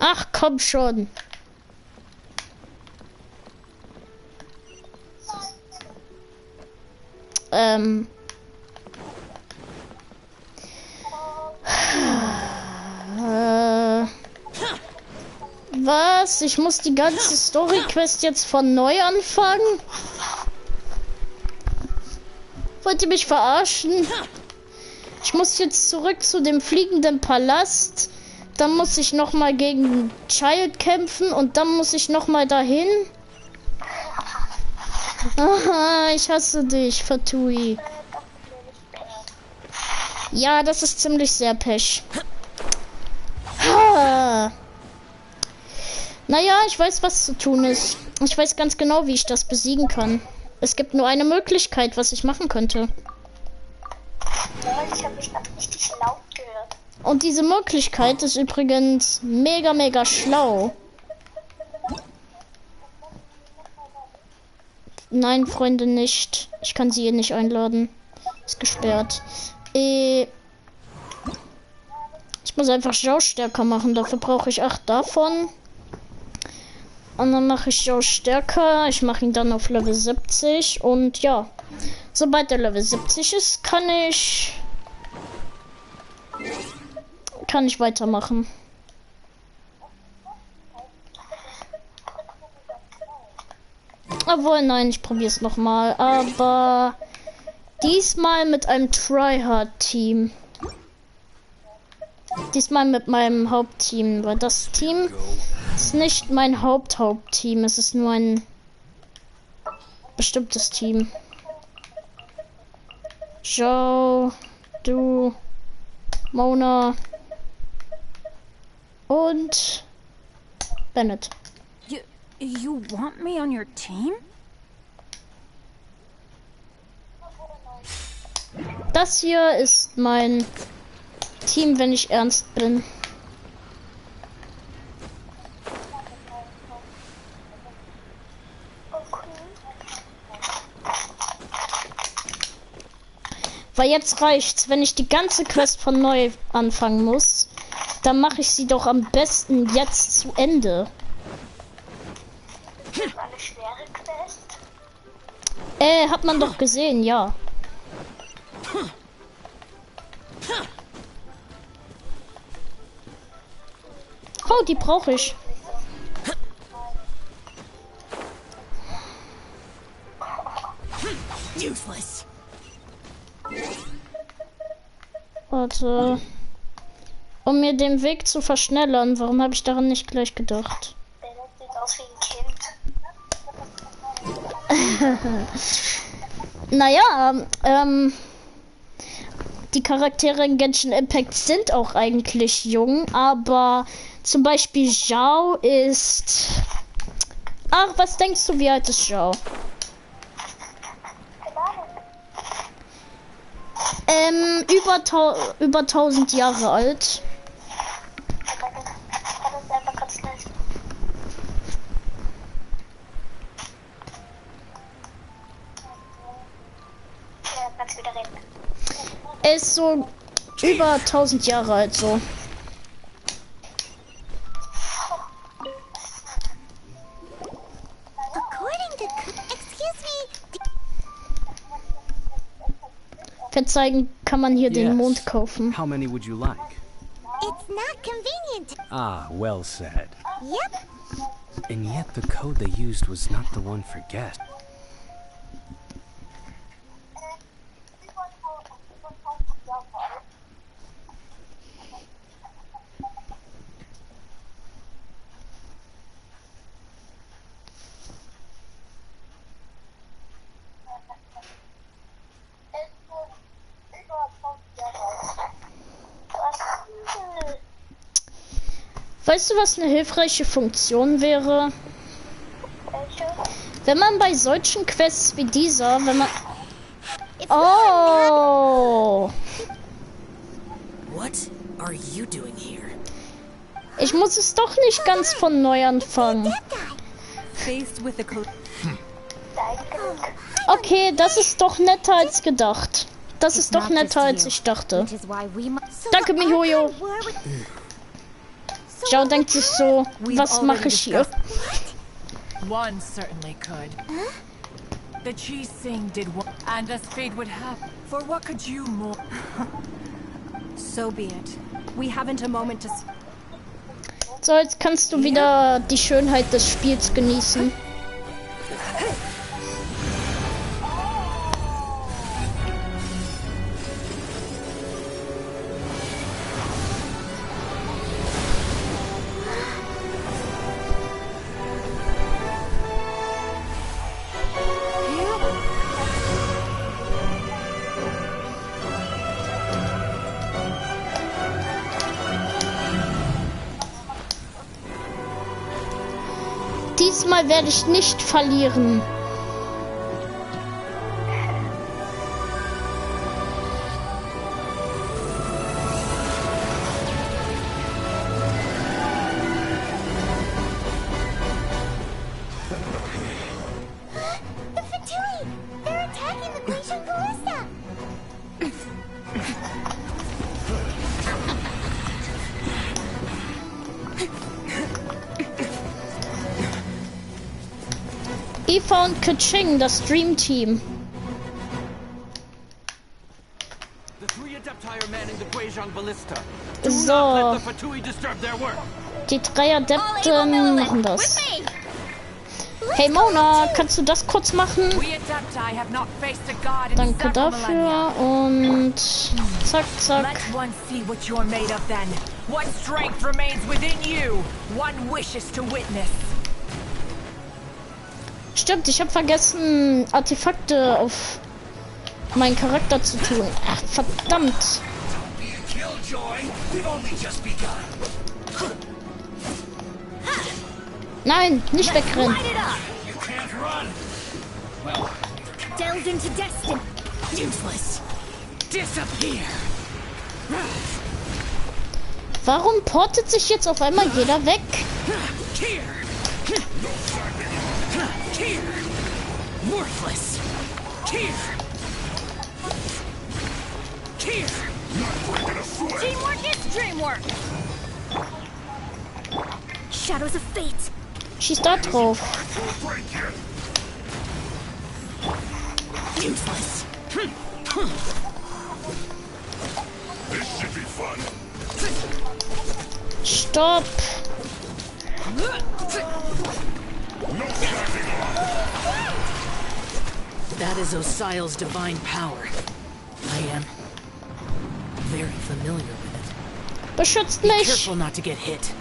Ach, komm schon. Was? Ich muss die ganze Story-Quest jetzt von neu anfangen? Wollt ihr mich verarschen? Ich muss jetzt zurück zu dem fliegenden Palast. Dann muss ich noch mal gegen Child kämpfen und dann muss ich noch mal dahin. Aha, ich hasse dich, Fatui. Ja, das ist ziemlich sehr Pech. Ha. Naja, ich weiß, was zu tun ist. Ich weiß ganz genau, wie ich das besiegen kann. Es gibt nur eine Möglichkeit, was ich machen könnte. Ich habe mich gerade richtig laut gehört. Und diese Möglichkeit ist übrigens mega, mega schlau. Nein, Freunde, nicht. Ich kann sie hier nicht einladen. Ist gesperrt. Ich muss einfach Zhao stärker machen. Dafür brauche ich 8 davon. Und dann mache ich Zhao stärker. Ich mache ihn dann auf Level 70. Und ja, sobald er Level 70 ist, kann ich weitermachen. Obwohl, nein, ich probiere es nochmal. Aber diesmal mit einem Tryhard-Team. Diesmal mit meinem Hauptteam, weil das Team ist nicht mein Hauptteam. Es ist nur ein bestimmtes Team. Zhao, du, Mona und Bennett. You want me on your team? Das hier ist mein Team, wenn ich ernst bin. Weil jetzt reicht's, wenn ich die ganze Quest von neu anfangen muss, dann mache ich sie doch am besten jetzt zu Ende. Eine schwere Quest? Hat man doch gesehen, ja. Oh, die brauche ich. Useless. Warte. Um mir den Weg zu verschnellern, warum habe ich daran nicht gleich gedacht? Bennett sieht aus wie ein Kind. Naja, die Charaktere in Genshin Impact sind auch eigentlich jung, aber zum Beispiel Zhao ist... Ach, was denkst du, wie alt ist Zhao? Über 1000 Jahre alt. Er ist so über 1000 Jahre alt, so. Verzeihen, kann man hier den Mond kaufen. How many would you like? It's not convenient. Ah, well said. Yep. And yet the code they used was not the one for guests. Weißt du, was eine hilfreiche Funktion wäre? Wenn man bei solchen Quests wie dieser, wenn man... Oh! What are you doing here? Ich muss es doch nicht ganz von neu anfangen. Okay, das ist doch netter als gedacht. Das ist doch netter als ich dachte. Danke, Mihoyo. Zhao denkt sich so, was mache ich hier? One certainly could. The Qixing did one, and as fate would have. For what could you more? So be it. We haven't a moment to. So, jetzt kannst du wieder die Schönheit des Spiels genießen. Diesmal werde ich nicht verlieren. The Fatui! They're attacking the Glacial Ballista! Eva und Kaching, das Dream Team. So. Die 3 Adepten machen das. Hey Mona, kannst du das kurz machen? Danke dafür und zack, zack. Stimmt, ich habe vergessen, Artefakte auf meinen Charakter zu tun. Ach, verdammt. Nein, nicht wegrennen. Delved into destiny. Useless. Disappear. Warum portet sich jetzt auf einmal jeder weg? Worthless. Teamwork is dreamwork. Shadows of fate. Schieß da drauf. Useless. This should be fun. Stopp. That is Osial's divine power. I am very familiar with it. Beschützt Be mich. careful not to get hit.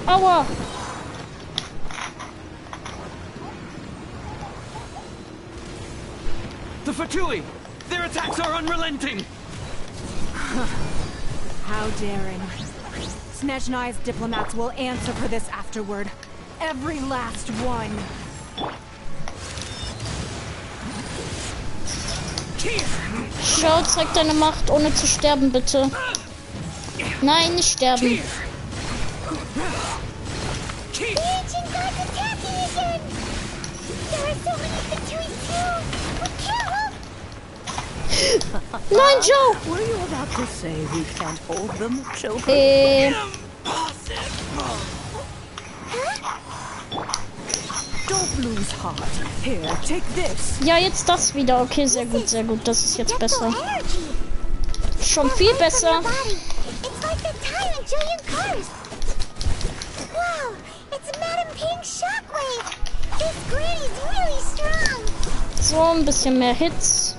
Aua. The Fatui! Their attacks are unrelenting! How daring. Snezhnai's diplomats will answer for this afterward. Every last one. Schau, zeig deine Macht, ohne zu sterben, bitte. Nein, nicht sterben. The ancient gods attacking again! There are so many Fatui too! We can't help! Nein, Joe! Were you about to say we can't hold them, children? Don't lose heart. Here, take this. Ja, jetzt das wieder. Okay, sehr gut, sehr gut. Das ist jetzt besser. Schon viel besser. It's like the time in Julian Cars. Wow, it's Madame Pink's shockwave. This granny's really strong. So, ein bisschen mehr Hits.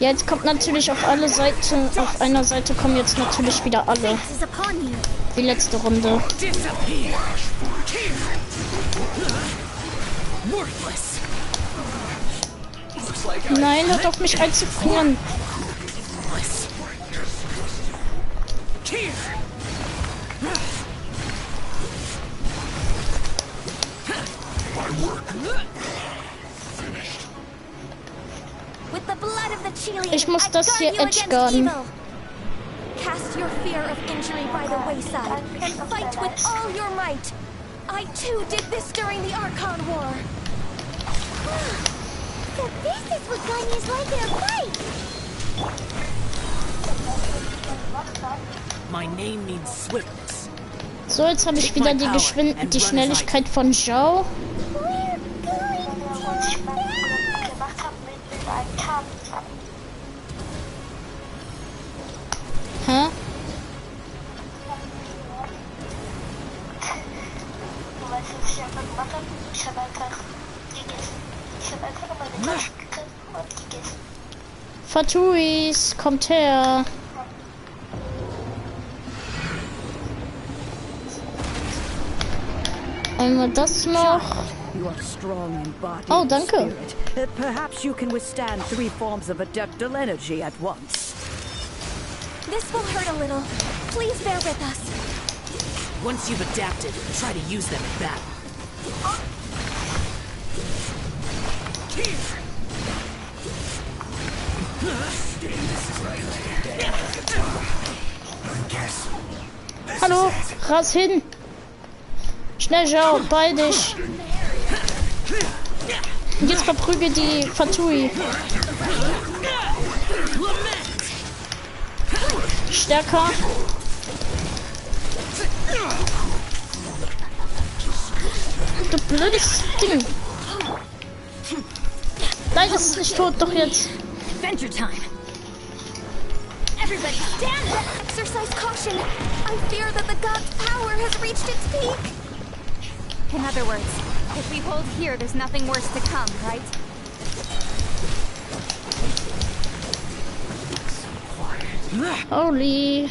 Ja, jetzt kommt natürlich auf alle Seiten. Auf einer Seite kommen jetzt natürlich wieder alle. Die letzte Runde. Nein, hört auf mich einzufrieren. Ich muss das hier edgeguarden. Cast your fear of injury by the wayside and fight with all your might. I too did this during the Archon War. So this is what Ganya's like in a fight. My name means swiftness. So, jetzt habe ich wieder die Schnelligkeit von Zhao. Hä? Fatuis, kommt her. Einmal das noch. Oh, danke. Perhaps you can withstand 3 forms of adeptal energy at once. This will hurt a little. Please bear with us. Once you've adapted, try to use them in battle. Hallo, raus hin. Schnell, schau, bei dich. Und jetzt verprügel die Fatui. Stärker. Du blödes Ding. Nein, das ist nicht tot, doch jetzt. Adventure time. Everybody stand up. Exercise caution. I fear that the god's power has reached its peak. In other words, if we hold here, there's nothing worse to come, right? Holy.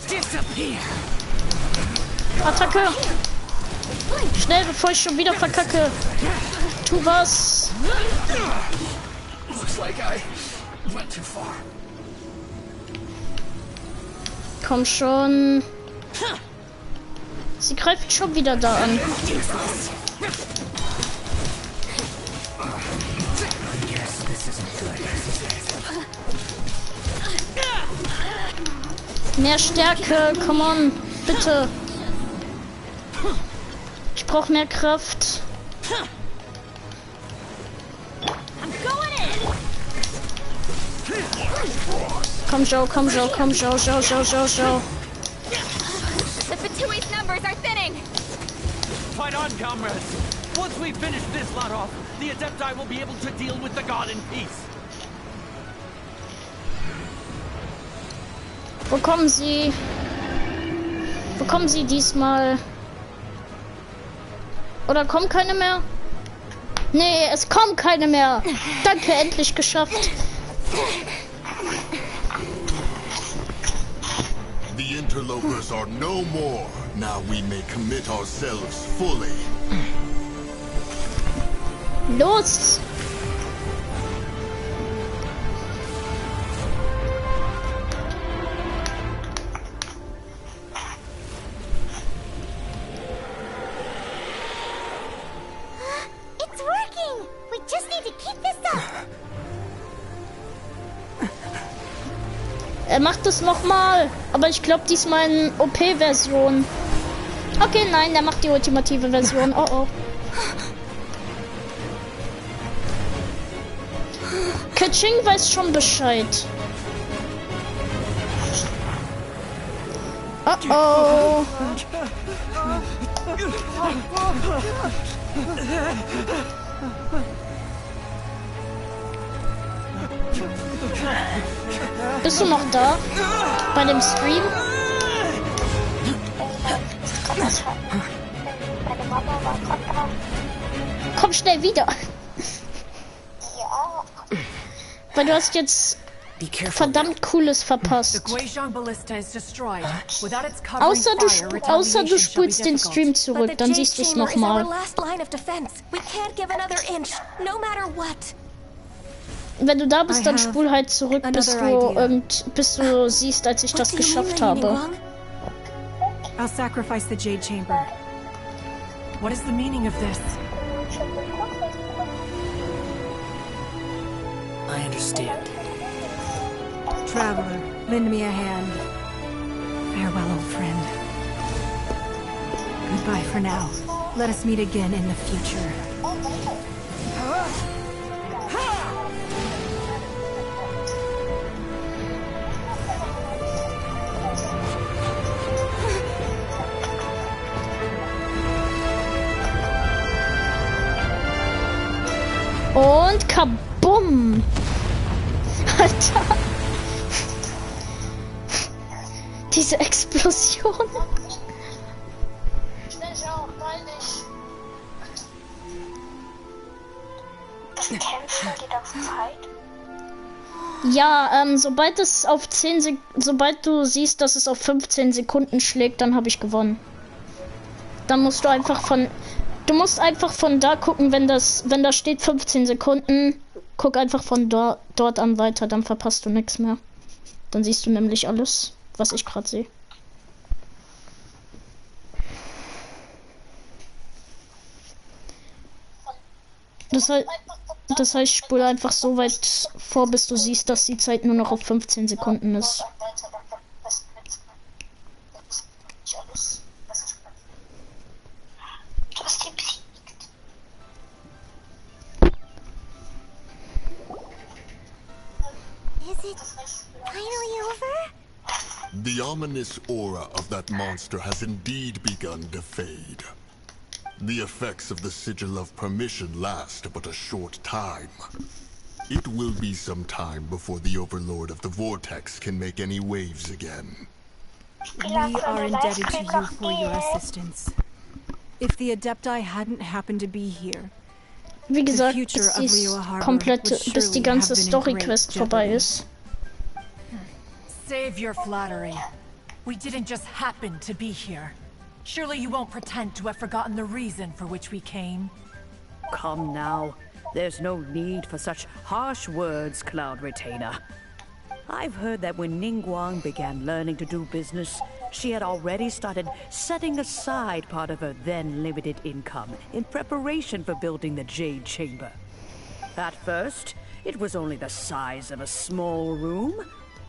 Disappear. Attacke. Schnell, bevor ich schon wieder verkacke. Tu was. Looks like I went too far. Komm schon. Sie greift schon wieder da an. Mehr Stärke, come on, bitte. Ich brauche mehr Kraft. Komm, Joe, komm, Joe, komm, Joe, Joe, Joe, Joe, Joe. The Fatui's numbers are thinning. Fight on, comrades. Once we finish this lot off, the Adepti will be able to deal with the god in peace. Wo kommen sie? Wo kommen sie diesmal? Oder kommen keine mehr? Nee, es kommen keine mehr. Danke, endlich geschafft. The interlopers are no more. Now we may commit ourselves fully. Los! It's working! We just need to keep this up! Er macht es nochmal. Aber ich glaube diesmal in OP-Version. Okay, nein, er macht die ultimative Version. Oh oh. Kaching weiß schon Bescheid. Oh oh. Bist du noch da? Bei dem Stream? Komm schnell wieder. Weil du hast jetzt verdammt Cooles verpasst. Außer du spulst den Stream zurück, dann siehst du es nochmal. Wenn du da bist, dann spul halt zurück, bis du siehst, als ich das geschafft habe. I'll sacrifice the Jade Chamber. What is the meaning of this? I understand. Traveler, lend me a hand. Farewell, old friend. Goodbye for now. Let us meet again in the future. Und kabum! Alter! Diese Explosion! Das Kämpfen die ganze Zeit? Ja, sobald du siehst, dass es auf 15 Sekunden schlägt, dann habe ich gewonnen. Dann musst du einfach von da gucken, wenn da steht 15 Sekunden, guck einfach von dort an weiter, dann verpasst du nichts mehr. Dann siehst du nämlich alles, was ich gerade sehe. Das heißt, spule einfach so weit vor, bis du siehst, dass die Zeit nur noch auf 15 Sekunden ist. Is it finally over? The ominous aura of that monster has indeed begun to fade. The effects of the Sigil of Permission last but a short time. It will be some time before the Overlord of the Vortex can make any waves again. We are indebted to you for your assistance. If the Adepti hadn't happened to be here, Wie gesagt, es ist komplett, bis die ganze Story-Quest vorbei ist. Save your flattery. We didn't just happen to be here. Surely you won't pretend to have forgotten the reason for which we came. Come now. There's no need for such harsh words, Cloud Retainer. I've heard that when Ningguang began learning to do business, she had already started setting aside part of her then limited income in preparation for building the Jade Chamber. At first, it was only the size of a small room,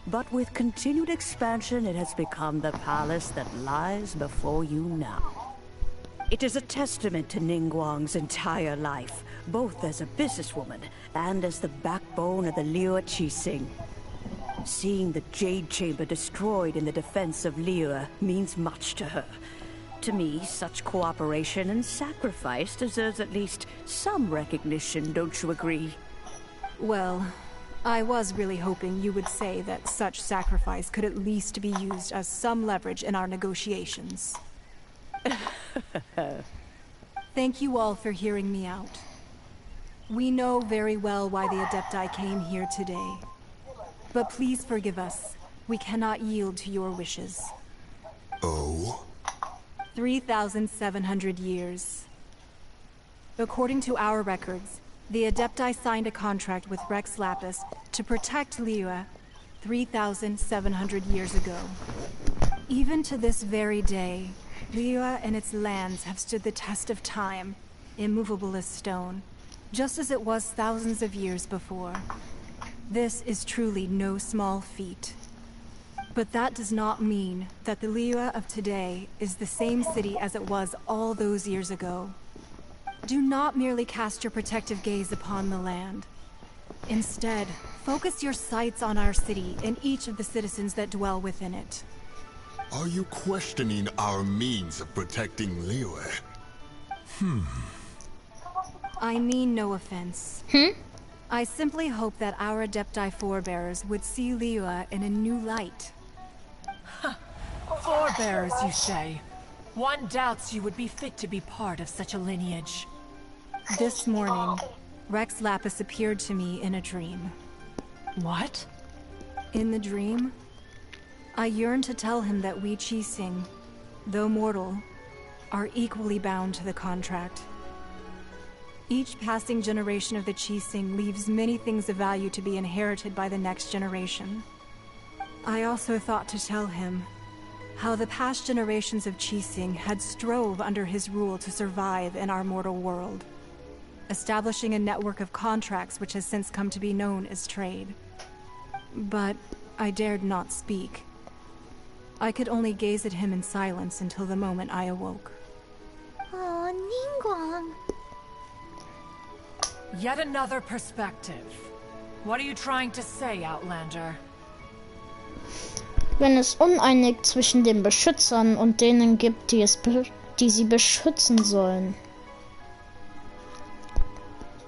but with continued expansion, it has become the palace that lies before you now. It is a testament to Ningguang's entire life, both as a businesswoman and as the backbone of the Liyue Qixing. Seeing the Jade Chamber destroyed in the defense of Liyue means much to her. To me, such cooperation and sacrifice deserves at least some recognition, don't you agree? well, I was really hoping you would say that such sacrifice could at least be used as some leverage in our negotiations. Thank you all for hearing me out. We know very well why the Adepti came here today. But please forgive us. We cannot yield to your wishes. Oh? 3,700 years. According to our records, the Adepti signed a contract with Rex Lapis to protect Liyue 3,700 years ago. Even to this very day, Liyue and its lands have stood the test of time, immovable as stone, just as it was thousands of years before. This is truly no small feat. But that does not mean that the Liyue of today is the same city as it was all those years ago. Do not merely cast your protective gaze upon the land. Instead, focus your sights on our city and each of the citizens that dwell within it. Are you questioning our means of protecting Liyue? I mean no offense. I simply hope that our Adepti forebears would see Liyue in a new light. Forebears, you say? One doubts you would be fit to be part of such a lineage. This morning, Rex Lapis appeared to me in a dream. What? In the dream, I yearned to tell him that we Qixing, though mortal, are equally bound to the contract. Each passing generation of the Qixing leaves many things of value to be inherited by the next generation. I also thought to tell him how the past generations of Qixing had strove under his rule to survive in our mortal world, establishing a network of contracts which has since come to be known as trade. But I dared not speak. I could only gaze at him in silence until the moment I awoke. Oh, Ningguang. Yet another perspective. What are you trying to say, Outlander? Wenn es Uneinig zwischen den Beschützern und denen gibt, die sie beschützen sollen,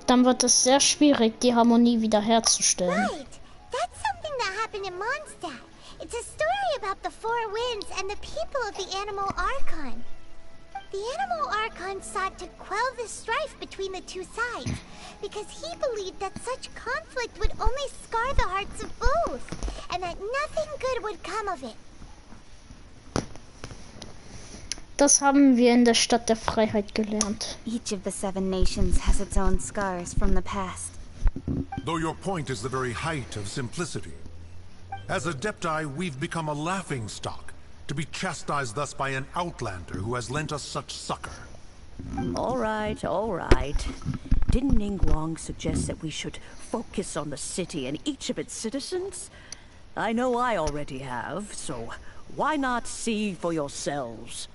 dann wird es sehr schwierig, die Harmonie wiederherzustellen. Right. That's something that happened in Mondstadt. It's a story about the four winds and the people of the Animal Archon. The Animal Archon sought to quell the strife between the two sides, because he believed that such conflict would only scar the hearts of both, and that nothing good would come of it. Das haben wir in der Stadt der Freiheit gelernt. Each of the 7 nations has its own scars from the past. Though your point is the very height of simplicity. As Adepti, we've become a laughingstock, to be chastised thus by an outlander who has lent us such succor. All right, all right. Didn't Ningguang suggest that we should focus on the city and each of its citizens? I know I already have, so why not see for yourselves?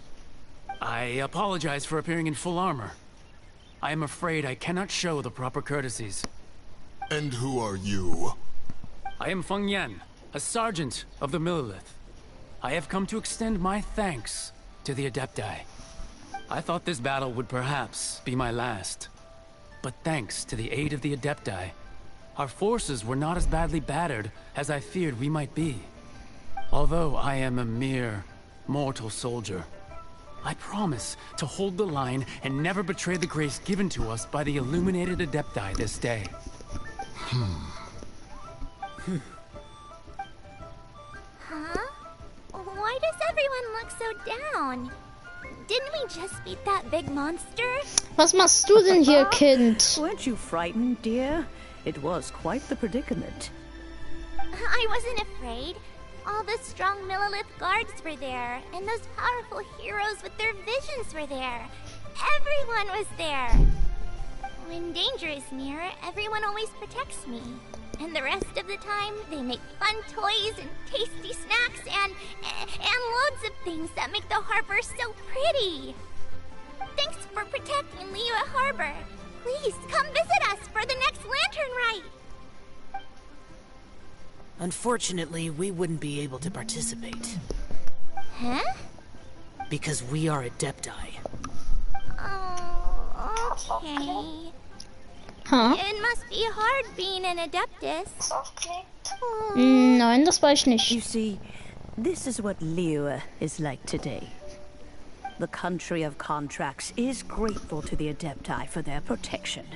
I apologize for appearing in full armor. I am afraid I cannot show the proper courtesies. And who are you? I am Feng Yan, a sergeant of the Millelith. I have come to extend my thanks to the Adepti. I thought this battle would perhaps be my last. But thanks to the aid of the Adepti, our forces were not as badly battered as I feared we might be. Although I am a mere mortal soldier, I promise to hold the line and never betray the grace given to us by the illuminated Adepti this day. Huh? Why does everyone look so down? Didn't we just beat that big monster? Was machst du denn hier, Kind? Weren't you frightened, dear? It was quite the predicament. I wasn't afraid. All the strong Millelith guards were there, and those powerful heroes with their visions were there. Everyone was there. When danger is near, everyone always protects me. And the rest of the time, they make fun toys and tasty snacks and loads of things that make the harbor so pretty. Thanks for protecting Liyue Harbor. Please come visit us for the next lantern rite. Unfortunately, we wouldn't be able to participate. Huh? Because we are Adepti. Oh, okay. Huh? It must be hard being an Adeptus. Nein, das war ich nicht. You see, this is what Liyue is like today. The country of contracts is grateful to the Adepti for their protection.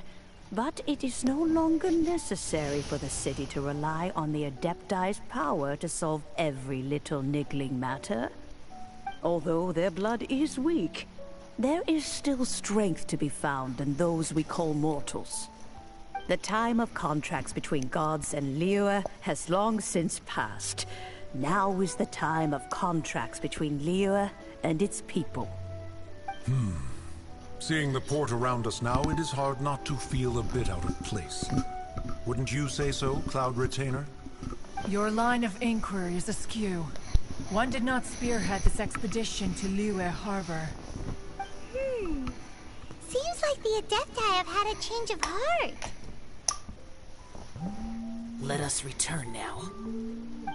But it is no longer necessary for the city to rely on the Adepti's power to solve every little niggling matter. Although their blood is weak, there is still strength to be found in those we call mortals. The time of contracts between gods and Liyue has long since passed. Now is the time of contracts between Liyue and its people. Seeing the port around us now, it is hard not to feel a bit out of place. Wouldn't you say so, Cloud Retainer? Your line of inquiry is askew. One did not spearhead this expedition to Liyue Harbor. Seems like the Adepti have had a change of heart. Let us return now.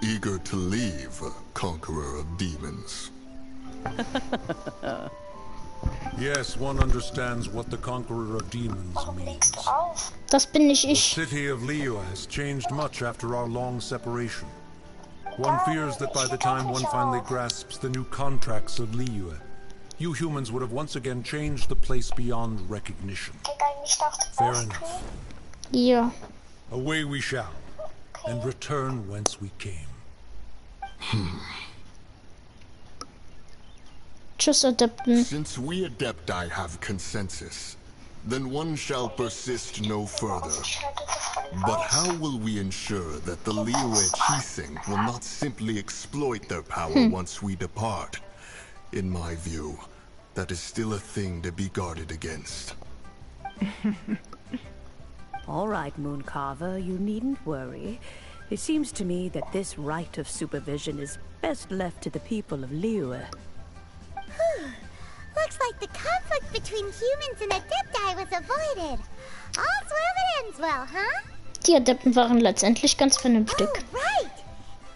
Eager to leave, conqueror of demons. Yes, one understands what the Conqueror of Demons means. Das bin nicht The ich. city of Liyue has changed much after our long separation. One fears that by the time one finally grasps the new contracts of Liyue, you humans would have once again changed the place beyond recognition. Fair enough. Ja. Away we shall, and return whence we came. Tschüss, Adepten. Since we Adepti have consensus, then one shall persist no further. But how will we ensure that the Liyue Qixing will not simply exploit their power once we depart? In my view, that is still a thing to be guarded against. All right, Mooncarver, you needn't worry. It seems to me that this right of supervision is best left to the people of Liyue. Looks like the conflict between humans and Adepti was avoided. All's well that ends well, huh? Die Adepten waren letztendlich ganz vernünftig. Oh, right.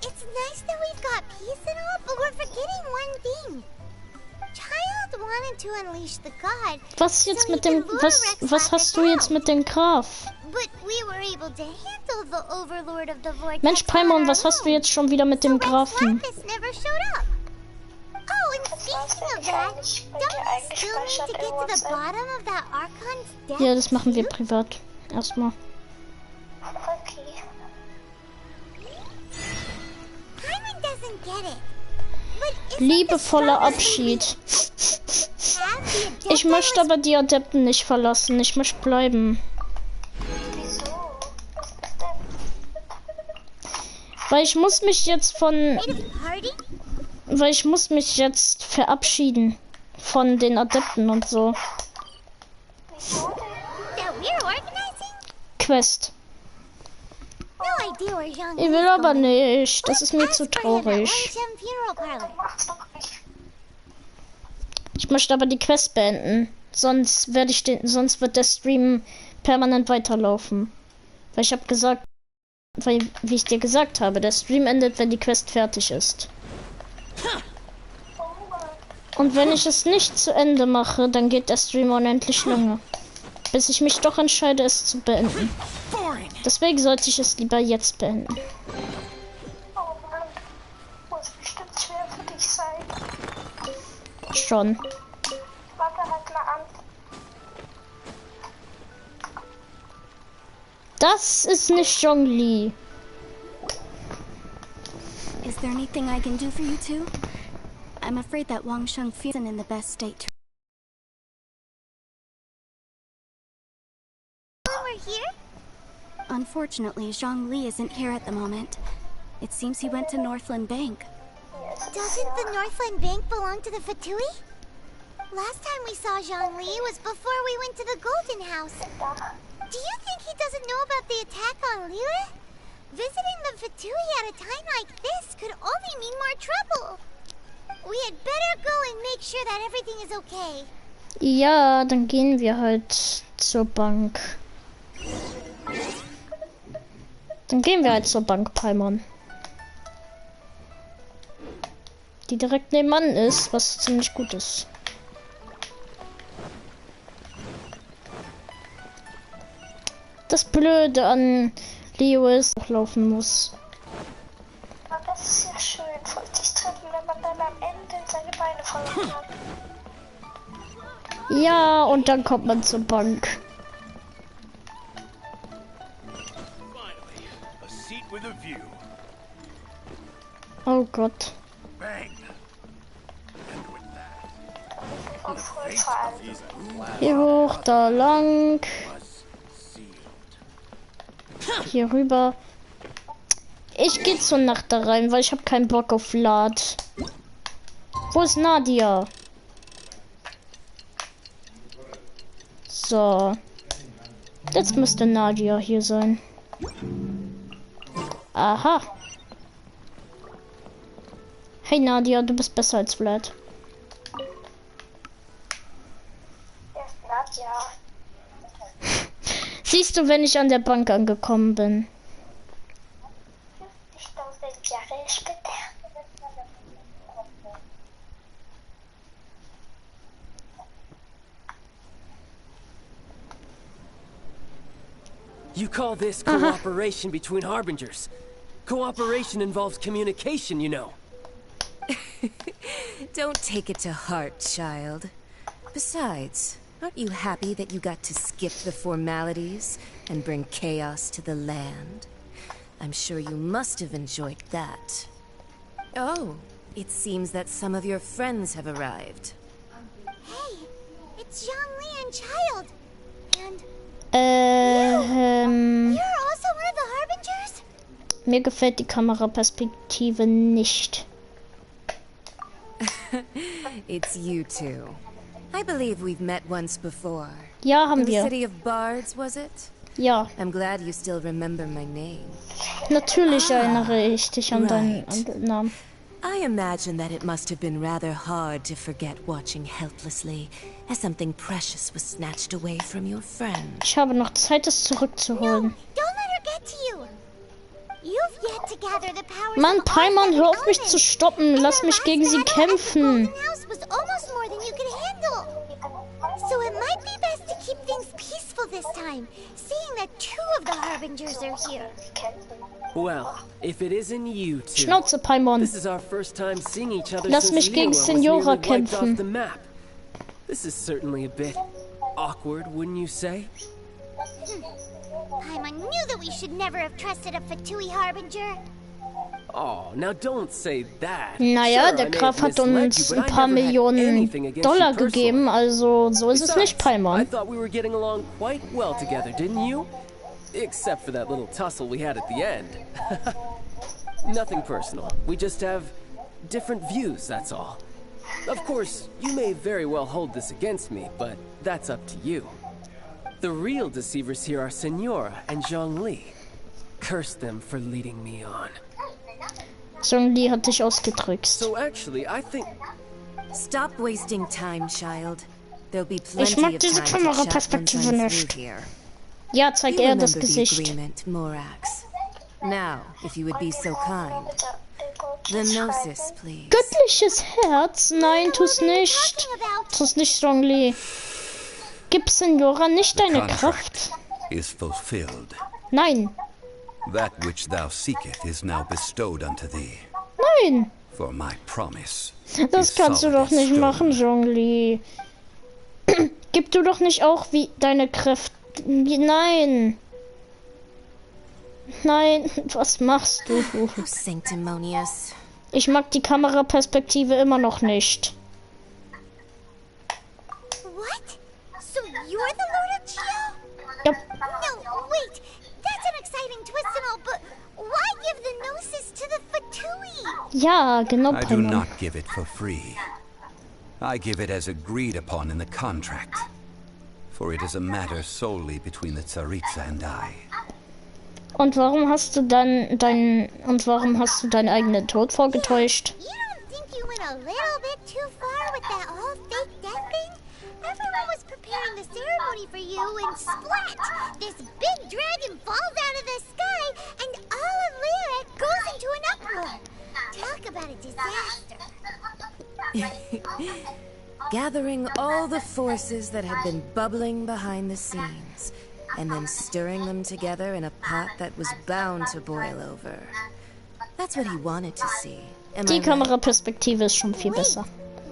It's nice that we've got peace and all, but we're forgetting one thing. Child wanted to unleash the god. Was jetzt mit dem was hast du jetzt mit dem Graf? But we were able to handle the overlord of the vortex. Mensch, Paimon, was hast du jetzt schon wieder mit dem Grafen? Never showed up. Oh, and speaking of that, don't we still need to get to the bottom of that Archon's death? Ja, das machen wir privat. Erstmal. Okay. Paimon doesn't get it. Liebevoller Abschied. Ich möchte aber die Adepten nicht verlassen. Ich möchte Weil ich muss mich jetzt von... Weil ich muss mich jetzt verabschieden von den Adepten und so. Quest. Ich will aber nicht. Das ist mir zu traurig. Ich möchte aber die Quest beenden. Sonst wird der Stream permanent weiterlaufen. Weil ich habe gesagt, wie ich dir gesagt habe, der Stream endet, wenn die Quest fertig ist. Und wenn ich es nicht zu Ende mache, dann geht der Stream unendlich lange. Bis ich mich doch entscheide, es zu beenden. Deswegen sollte ich es lieber jetzt beenden. Muss bestimmt schwer für dich sein. Schon. Warte halt mal an. Das ist nicht Zhongli. Is there anything I can do for you two? I'm afraid that Wang Sheng isn't in the best state to... We're here? Unfortunately, Zhongli isn't here at the moment. It seems he went to Northland Bank. Doesn't the Northland Bank belong to the Fatui? Last time we saw Zhongli was before we went to the Golden House. Do you think he doesn't know about the attack on Liyue? Visiting the Fatui at a time like this could only mean more trouble. We had better go and make sure that everything is okay. Ja, dann gehen wir halt zur Bank. Dann gehen wir halt zur Bank, Paimon. Die direkt nebenan ist, was ziemlich gut ist. Das Blöde an Leo ist, auch laufen muss. Aber das ist ja schön, sich treffen, wenn man dann am Ende seine Beine verloren hat. Ja, und dann kommt man zur Bank. Oh Gott. Hier hoch, da lang. Hier rüber. Ich gehe zur Nacht da rein, weil ich habe keinen Bock auf Lad. Wo ist Nadia? So. Jetzt müsste Nadia hier sein. Aha. Hey Nadia, du bist besser als Vlad. Siehst du, wenn ich an der Bank angekommen bin? You call this cooperation between harbingers? Cooperation involves communication, you know. Don't take it to heart, child. Besides, aren't you happy that you got to skip the formalities and bring chaos to the land? I'm sure you must have enjoyed that. Oh, it seems that some of your friends have arrived. Hey, it's Zhongli and Child. And you're also one of the Harbingers? Mir gefällt die Kameraperspektive nicht. It's you two. I believe we've met once before. Ja, haben In the wir. city of Bards, was it? Ja. I'm glad you still remember my name. Natürlich erinnere ich dich an deinen Namen. I imagine that it must have been rather hard to forget watching helplessly as something precious was snatched away from your friend. Ich habe noch Zeit, es zurückzuholen. Don't let her get to you. You've yet to gather the powers. Mann, Paimon, hör auf mich zu stoppen. Lass mich gegen sie kämpfen. Was almost more than you could handle. So it might be best to keep things peaceful this time, seeing that two of the Harbingers are here. Well, if it isn't you two, Schnauze, Paimon. This is our first time seeing each other Lass since mich gegen Liyue was Signora nearly wiped off kämpfen. the map. This is certainly a bit awkward, wouldn't you say? Paimon knew that we should never have trusted a Fatui Harbinger. Oh, now don't say that. Naja, Sure, der I may Graf have hat uns misled you, ein but I paar never had Millionen anything against Dollar you personally. gegeben, also so ist es nicht, I Paimon. thought we were getting along quite well together, didn't you? Except for that little tussle we had at the end. Nothing personal. We just have different views, that's all. Of course, you may very well hold this against me, but that's up to you. The real deceivers here are Signora and Zhongli. Curse them for leading me on. Zhongli hat dich ausgedrückt. So actually, I think... Stop wasting time, child. There'll be plenty Ich mag of diese time to chat once Kameraperspektive I'm nicht. through here. Ja, zeig You er das remember the Gesicht. agreement, Morax. Now, if you would be so kind. The Gnosis, please. Göttliches Herz? Nein, tu's nicht. Tu's nicht, Zhongli. Gib Signora nicht deine Kraft. Is fulfilled. Nein. That which thou seeketh is now bestowed unto thee. Nein. For my promise. Das kannst du doch nicht machen, Zhongli. Gib du doch nicht auch wie deine Kräfte. Nein. Nein, was machst du? Sanctimonious. Ich mag die Kameraperspektive immer noch nicht. What? So you're the Lord of Geo? Yep. No, wait. That's an exciting twist and all, but why give the Gnosis to the Fatui? Ja, genau. I do not give it for free. I give it as agreed upon in the contract. For it is a matter solely between the Tsaritsa and I. Und warum hast du deinen eigenen Tod vorgetäuscht? You don't think you went a little bit too far with that whole fake death thing? Everyone was preparing the ceremony for you and splat! This big dragon falls out of the sky and all of Lyra goes into an uproar. Talk about a disaster. Gathering all the forces that had been bubbling behind the scenes, and then stirring them together in a pot that was bound to boil over. That's what he wanted to see. Die Kameraperspektive ist schon viel besser.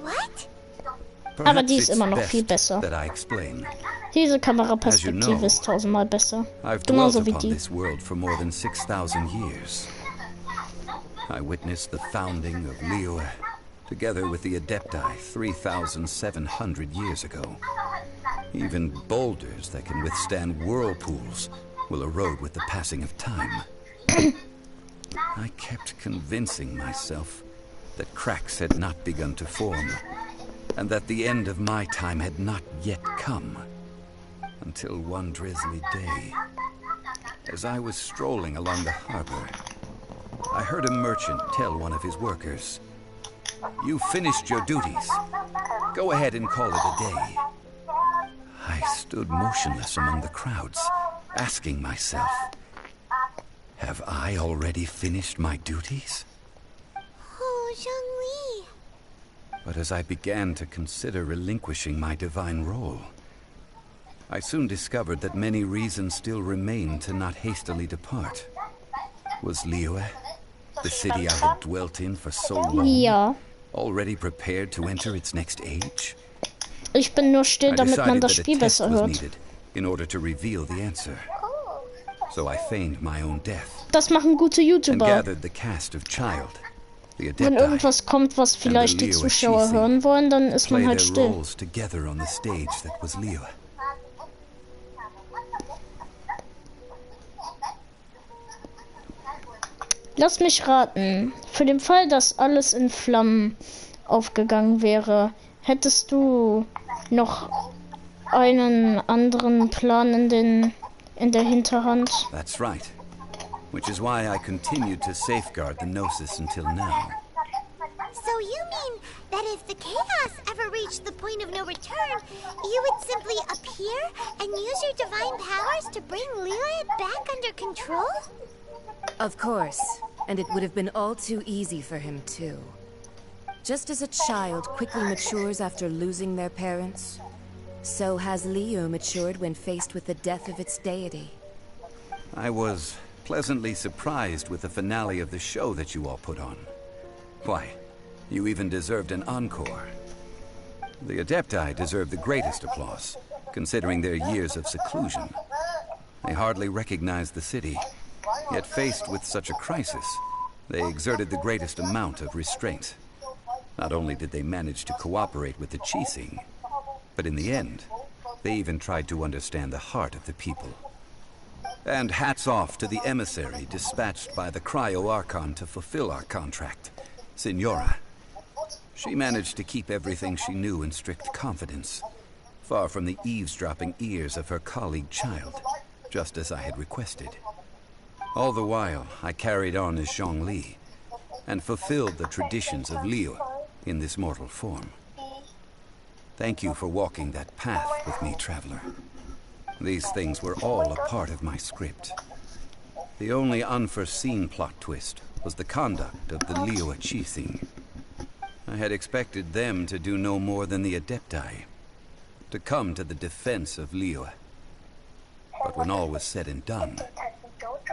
What? Aber die ist immer noch viel besser. Diese Kameraperspektive ist tausendmal besser. Genauso wie die. This world for more than 6,000 years. I witnessed the founding of Liyue, together with the Adepti 3,700 years ago. Even boulders that can withstand whirlpools will erode with the passing of time. I kept convincing myself that cracks had not begun to form, and that the end of my time had not yet come. Until one drizzly day, as I was strolling along the harbor, I heard a merchant tell one of his workers, "You finished your duties. Go ahead and call it a day." I stood motionless among the crowds, asking myself, have I already finished my duties? Oh, Zhongli. But as I began to consider relinquishing my divine role, I soon discovered that many reasons still remained to not hastily depart. Was Liyue, the city I had dwelt in for so long, already prepared to enter its next age? Ich bin nur still, damit man das Spiel besser hört. In order to reveal the answer. So I feigned my own death. Das machen gute YouTuber. And gathered the cast of Child, the Adepti, wenn irgendwas kommt, was vielleicht die Zuschauer hören wollen, dann ist man halt still. Together on the stage that was Liyue. Lass mich raten. Für den Fall, dass alles in Flammen aufgegangen wäre, hättest du noch einen anderen Plan in der Hinterhand? That's right. Which is why I continued to safeguard the Gnosis until now. So you mean that if the chaos ever reached the point of no return, you would simply appear and use your divine powers to bring Liyue back under control? Of course. And it would have been all too easy for him, too. Just as a child quickly matures after losing their parents, so has Liyue matured when faced with the death of its deity. I was pleasantly surprised with the finale of the show that you all put on. Why, you even deserved an encore. The Adepti deserve the greatest applause, considering their years of seclusion. They hardly recognized the city, yet faced with such a crisis, they exerted the greatest amount of restraint. Not only did they manage to cooperate with the Qixing, but in the end, they even tried to understand the heart of the people. And hats off to the emissary dispatched by the Archon to fulfill our contract, Signora. She managed to keep everything she knew in strict confidence, far from the eavesdropping ears of her colleague child, just as I had requested. All the while, I carried on as Zhongli, and fulfilled the traditions of Liyue in this mortal form. Thank you for walking that path with me, traveler. These things were all a part of my script. The only unforeseen plot twist was the conduct of the Liyue Qixing. I had expected them to do no more than the Adepti, to come to the defense of Liyue. But when all was said and done,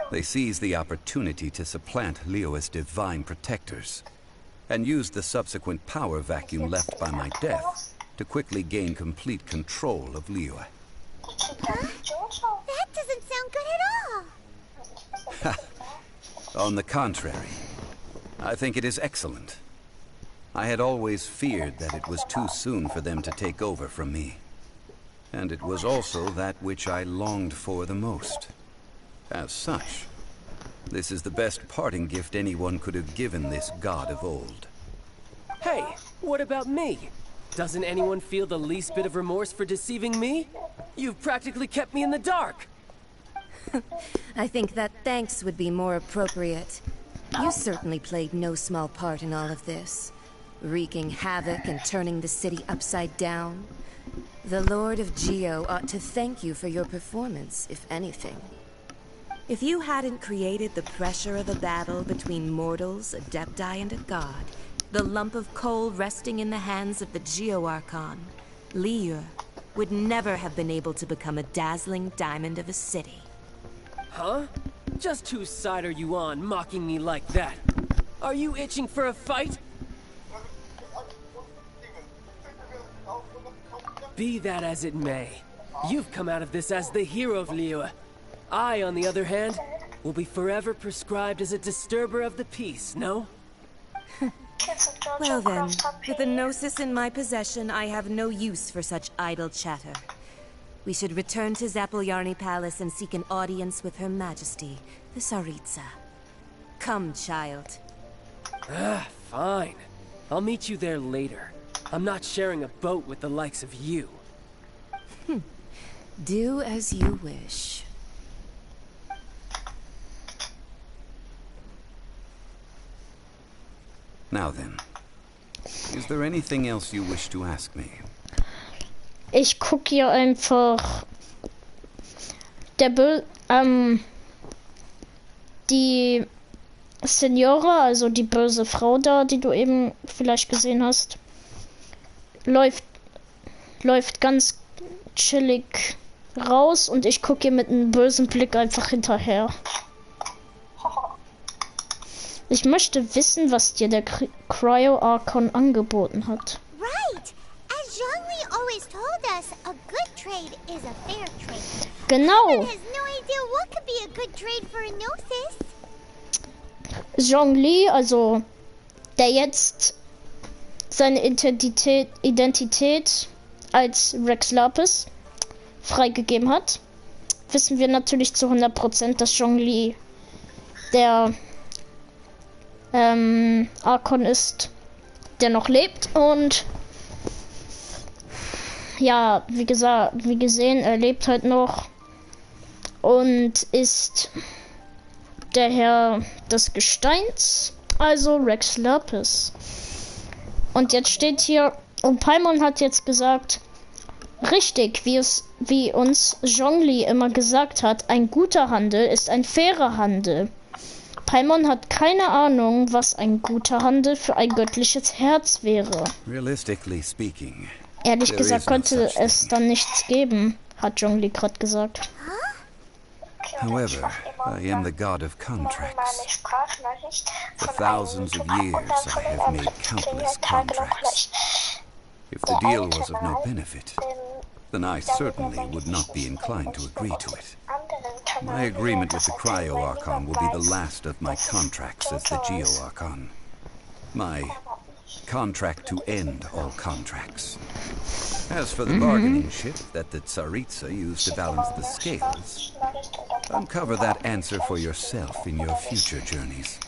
they seized the opportunity to supplant Liyue as divine protectors, and used the subsequent power vacuum left by my death to quickly gain complete control of Liyue. That doesn't sound good at all. On the contrary, I think it is excellent. I had always feared that it was too soon for them to take over from me. And it was also that which I longed for the most. As such, this is the best parting gift anyone could have given this god of old. Hey, what about me? Doesn't anyone feel the least bit of remorse for deceiving me? You've practically kept me in the dark. I think that thanks would be more appropriate. You certainly played no small part in all of this, wreaking havoc and turning the city upside down. The Lord of Geo ought to thank you for your performance, if anything. If you hadn't created the pressure of a battle between mortals, Adepti, and a god, the lump of coal resting in the hands of the Geo Archon, Liyue, would never have been able to become a dazzling diamond of a city. Huh? Just whose side are you on, mocking me like that? Are you itching for a fight? Be that as it may, you've come out of this as the hero of Liyue. I, on the other hand, will be forever prescribed as a disturber of the peace, no? Well then, with the Gnosis in my possession, I have no use for such idle chatter. We should return to Zapoljarny Palace and seek an audience with Her Majesty, the Tsaritsa. Come, child. Fine. I'll meet you there later. I'm not sharing a boat with the likes of you. Do as you wish. Now then, is there anything else you wish to ask me? Ich guck hier einfach die Signora, also die böse Frau da, die du eben vielleicht gesehen hast, läuft ganz chillig raus und ich gucke ihr mit einem bösen Blick einfach hinterher. Ich möchte wissen, was dir der Archon angeboten hat. Right. As Zhongli always told us, a good trade is a fair trade. Genau. Paimon has no idea what could be a good trade for a Gnosis. Zhongli, also der jetzt seine Identität als Rex Lapis freigegeben hat, wissen wir natürlich zu 100%, dass Zhongli der Archon ist, der noch lebt. Und ja, wie gesehen, er lebt halt noch und ist der Herr des Gesteins, also Rex Lapis. Und jetzt steht hier, und Paimon hat jetzt gesagt, richtig, wie uns Zhongli immer gesagt hat, ein guter Handel ist ein fairer Handel. Paimon hat keine Ahnung, was ein guter Handel für ein göttliches Herz wäre. Realistically speaking, ehrlich gesagt könnte es dann nichts geben, hat Zhongli gerade gesagt. However, I am the god of contracts. For thousands of years, I have made countless contracts. If the deal was of no benefit, then I certainly would not be inclined to agree to it. My agreement with the Archon will be the last of my contracts as the Geo-Archon. My contract to end all contracts. As for the bargaining chip that the Tsaritsa used to balance the scales, Uncover that answer for yourself in your future journeys.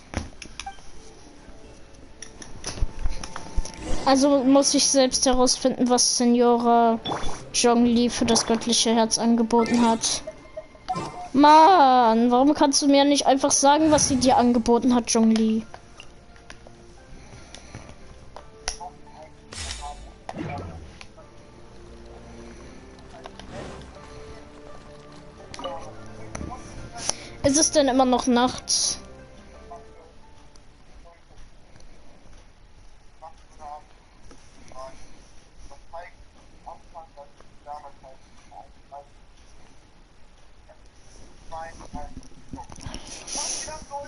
Also muss ich selbst herausfinden, was Signora Zhongli für das göttliche Herz angeboten hat. Mann, warum kannst du mir nicht einfach sagen, was sie dir angeboten hat, Zhongli? Ist es denn immer noch nachts?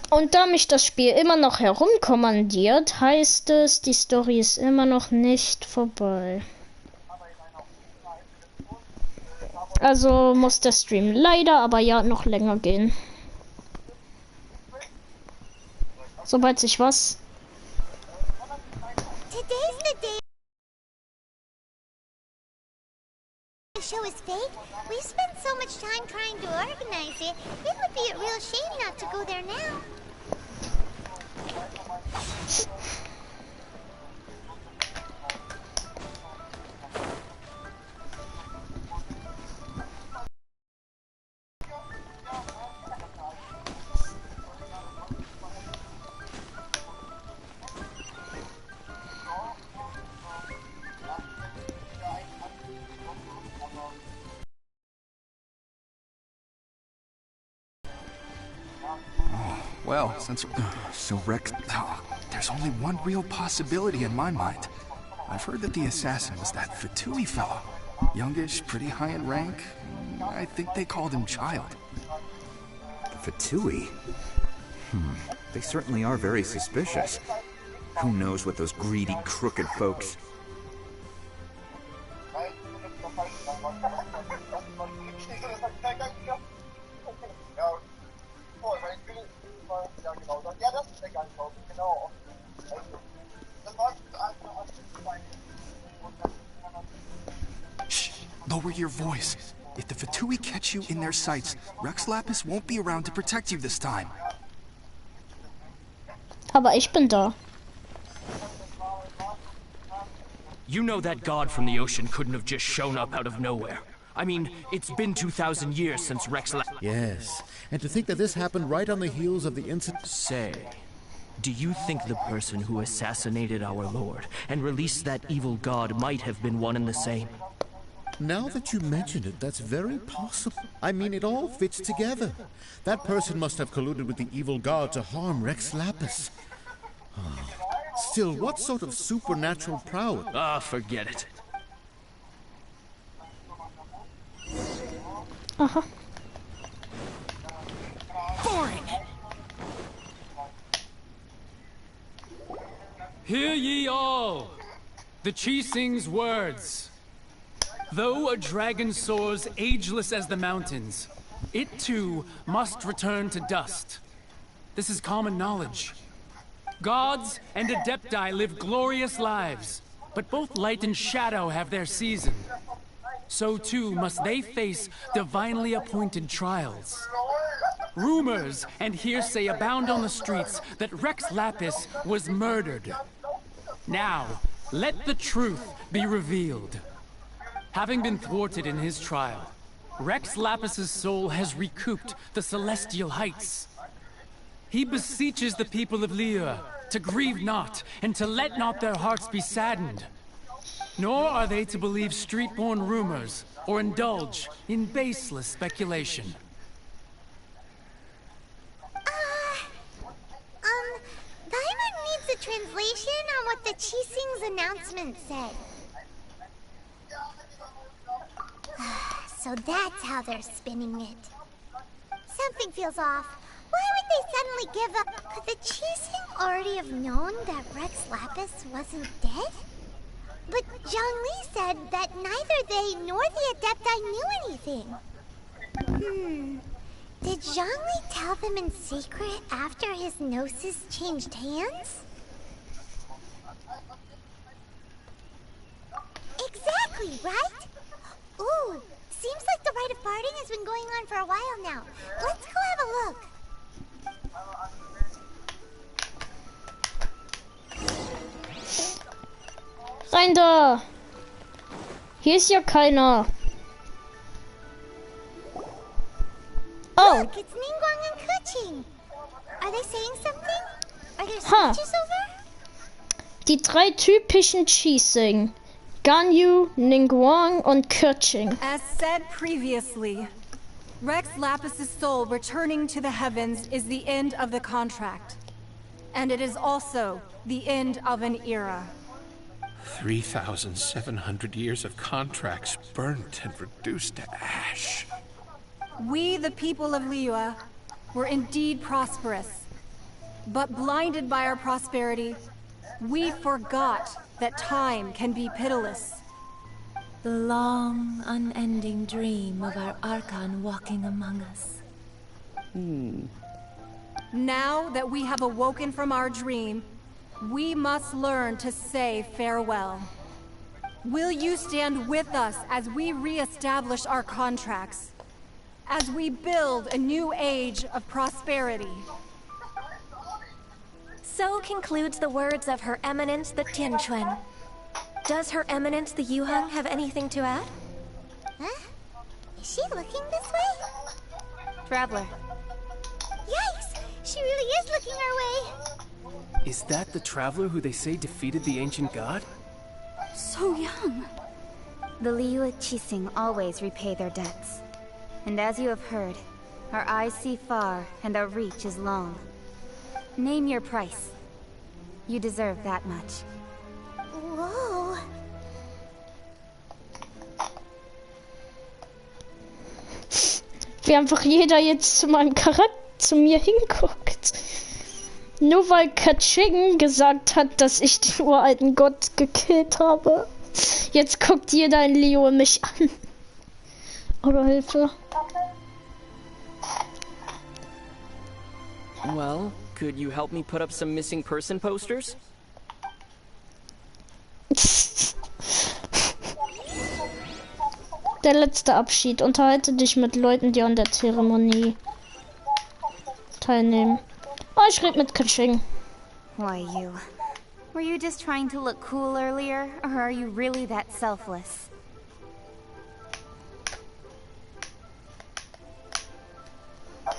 Und da mich das Spiel immer noch herumkommandiert, heißt es, die Story ist immer noch nicht vorbei. Also muss der Stream leider aber ja noch länger gehen. Sobald sich was... Today's the day the show is fake. We've spent so much time trying to organize it. It would be a real shame not to go there now. Well, since... So Rex... there's only one real possibility in my mind. I've heard that the assassin was that Fatui fellow. Youngish, pretty high in rank. I think they called him Child. Fatui? They certainly are very suspicious. Who knows what those greedy, crooked folks... Shh! Lower your voice. If the Fatui catch you in their sights, Rex Lapis won't be around to protect you this time. Aber ich bin da. You know that god from the ocean couldn't have just shown up out of nowhere. I mean, it's been 2,000 years since Rex Yes, and to think that this happened right on the heels of the incident... Say, do you think the person who assassinated our lord and released that evil god might have been one and the same? Now that you mention it, that's very possible. I mean, it all fits together. That person must have colluded with the evil god to harm Rex Lapis. Still, what sort of supernatural prowess? Ah, forget it. Boring! Hear ye all, the Qixing's words. Though a dragon soars ageless as the mountains, it too must return to dust. This is common knowledge. Gods and Adepti live glorious lives, but both light and shadow have their season. So too must they face divinely appointed trials. Rumors and hearsay abound on the streets that Rex Lapis was murdered. Now, let the truth be revealed. Having been thwarted in his trial, Rex Lapis's soul has recouped the celestial heights. He beseeches the people of Liyue to grieve not and to let not their hearts be saddened. Nor are they to believe street-born rumors or indulge in baseless speculation. Paimon needs a translation on what the Qixing's announcement said. So that's how they're spinning it. Something feels off. Why would they suddenly give up? Could the Qixing already have known that Rex Lapis wasn't dead? But Zhongli said that neither they nor the Adepti knew anything. Did Zhongli tell them in secret after his gnosis changed hands? Exactly, right? Ooh, seems like the rite of parting has been going on for a while now. Let's go have a look. Rein da! Hier ist ja keiner. Oh! Look, it's Ningguang and Keqing. Are they saying something? Are there Ha. speeches over? Die drei typischen Qixing. Ganyu, Ningguang und Keqing. As said previously, Rex Lapis's soul returning to the heavens is the end of the contract. And it is also the end of an era. 3,700 years of contracts burnt and reduced to ash. We, the people of Liyue, were indeed prosperous. But blinded by our prosperity, we forgot that time can be pitiless. The long, unending dream of our Archon walking among us. Now that we have awoken from our dream, we must learn to say farewell. Will you stand with us as we re-establish our contracts? As we build a new age of prosperity? So concludes the words of Her Eminence the Tianquan. Does Her Eminence the Yuheng have anything to add? Huh? Is she looking this way? Traveler. Yikes! She really is looking our way. Is that the traveler who they say defeated the ancient god? So young. The Liyue Qixing always repay their debts. And as you have heard, our eyes see far and our reach is long. Name your price. You deserve that much. Whoa. Wie einfach jeder jetzt zu meinem Charakter, zu mir hinguckt. Nur weil Keqing gesagt hat, dass ich den uralten Gott gekillt habe. Jetzt guckt jeder in Liyue mich an. Oder Hilfe. Well, could you help me put up some missing person posters? Der letzte Abschied. Unterhalte dich mit Leuten, die an der Zeremonie teilnehmen. Oh, ich rede mit Keqing. Why you? Were you just trying to look cool earlier, or are you really that selfless?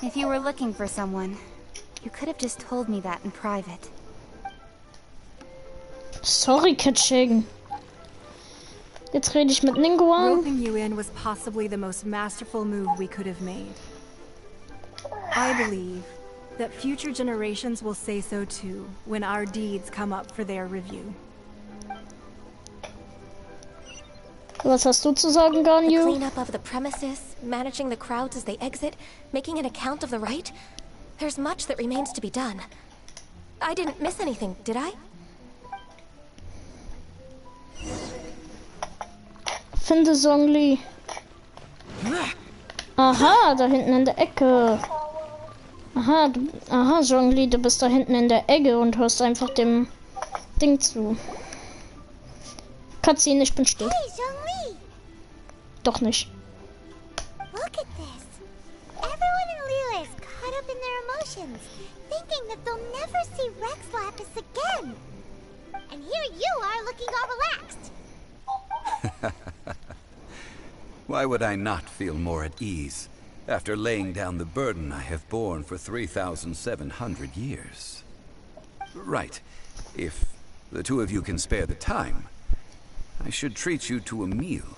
If you were looking for someone, you could have just told me that in private. Sorry, Keqing. Jetzt rede ich mit Ningguang. Roping you in was possibly the most masterful move we could have made. I believe that future generations will say so too when our deeds come up for their review. Was hast du zu sagen, Ganyu? The cleanup of the premises, managing the crowds as they exit, making an account of the rite. There's much that remains to be done. I didn't miss anything, did I? Finde Zhongli. Aha, da hinten in der Ecke. Aha, Zhongli, du bist da hinten in der Ecke und hörst einfach dem Ding zu. Cutscene, ich bin still. Hey, Zhongli! Doch nicht. Look at this. Everyone in Liyue is caught up in their emotions, thinking that they'll never see Rex Lapis again. And here you are looking all relaxed. Why would I not feel more at ease after laying down the burden I have borne for 3,700 years? Right. If the two of you can spare the time, I should treat you to a meal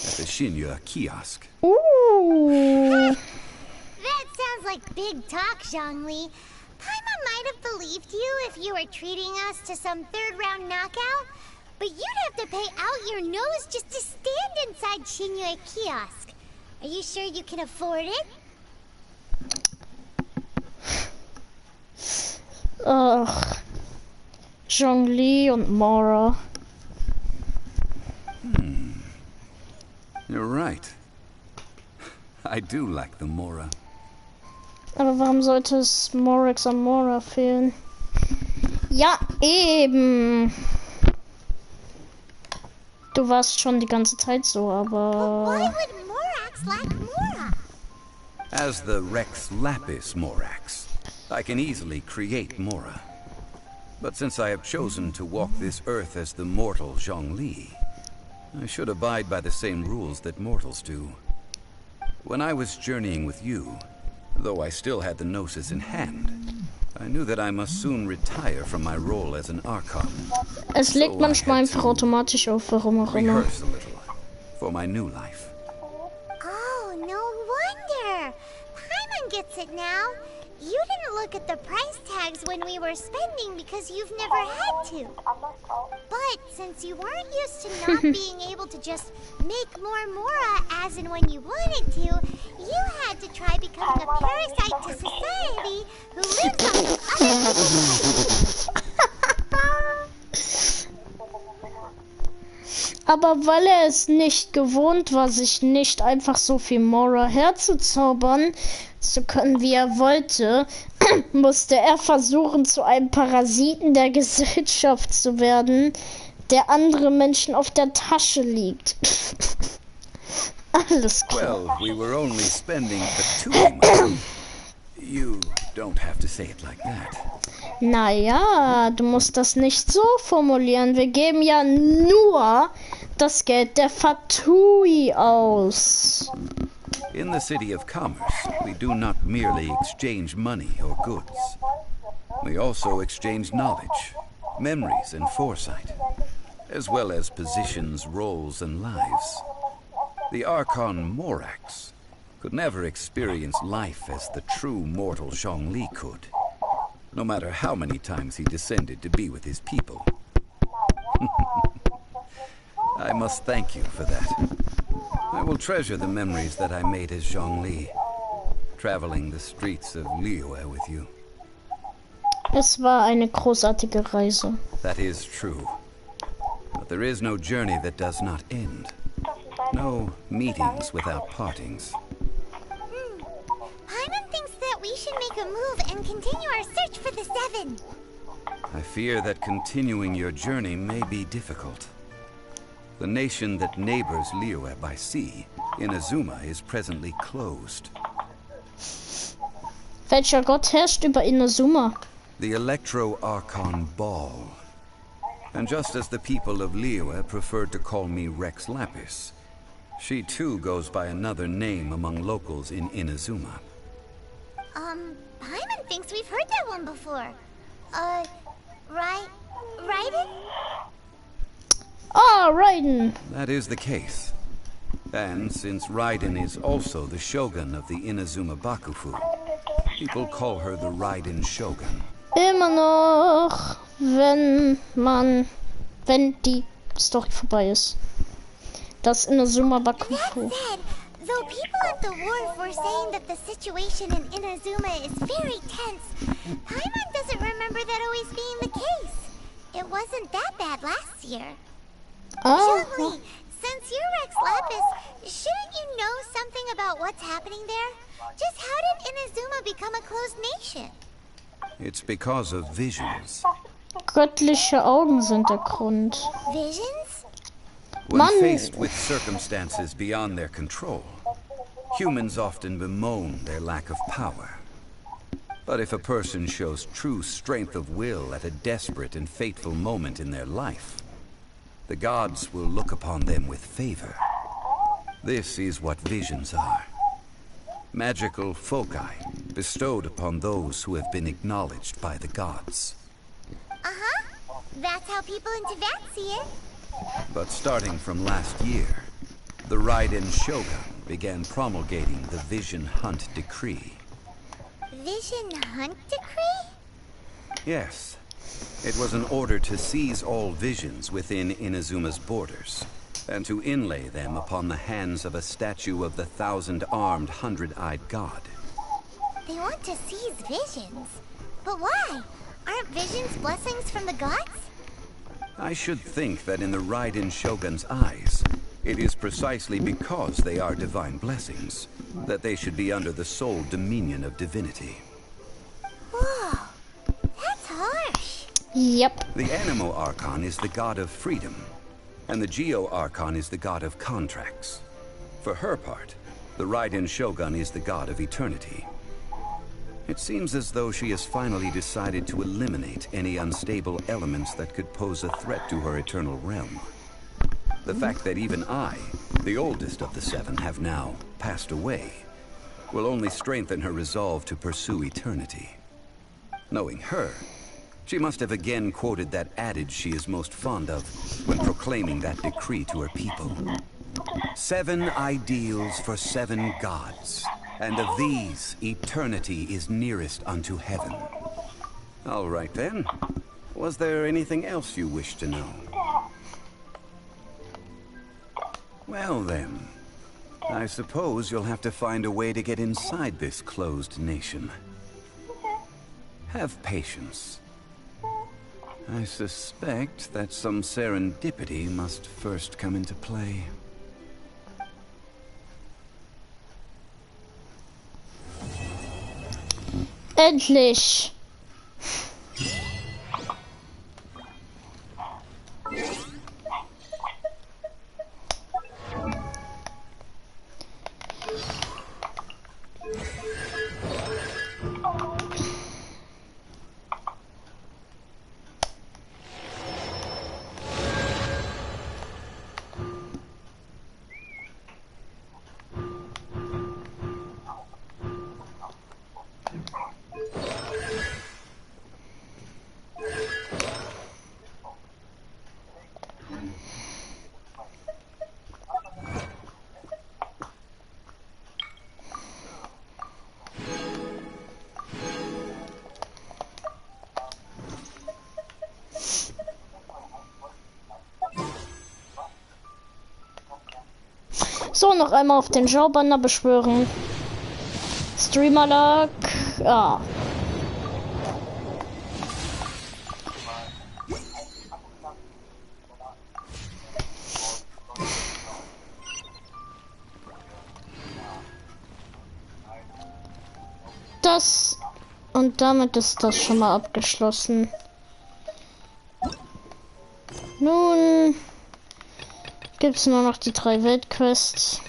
at the Xinyue kiosk. Ooh. That sounds like big talk, Zhongli. Paimon might have believed you if you were treating us to some third-round knockout, but you'd have to pay out your nose just to stand inside Xinyue kiosk. Are you sure you can afford it? Ach. Zhongli und Mora. You're right. I do like the Mora. Aber warum sollte es Morex an Mora fehlen? Ja, eben. Du warst schon die ganze Zeit so, aber... Why would Morax Rex-like Mora. As the Rex Lapis Morax, I can easily create Mora. But since I have chosen to walk this earth as the mortal Zhongli, I should abide by the same rules that mortals do. When I was journeying with you, though I still had the Gnosis in hand, I knew that I must soon retire from my role as an Archon. Es legt manchmal einfach automatisch auf, warum auch immer. Rehearse a little for my new life. Oh, no wonder. Paimon gets it now. You didn't look at the price tags when we were spending because you've never had to. But since you weren't used to not being able to just make more Mora as and when you wanted to, you had to try becoming a parasite to society who lives on the other people's. Aber weil er es nicht gewohnt war, sich nicht einfach so viel Mora herzuzaubern zu können, wie er wollte, musste er versuchen, zu einem Parasiten der Gesellschaft zu werden, der andere Menschen auf der Tasche liegt. Alles klar. Well, we were only spending Fatui money. You don't have to say it like that. Naja, du musst das nicht so formulieren. Wir geben ja nur das Geld der Fatui aus. In the City of Commerce, we do not merely exchange money or goods. We also exchange knowledge, memories, and foresight, as well as positions, roles, and lives. The Archon Morax could never experience life as the true mortal Zhongli could, no matter how many times he descended to be with his people. I must thank you for that. I will treasure the memories that I made as Zhongli, traveling the streets of Liyue with you. Es war eine großartige Reise. That is true. But there is no journey that does not end. No meetings without partings. Paimon thinks that we should make a move and continue our search for the Seven. I fear that continuing your journey may be difficult. The nation that neighbors Liyue by sea, Inazuma, is presently closed. Welcher Gott herrscht über Inazuma? The Electro-Archon Ball. And just as the people of Liyue preferred to call me Rex Lapis, she too goes by another name among locals in Inazuma. Paimon thinks we've heard that one before. Raiden? Ah, Raiden! That is the case. And since Raiden is also the shogun of the Inazuma Bakufu, people call her the Raiden Shogun. Immer noch, wenn die Story vorbei ist. Das Inazuma Bakufu. That said, though people at the wharf were saying that the situation in Inazuma is very tense, Paimon doesn't remember that always being the case. It wasn't that bad last year. Zhongli, since you're Rex Lapis, shouldn't you know something about what's happening there? Just how did Inazuma become a closed nation? It's because of visions. Göttliche Augen sind der Grund. Visions? When faced with circumstances beyond their control, humans often bemoan their lack of power. But if a person shows true strength of will at a desperate and fateful moment in their life, the gods will look upon them with favor. This is what visions are. Magical foci bestowed upon those who have been acknowledged by the gods. Uh-huh. That's how people in Tibet see it. But starting from last year, the Raiden Shogun began promulgating the Vision Hunt Decree. Vision Hunt Decree? Yes. It was an order to seize all visions within Inazuma's borders, and to inlay them upon the hands of a statue of the 1,000-armed, 100-eyed god. They want to seize visions. But why? Aren't visions blessings from the gods? I should think that in the Raiden Shogun's eyes, it is precisely because they are divine blessings that they should be under the sole dominion of divinity. Whoa, that's harsh. Yep. The Animo Archon is the god of freedom, and the Geo Archon is the god of contracts. For her part, The Raiden Shogun is the god of eternity. It seems as though she has finally decided to eliminate any unstable elements that could pose a threat to her eternal realm. The fact that even I, the oldest of the seven, have now passed away, will only strengthen her resolve to pursue eternity. Knowing her, she must have again quoted that adage she is most fond of when proclaiming that decree to her people. 7 ideals for 7 gods, and of these, eternity is nearest unto heaven. All right then. Was there anything else you wish to know? Well then, I suppose you'll have to find a way to get inside this closed nation. Have patience. I suspect that some serendipity must first come into play. Endlich! So, noch einmal auf den Schaubanner beschwören. Streamer-Lag. Ja. Das. Und damit ist das schon mal abgeschlossen. Nun gibt es nur noch die 3 Weltquests.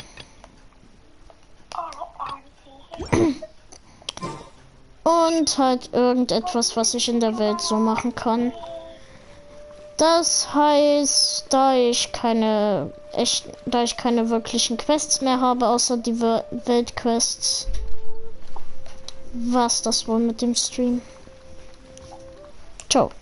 Und halt irgendetwas, was ich in der Welt so machen kann. Das heißt, da ich keine wirklichen Quests mehr habe, außer die Weltquests, war's das wohl mit dem Stream. Ciao.